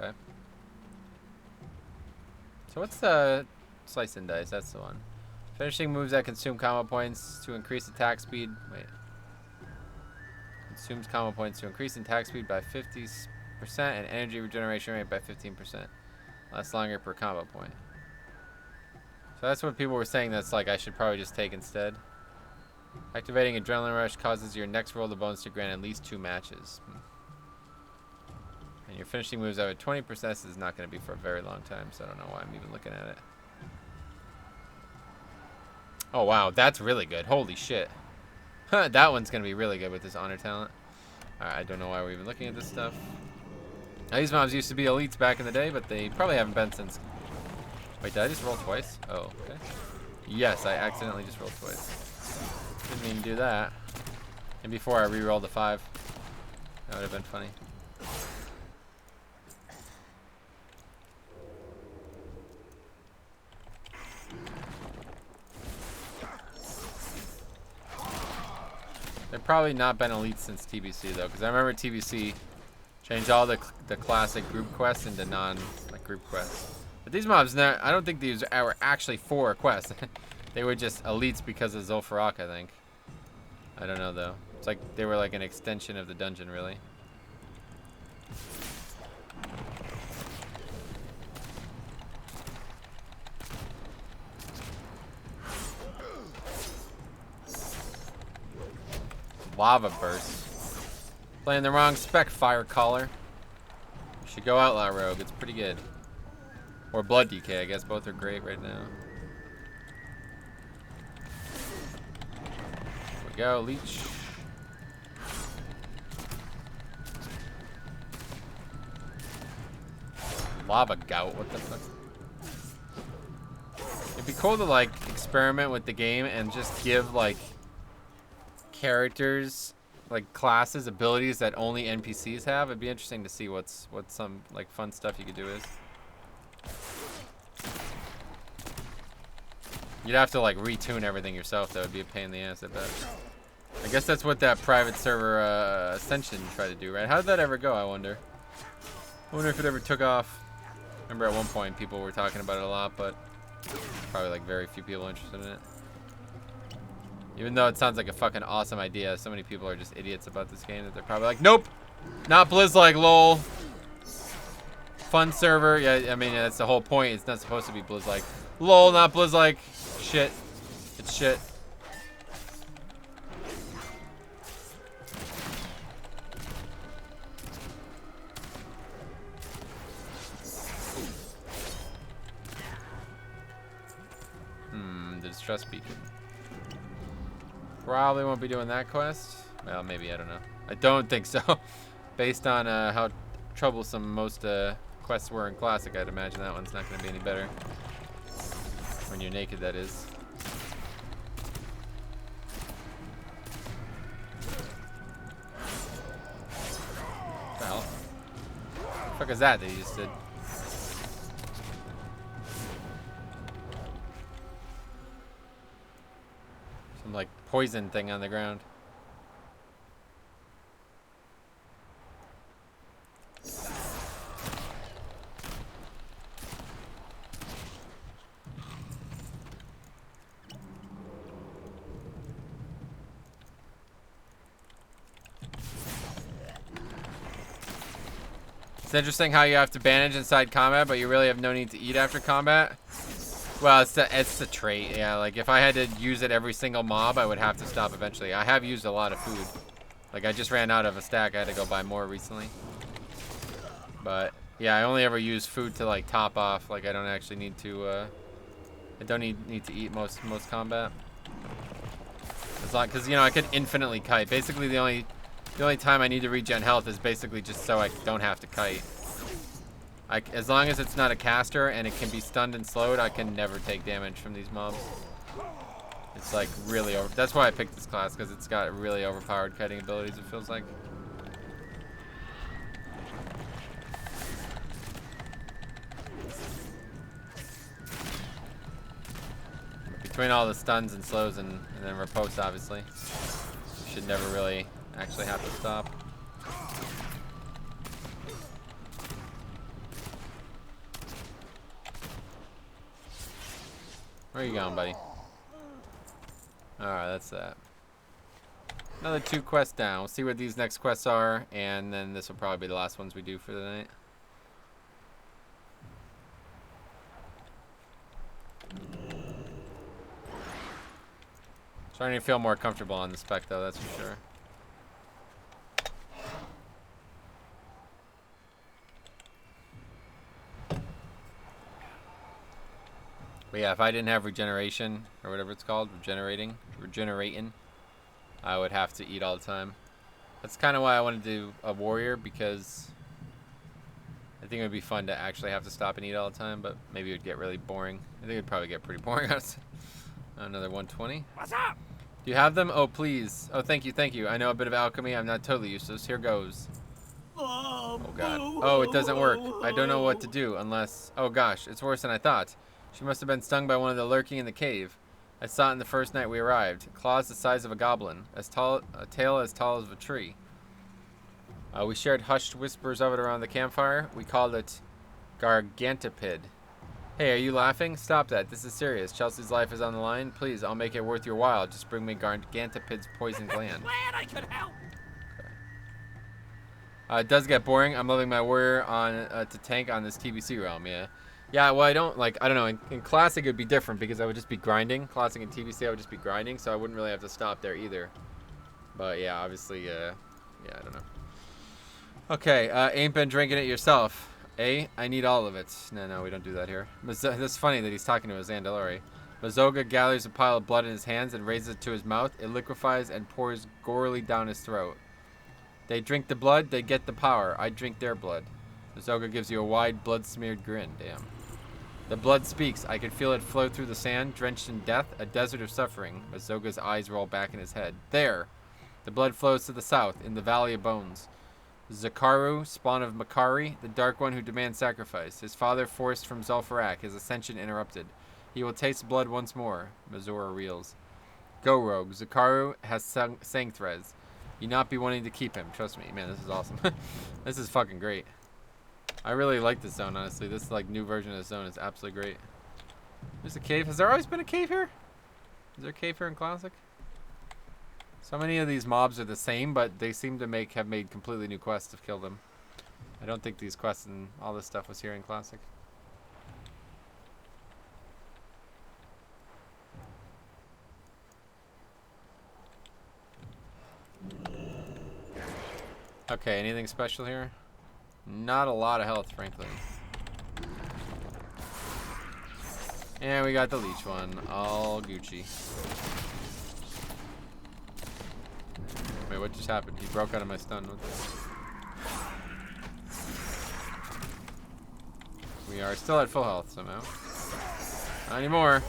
Okay. So what's the Slice and Dice? That's the one. Finishing moves that consume combo points to increase attack speed. Wait. Consumes combo points to increase attack speed by 50% and energy regeneration rate by 15%. Lasts longer per combo point. So that's what people were saying that's like I should probably just take instead. Activating Adrenaline Rush causes your next roll of bones to grant at least 2 matches. And your finishing moves out at 20%. This is not going to be for a very long time, so I don't know why I'm even looking at it. Oh wow, that's really good. Holy shit. That one's going to be really good with this honor talent. I don't know why we're even looking at this stuff. Now, these mobs used to be elites back in the day, but they probably haven't been since... Wait, did I just roll twice? Oh, okay. Yes, I accidentally just rolled twice. Didn't mean to do that. And before I re-rolled the 5. That would have been funny. They've probably not been elites since TBC, though, because I remember TBC... changed all the classic group quests into non-group quests. But these mobs, I don't think these were actually for a quest. They were just elites because of Zul'Farrak, I think. I don't know, though. It's like they were like an extension of the dungeon, really. Lava Burst. Playing the wrong spec, Fire Caller. Should go Outlaw Rogue, it's pretty good. Or Blood DK, I guess both are great right now. There we go, Leech. Lava Gout, what the fuck? It'd be cool to like experiment with the game and just give like characters, like classes, abilities that only NPCs have. It'd be interesting to see what some like fun stuff you could do is. You'd have to like retune everything yourself. That would be a pain in the ass, I bet. I guess that's what that private server Ascension tried to do, right? How did that ever go, I wonder? I wonder if it ever took off. Remember at one point people were talking about it a lot, but probably like very few people interested in it. Even though it sounds like a fucking awesome idea, so many people are just idiots about this game that they're probably like, nope, not Blizz-like, lol. Fun server, yeah, I mean, that's the whole point. It's not supposed to be Blizz-like. Lol, not Blizz-like. Shit. It's shit. The Distress Beacon. Probably won't be doing that quest. Well, maybe, I don't know. I don't think so. Based on how troublesome most quests were in Classic, I'd imagine that one's not going to be any better. When you're naked, that is. What the hell? What the fuck is that you just did? Some like poison thing on the ground. It's interesting how you have to bandage inside combat, but you really have no need to eat after combat. Well, it's the trait, yeah. Like, if I had to use it every single mob, I would have to stop eventually. I have used a lot of food. Like, I just ran out of a stack. I had to go buy more recently. But, yeah, I only ever use food to, like, top off. Like, I don't actually need to, I don't need to eat most combat. As long, because, you know, I could infinitely kite. Basically, the only time I need to regen health is basically just so I don't have to kite. As long as it's not a caster and it can be stunned and slowed, I can never take damage from these mobs. It's like really over. That's why I picked this class, because it's got really overpowered kiting abilities, it feels like. Between all the stuns and slows and then riposte, obviously, you should never really actually have to stop. Where are you going, buddy? Alright, that's that. Another 2 quests down. We'll see what these next quests are, and then this will probably be the last ones we do for the night. Starting to feel more comfortable on the spec, though, that's for sure. But yeah, if I didn't have regeneration, or whatever it's called, regenerating, I would have to eat all the time. That's kind of why I wanted to do a warrior, because I think it would be fun to actually have to stop and eat all the time, but maybe it would get really boring. I think it would probably get pretty boring. Another 120. What's up? Do you have them? Oh, please. Oh, thank you, thank you. I know a bit of alchemy. I'm not totally useless. Here goes. Oh, God. Oh, it doesn't work. I don't know what to do unless... Oh, gosh. It's worse than I thought. She must have been stung by one of the lurking in the cave. I saw it in the first night we arrived. Claws the size of a goblin. A tail as tall as a tree. We shared hushed whispers of it around the campfire. We called it Gargantipid. Hey, are you laughing? Stop that. This is serious. Chelsea's life is on the line. Please, I'll make it worth your while. Just bring me Gargantipid's poison gland. Glad I could help. It does get boring. I'm loving my warrior on to tank on this TBC realm, yeah. Yeah, well, I don't know, in Classic it would be different because I would just be grinding. Classic and TBC I would just be grinding, so I wouldn't really have to stop there either. But yeah, obviously, yeah, I don't know. Okay, ain't been drinking it yourself. I need all of it. No, we don't do that here. That's funny that he's talking to a Zandalari. Mazoga gathers a pile of blood in his hands and raises it to his mouth. It liquefies and pours gorily down his throat. They drink the blood, they get the power. I drink their blood. Mazoga gives you a wide, blood-smeared grin. Damn. The blood speaks. I can feel it flow through the sand, drenched in death, a desert of suffering. Mazoga's eyes roll back in his head. There! The blood flows to the south, in the Valley of Bones. Zakaru, spawn of Makari, the Dark One who demands sacrifice. His father forced from Zul'Farrak, his ascension interrupted. He will taste blood once more. Mazora reels. Go, rogue. Zakaru has Sangthrez. You not be wanting to keep him. Trust me. Man, this is awesome. This is fucking great. I really like this zone, honestly. This like new version of this zone is absolutely great. There's a cave. Has there always been a cave here? Is there a cave here in Classic? So many of these mobs are the same, but they seem to have made completely new quests to kill them. I don't think these quests and all this stuff was here in Classic. Okay, anything special here? Not a lot of health, frankly. And we got the leech one. All Gucci. Wait, what just happened? He broke out of my stun. We are still at full health somehow. Not anymore.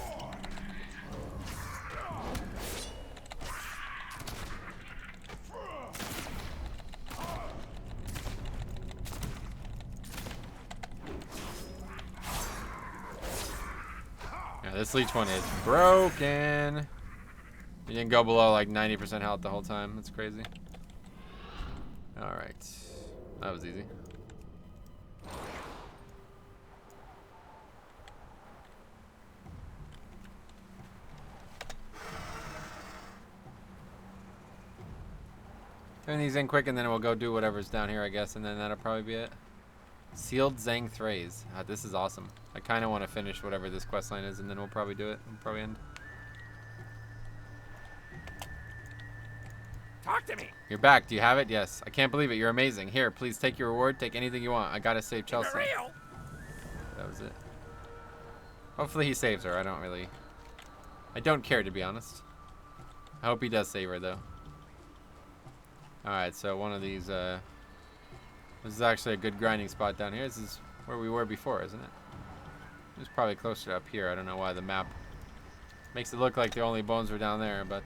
this leech one is broken. You didn't go below like 90% health the whole time. That's crazy. Alright. That was easy. Turn these in quick and then we'll go do whatever's down here, I guess, and then that'll probably be it. Sealed Zang Thrays. This is awesome. I kind of want to finish whatever this quest line is, and then we'll probably do it. We'll probably end. Talk to me. You're back. Do you have it? Yes. I can't believe it. You're amazing. Here, please take your reward. Take anything you want. I gotta save Chelsea. Real. That was it. Hopefully he saves her. I don't care, to be honest. I hope he does save her, though. Alright, so one of these, this is actually a good grinding spot down here. This is where we were before, isn't it? It was probably closer up here. I don't know why the map makes it look like the only bones were down there, but...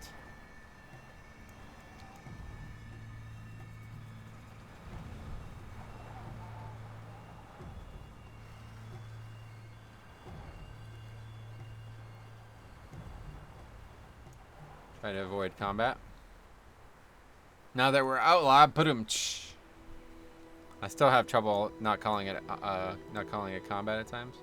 Try to avoid combat. Now that we're outlaw, put him. I still have trouble not calling it combat at times.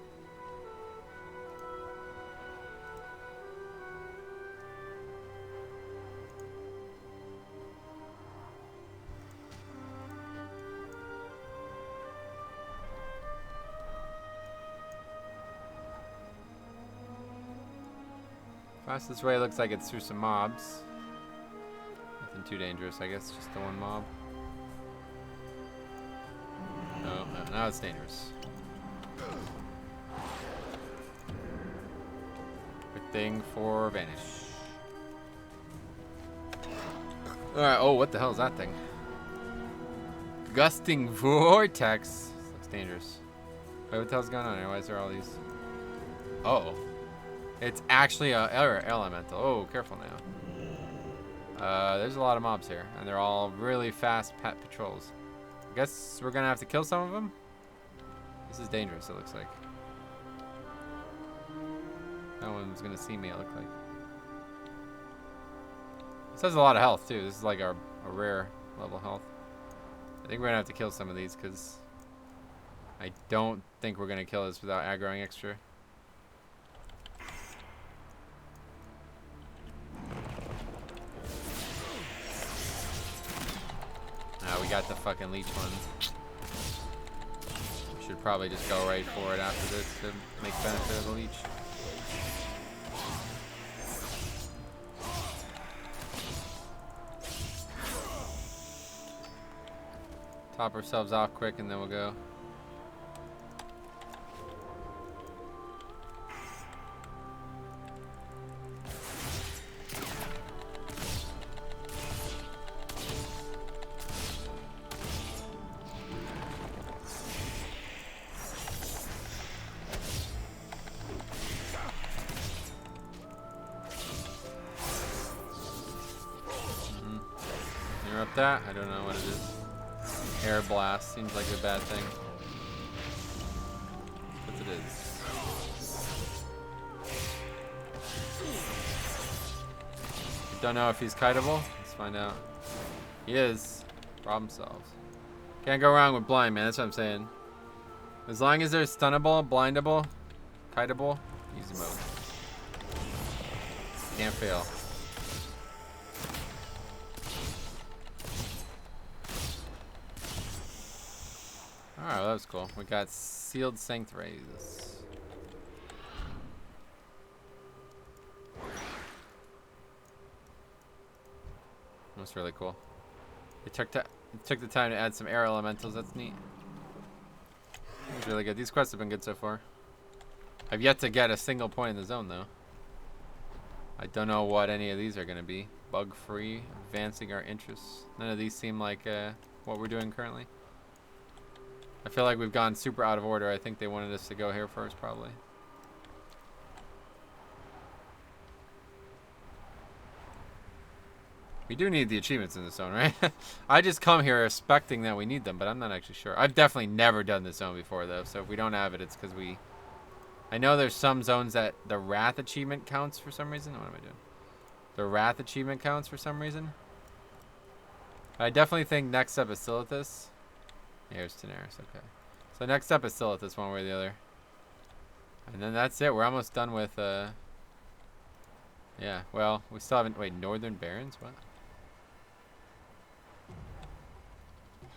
Fastest way looks like it's through some mobs. Nothing too dangerous, I guess. Just the one mob. No, now it's dangerous. Quick thing for vanish. Alright, oh, what the hell is that thing? Gusting vortex. This looks dangerous. Wait, what the hell's going on here? Why is there all these? Uh-oh. It's actually a air elemental. Oh, careful now. There's a lot of mobs here, and they're all really fast patrols. I guess we're gonna have to kill some of them. This is dangerous, it looks like. No one's gonna see me, it looks like. This has a lot of health, too. This is like a rare level health. I think we're gonna have to kill some of these, because I don't think we're gonna kill this without aggroing extra. We got the fucking leech one. We should probably just go right for it after this to make benefit of the leech. Top ourselves off quick and then we'll go. That? I don't know what it is. Air blast seems like a bad thing. But it is. Don't know if he's kiteable. Let's find out. He is. Problem solved. Can't go wrong with blind, man. That's what I'm saying. As long as they're stunnable, blindable, kiteable, easy mode. Can't fail. Alright, well, that was cool. We got sealed sanctuaries. That's really cool. It took the time to add some air elementals. That's neat. It's really good. These quests have been good so far. I've yet to get a single point in the zone, though. I don't know what any of these are going to be. Bug-free, advancing our interests. None of these seem like what we're doing currently. I feel like we've gone super out of order. I think they wanted us to go here first, probably. We do need the achievements in this zone, right? I just come here expecting that we need them, but I'm not actually sure. I've definitely never done this zone before, though, so if we don't have it, it's because we I know there's some zones that the Wrath achievement counts for some reason. What am I doing? The Wrath achievement counts for some reason. I definitely think next up is Silithus. Here's Daenerys, okay. So next up is Silithus, one way or the other. And then that's it. We're almost done with, yeah, well, we still haven't, wait, Northern Barrens? What?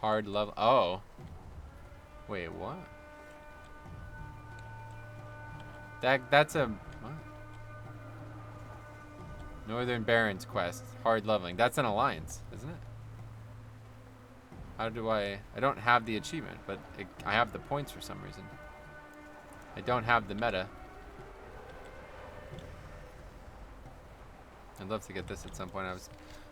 Hard level, oh. Wait, what? That's a, what? Northern Barrens quest, hard leveling. That's an alliance, isn't it? How do I don't have the achievement, but I have the points for some reason. I don't have the meta. I'd love to get this at some point.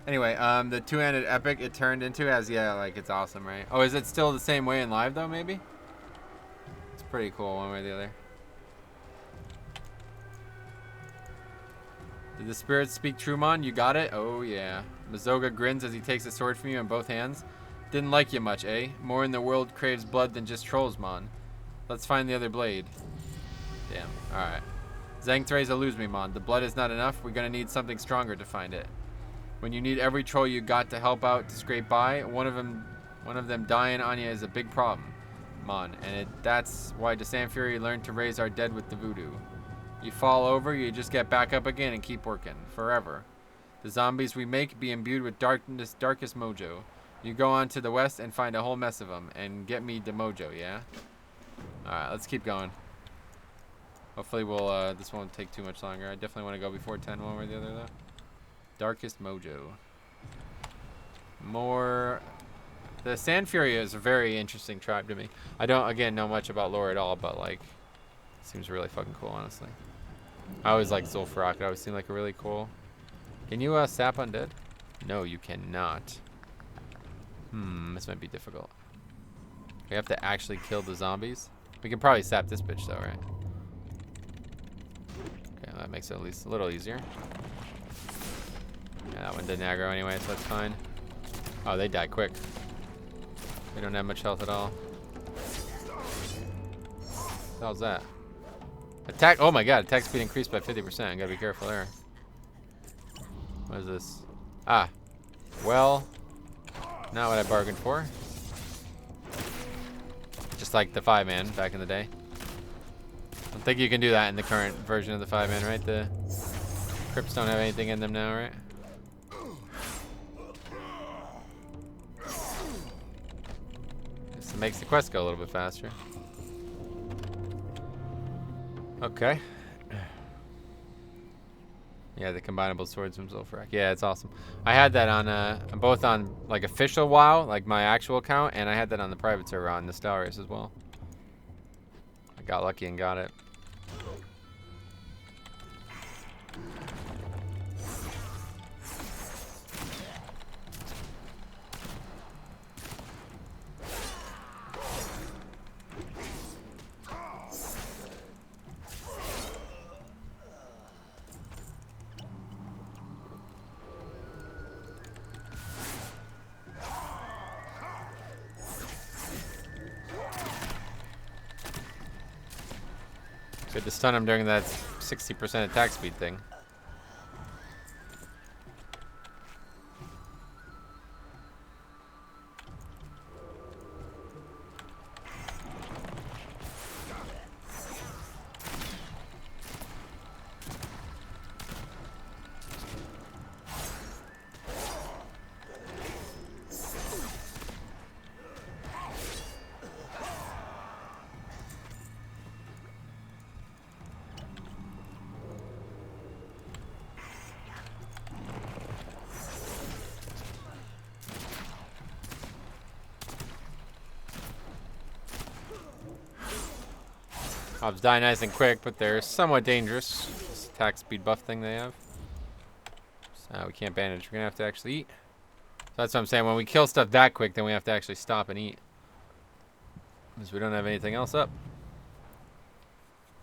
Anyway, the two-handed epic it turned into as, yeah, like it's awesome, right? Oh, is it still the same way in live though, maybe? It's pretty cool one way or the other. Did the spirits speak true, Mon? You got it? Oh, yeah. Mazoga grins as he takes the sword from you in both hands. Didn't like you much, eh? More in the world craves blood than just trolls, Mon. Let's find the other blade. Damn. Alright. Zhang Theresa lose me, Mon. The blood is not enough. We're gonna need something stronger to find it. When you need every troll you got to help out to scrape by, one of them dying on you is a big problem, Mon. And that's why Descent Fury learned to raise our dead with the voodoo. You fall over, you just get back up again and keep working. Forever. The zombies we make be imbued with darkest mojo. You go on to the west and find a whole mess of them. And get me the mojo, yeah? Alright, let's keep going. Hopefully we'll, this won't take too much longer. I definitely want to go before 10 one way or the other, though. Darkest mojo. More... The Sand Fury is a very interesting tribe to me. I don't, again, know much about lore at all, but, like... Seems really fucking cool, honestly. I always like Zul'Farrak. It always seemed like a really cool... Can you, sap undead? No, you cannot. This might be difficult. We have to actually kill the zombies. We can probably sap this bitch, though, right? Okay, that makes it at least a little easier. Yeah, that one didn't aggro anyway, so that's fine. Oh, they die quick. We don't have much health at all. What the hell's that? Attack! Oh my god, attack speed increased by 50%. I gotta be careful there. What is this? Ah. Well, not what I bargained for. Just like the 5-man back in the day. I don't think you can do that in the current version of the 5-man, right? The crypts don't have anything in them now, right? This makes the quest go a little bit faster. Okay. Yeah, the combinable swords from Zul'Farrak. Yeah, it's awesome. I had that on, both on, like, official WoW, like my actual account, and I had that on the private server on Nostalrius as well. I got lucky and got it. Good to stun him during that 60% attack speed thing. Mobs die nice and quick, but they're somewhat dangerous. This attack speed buff thing they have. So we can't bandage. We're gonna have to actually eat. So that's what I'm saying. When we kill stuff that quick, then we have to actually stop and eat. Because we don't have anything else up.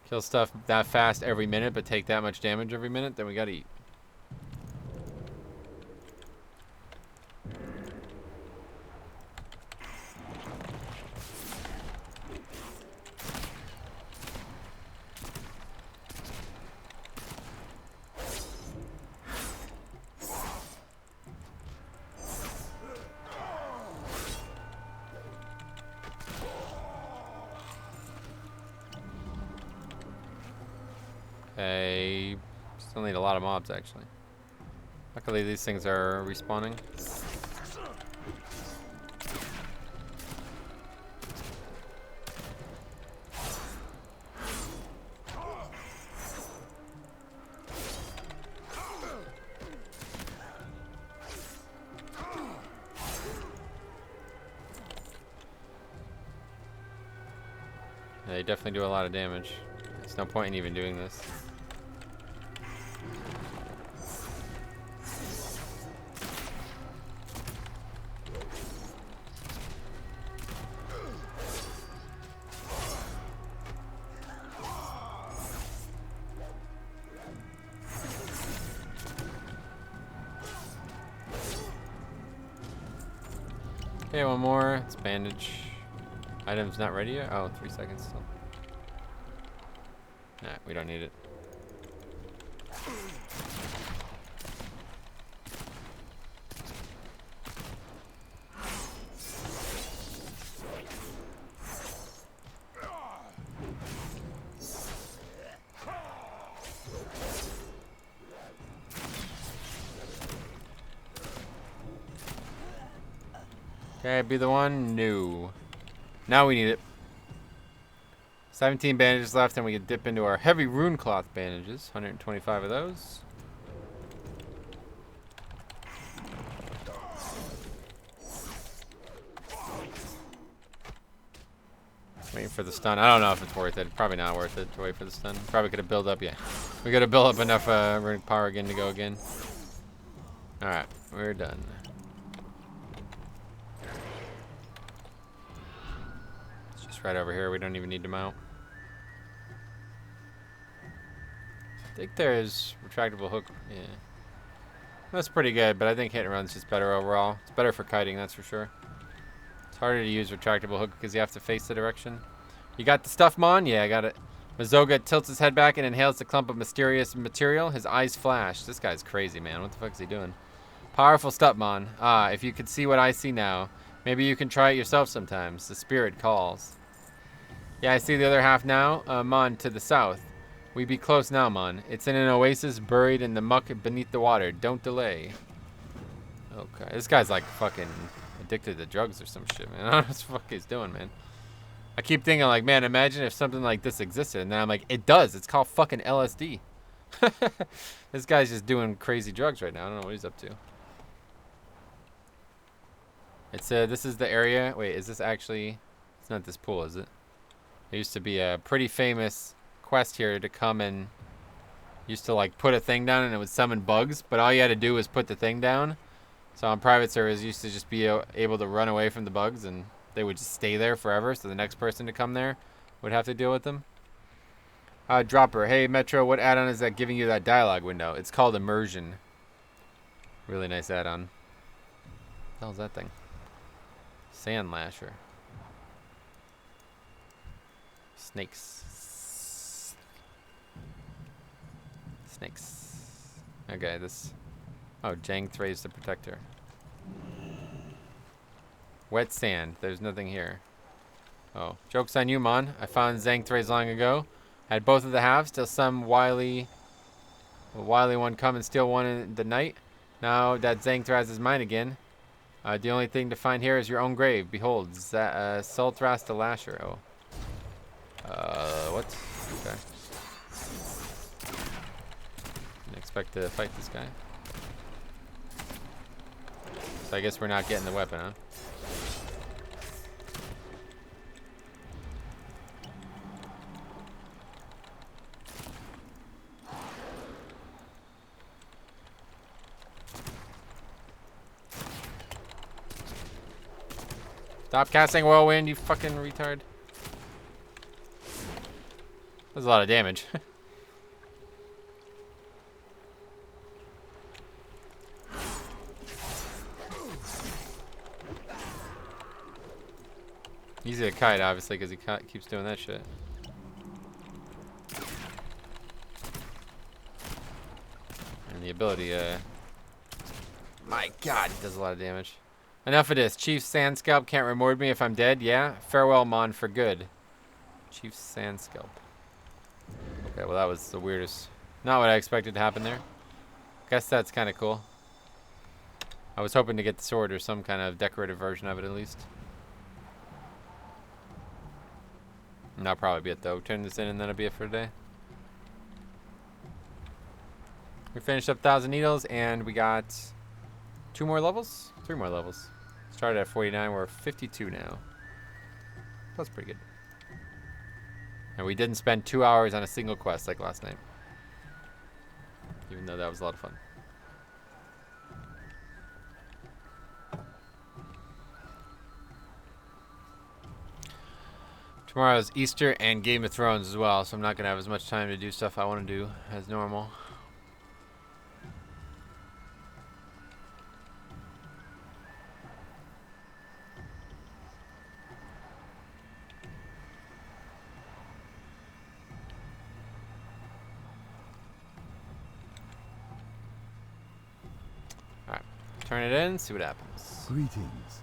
Kill stuff that fast every minute, but take that much damage every minute, then we gotta eat. Okay. Still need a lot of mobs, actually. Luckily, these things are respawning. Yeah, they definitely do a lot of damage. There's no point in even doing this. Okay, one more. It's bandage. Item's not ready yet? Oh, 3 seconds still. Nah, we don't need it. Okay, be the one? No. Now we need it. 17 bandages left, and we can dip into our heavy rune cloth bandages. 125 of those. Waiting for the stun. I don't know if it's worth it. Probably not worth it to wait for the stun. Probably could have built up. Yeah, we got to build up enough runic power again to go again. All right, we're done. It's just right over here. We don't even need to mount. I think there's retractable hook. Yeah, that's pretty good, but I think hit and run's just better overall. It's better for kiting, that's for sure. It's harder to use retractable hook because you have to face the direction. You got the stuff, Mon? Yeah, I got it. Mazoga tilts his head back and inhales the clump of mysterious material. His eyes flash. This guy's crazy, man. What the fuck is he doing? Powerful stuff, Mon. Ah, if you could see what I see now, maybe you can try it yourself sometimes. The spirit calls. Yeah, I see the other half now. Mon, to the south. We be close now, Mon. It's in an oasis buried in the muck beneath the water. Don't delay. Okay, this guy's like fucking addicted to drugs or some shit, man. I don't know what the fuck he's doing, man. I keep thinking like, man, imagine if something like this existed. And then I'm like, it does. It's called fucking LSD. This guy's just doing crazy drugs right now. I don't know what he's up to. It's this is the area. Wait, is this actually? It's not this pool, is it? There used to be a pretty famous quest here to come and used to like put a thing down and it would summon bugs, but all you had to do was put the thing down. So on private servers, you used to just be able to run away from the bugs and they would just stay there forever. So the next person to come there would have to deal with them. Dropper, hey Metro, what add-on is that giving you that dialogue window? It's called Immersion. Really nice add-on. What the hell's that thing? Sand Lasher. Snakes. Snakes. Okay, this. Oh, Jang Thrays the Protector. Wet sand. There's nothing here. Oh, joke's on you, Mon. I found Zang Thrays long ago. Had both of the halves till some wily one come and steal one in the night. Now that Zang Thras is mine again. The only thing to find here is your own grave. Behold, Sulthras the Lasher. Oh. What? Okay. Didn't expect to fight this guy. So I guess we're not getting the weapon, huh? Stop casting whirlwind, you fucking retard. That's a lot of damage. Easy to kite, obviously, because he keeps doing that shit. And the ability, my god, he does a lot of damage. Enough of this. Chief Sandscalp can't reward me if I'm dead. Yeah? Farewell, Mon, for good. Chief Sandscalp. Okay, well that was the weirdest. Not what I expected to happen there. Guess that's kind of cool. I was hoping to get the sword or some kind of decorative version of it at least. And that'll probably be it though. Turn this in and then it'll be it for today. We finished up 1,000 needles and we got 2 more levels? 3 more levels. Started at 49, we're 52 now. That's pretty good. And we didn't spend 2 hours on a single quest like last night. Even though that was a lot of fun. Tomorrow's Easter and Game of Thrones as well, so I'm not going to have as much time to do stuff I want to do as normal. Alright, turn it in, see what happens. Greetings.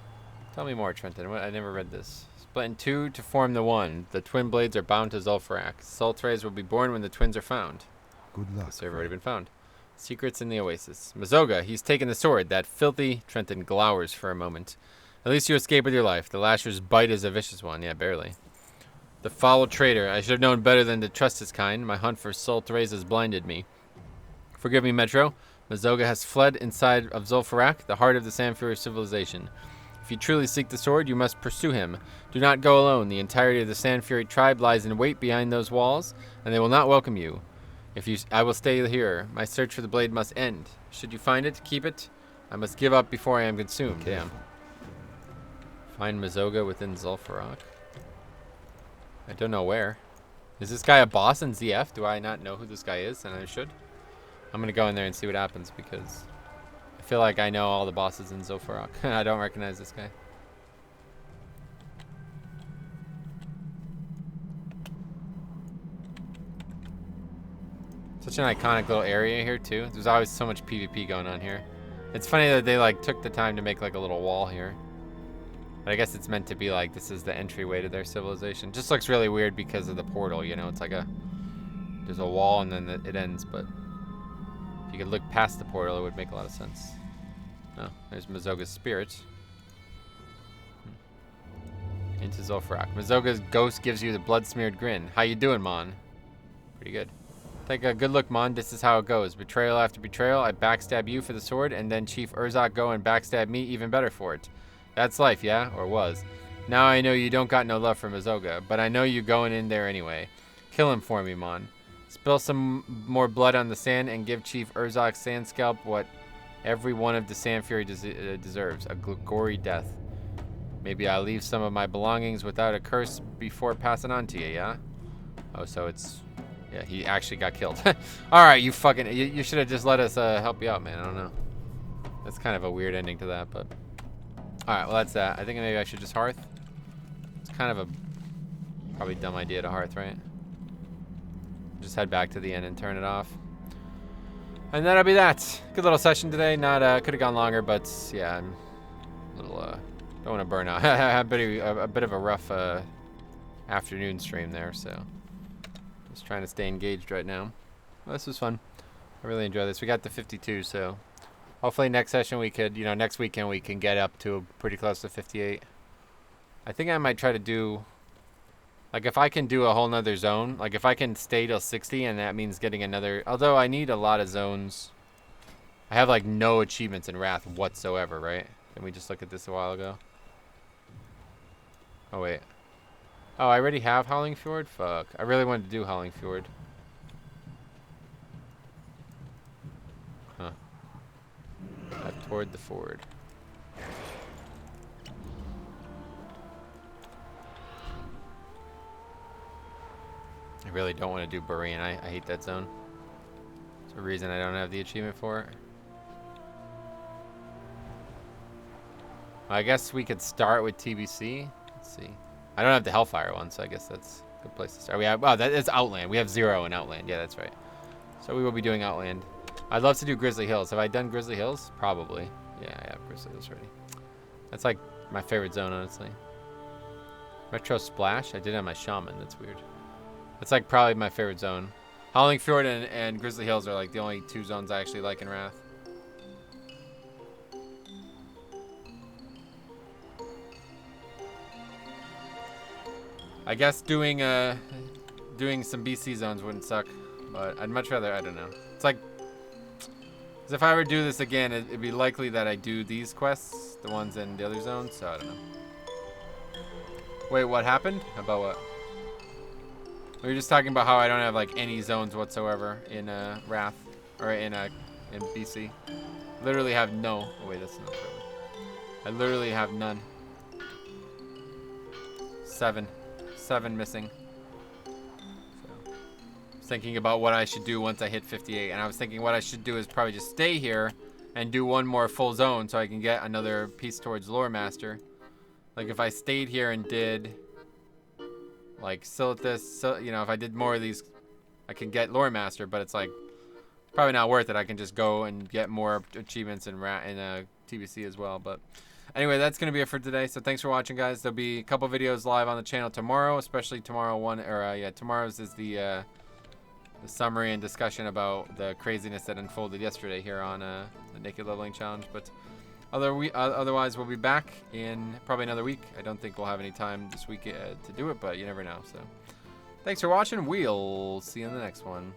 Tell me more, Trenton. I never read this. Split in 2 to form the 1. The twin blades are bound to Zul'Farrak. Sultrays will be born when the twins are found. Good luck. They've already been found. Secrets in the Oasis. Mazoga, he's taken the sword. That filthy Trenton glowers for a moment. At least you escape with your life. The Lasher's bite is a vicious one. Yeah, barely. The foul traitor. I should have known better than to trust his kind. My hunt for Sultrays has blinded me. Forgive me, Metro. Mazoga has fled inside of Zul'Farrak, the heart of the Sandfury civilization. If you truly seek the sword, you must pursue him. Do not go alone. The entirety of the Sandfury tribe lies in wait behind those walls, and they will not welcome you. I will stay here. My search for the blade must end. Should you find it, keep it. I must give up before I am consumed. Damn. Find Mazoga within Zul'Farrak. I don't know where. Is this guy a boss in ZF? Do I not know who this guy is? And I should. I'm gonna go in there and see what happens because I feel like I know all the bosses in Zul'Farrak. I don't recognize this guy. Such an iconic little area here too. There's always so much PvP going on here. It's funny that they like took the time to make like a little wall here. But I guess it's meant to be like this is the entryway to their civilization. Just looks really weird because of the portal, you know. It's like there's a wall and then it ends, but if you could look past the portal, it would make a lot of sense. Oh, there's Mazoga's spirit. Into Zul'Farrak. Mazoga's ghost gives you the blood-smeared grin. How you doing, Mon? Pretty good. Take a good look, Mon. This is how it goes. Betrayal after betrayal. I backstab you for the sword, and then Chief Urzak go and backstab me even better for it. That's life, yeah? Or was. Now I know you don't got no love for Mazoga, but I know you going in there anyway. Kill him for me, Mon. Spill some more blood on the sand and give Chief Urzak's sand scalp what every one of the Sandfury deserves. A gory death. Maybe I'll leave some of my belongings without a curse before passing on to you, yeah? Oh, so it's... Yeah, he actually got killed. Alright, you fucking... You should have just let us help you out, man. I don't know. That's kind of a weird ending to that, but... Alright, well that's that. I think maybe I should just hearth. It's kind of a... Probably dumb idea to hearth, right? Just head back to the end and turn it off. And that'll be that. Good little session today. Not could have gone longer, but yeah, I'm a little don't want to burn out. a bit of a rough afternoon stream there, so just trying to stay engaged right now. Well, this was fun. I really enjoyed this. We got to 52, so hopefully next session we could, next weekend we can get up to pretty close to 58. I think I might try to do. Like, if I can do a whole nother zone, like, if I can stay till 60, and that means getting another... Although, I need a lot of zones. I have, like, no achievements in Wrath whatsoever, right? Didn't we just look at this a while ago? Oh, wait. Oh, I already have Howling Fjord? Fuck. I really wanted to do Howling Fjord. Huh. Toward the ford. I really don't want to do Berean. I hate that zone. It's a reason I don't have the achievement for it. Well, I guess we could start with TBC. Let's see. I don't have the Hellfire one, so I guess that's a good place to start. We have, that is Outland. We have 0 in Outland. Yeah, that's right. So we will be doing Outland. I'd love to do Grizzly Hills. Have I done Grizzly Hills? Probably. Yeah, I have Grizzly Hills already. That's like my favorite zone, honestly. Retro Splash? I did it on my Shaman. That's weird. That's like probably my favorite zone. Howling Fjord and Grizzly Hills are like the only 2 zones I actually like in Wrath. I guess doing some BC zones wouldn't suck, but I'd much rather, I don't know. It's like, 'cause if I ever do this again, it'd be likely that I do these quests, the ones in the other zones, so I don't know. Wait, what happened? About what? We were just talking about how I don't have like any zones whatsoever in Wrath, or in BC. Literally have no, oh wait, that's not true. I literally have none. 7 missing. So, I was thinking about what I should do once I hit 58, and I was thinking what I should do is probably just stay here and do one more full zone so I can get another piece towards Lore Master. Like if I stayed here and did like Silithus, so, you know, if I did more of these, I can get Lore Master, but it's like probably not worth it. I can just go and get more achievements in TBC as well, but anyway, that's going to be it for today. So thanks for watching, guys. There'll be a couple videos live on the channel tomorrow, especially tomorrow tomorrow's is the summary and discussion about the craziness that unfolded yesterday here on the Naked Leveling Challenge. But otherwise, we'll be back in probably another week. I don't think we'll have any time this week to do it, but you never know. So thanks for watching. We'll see you in the next one.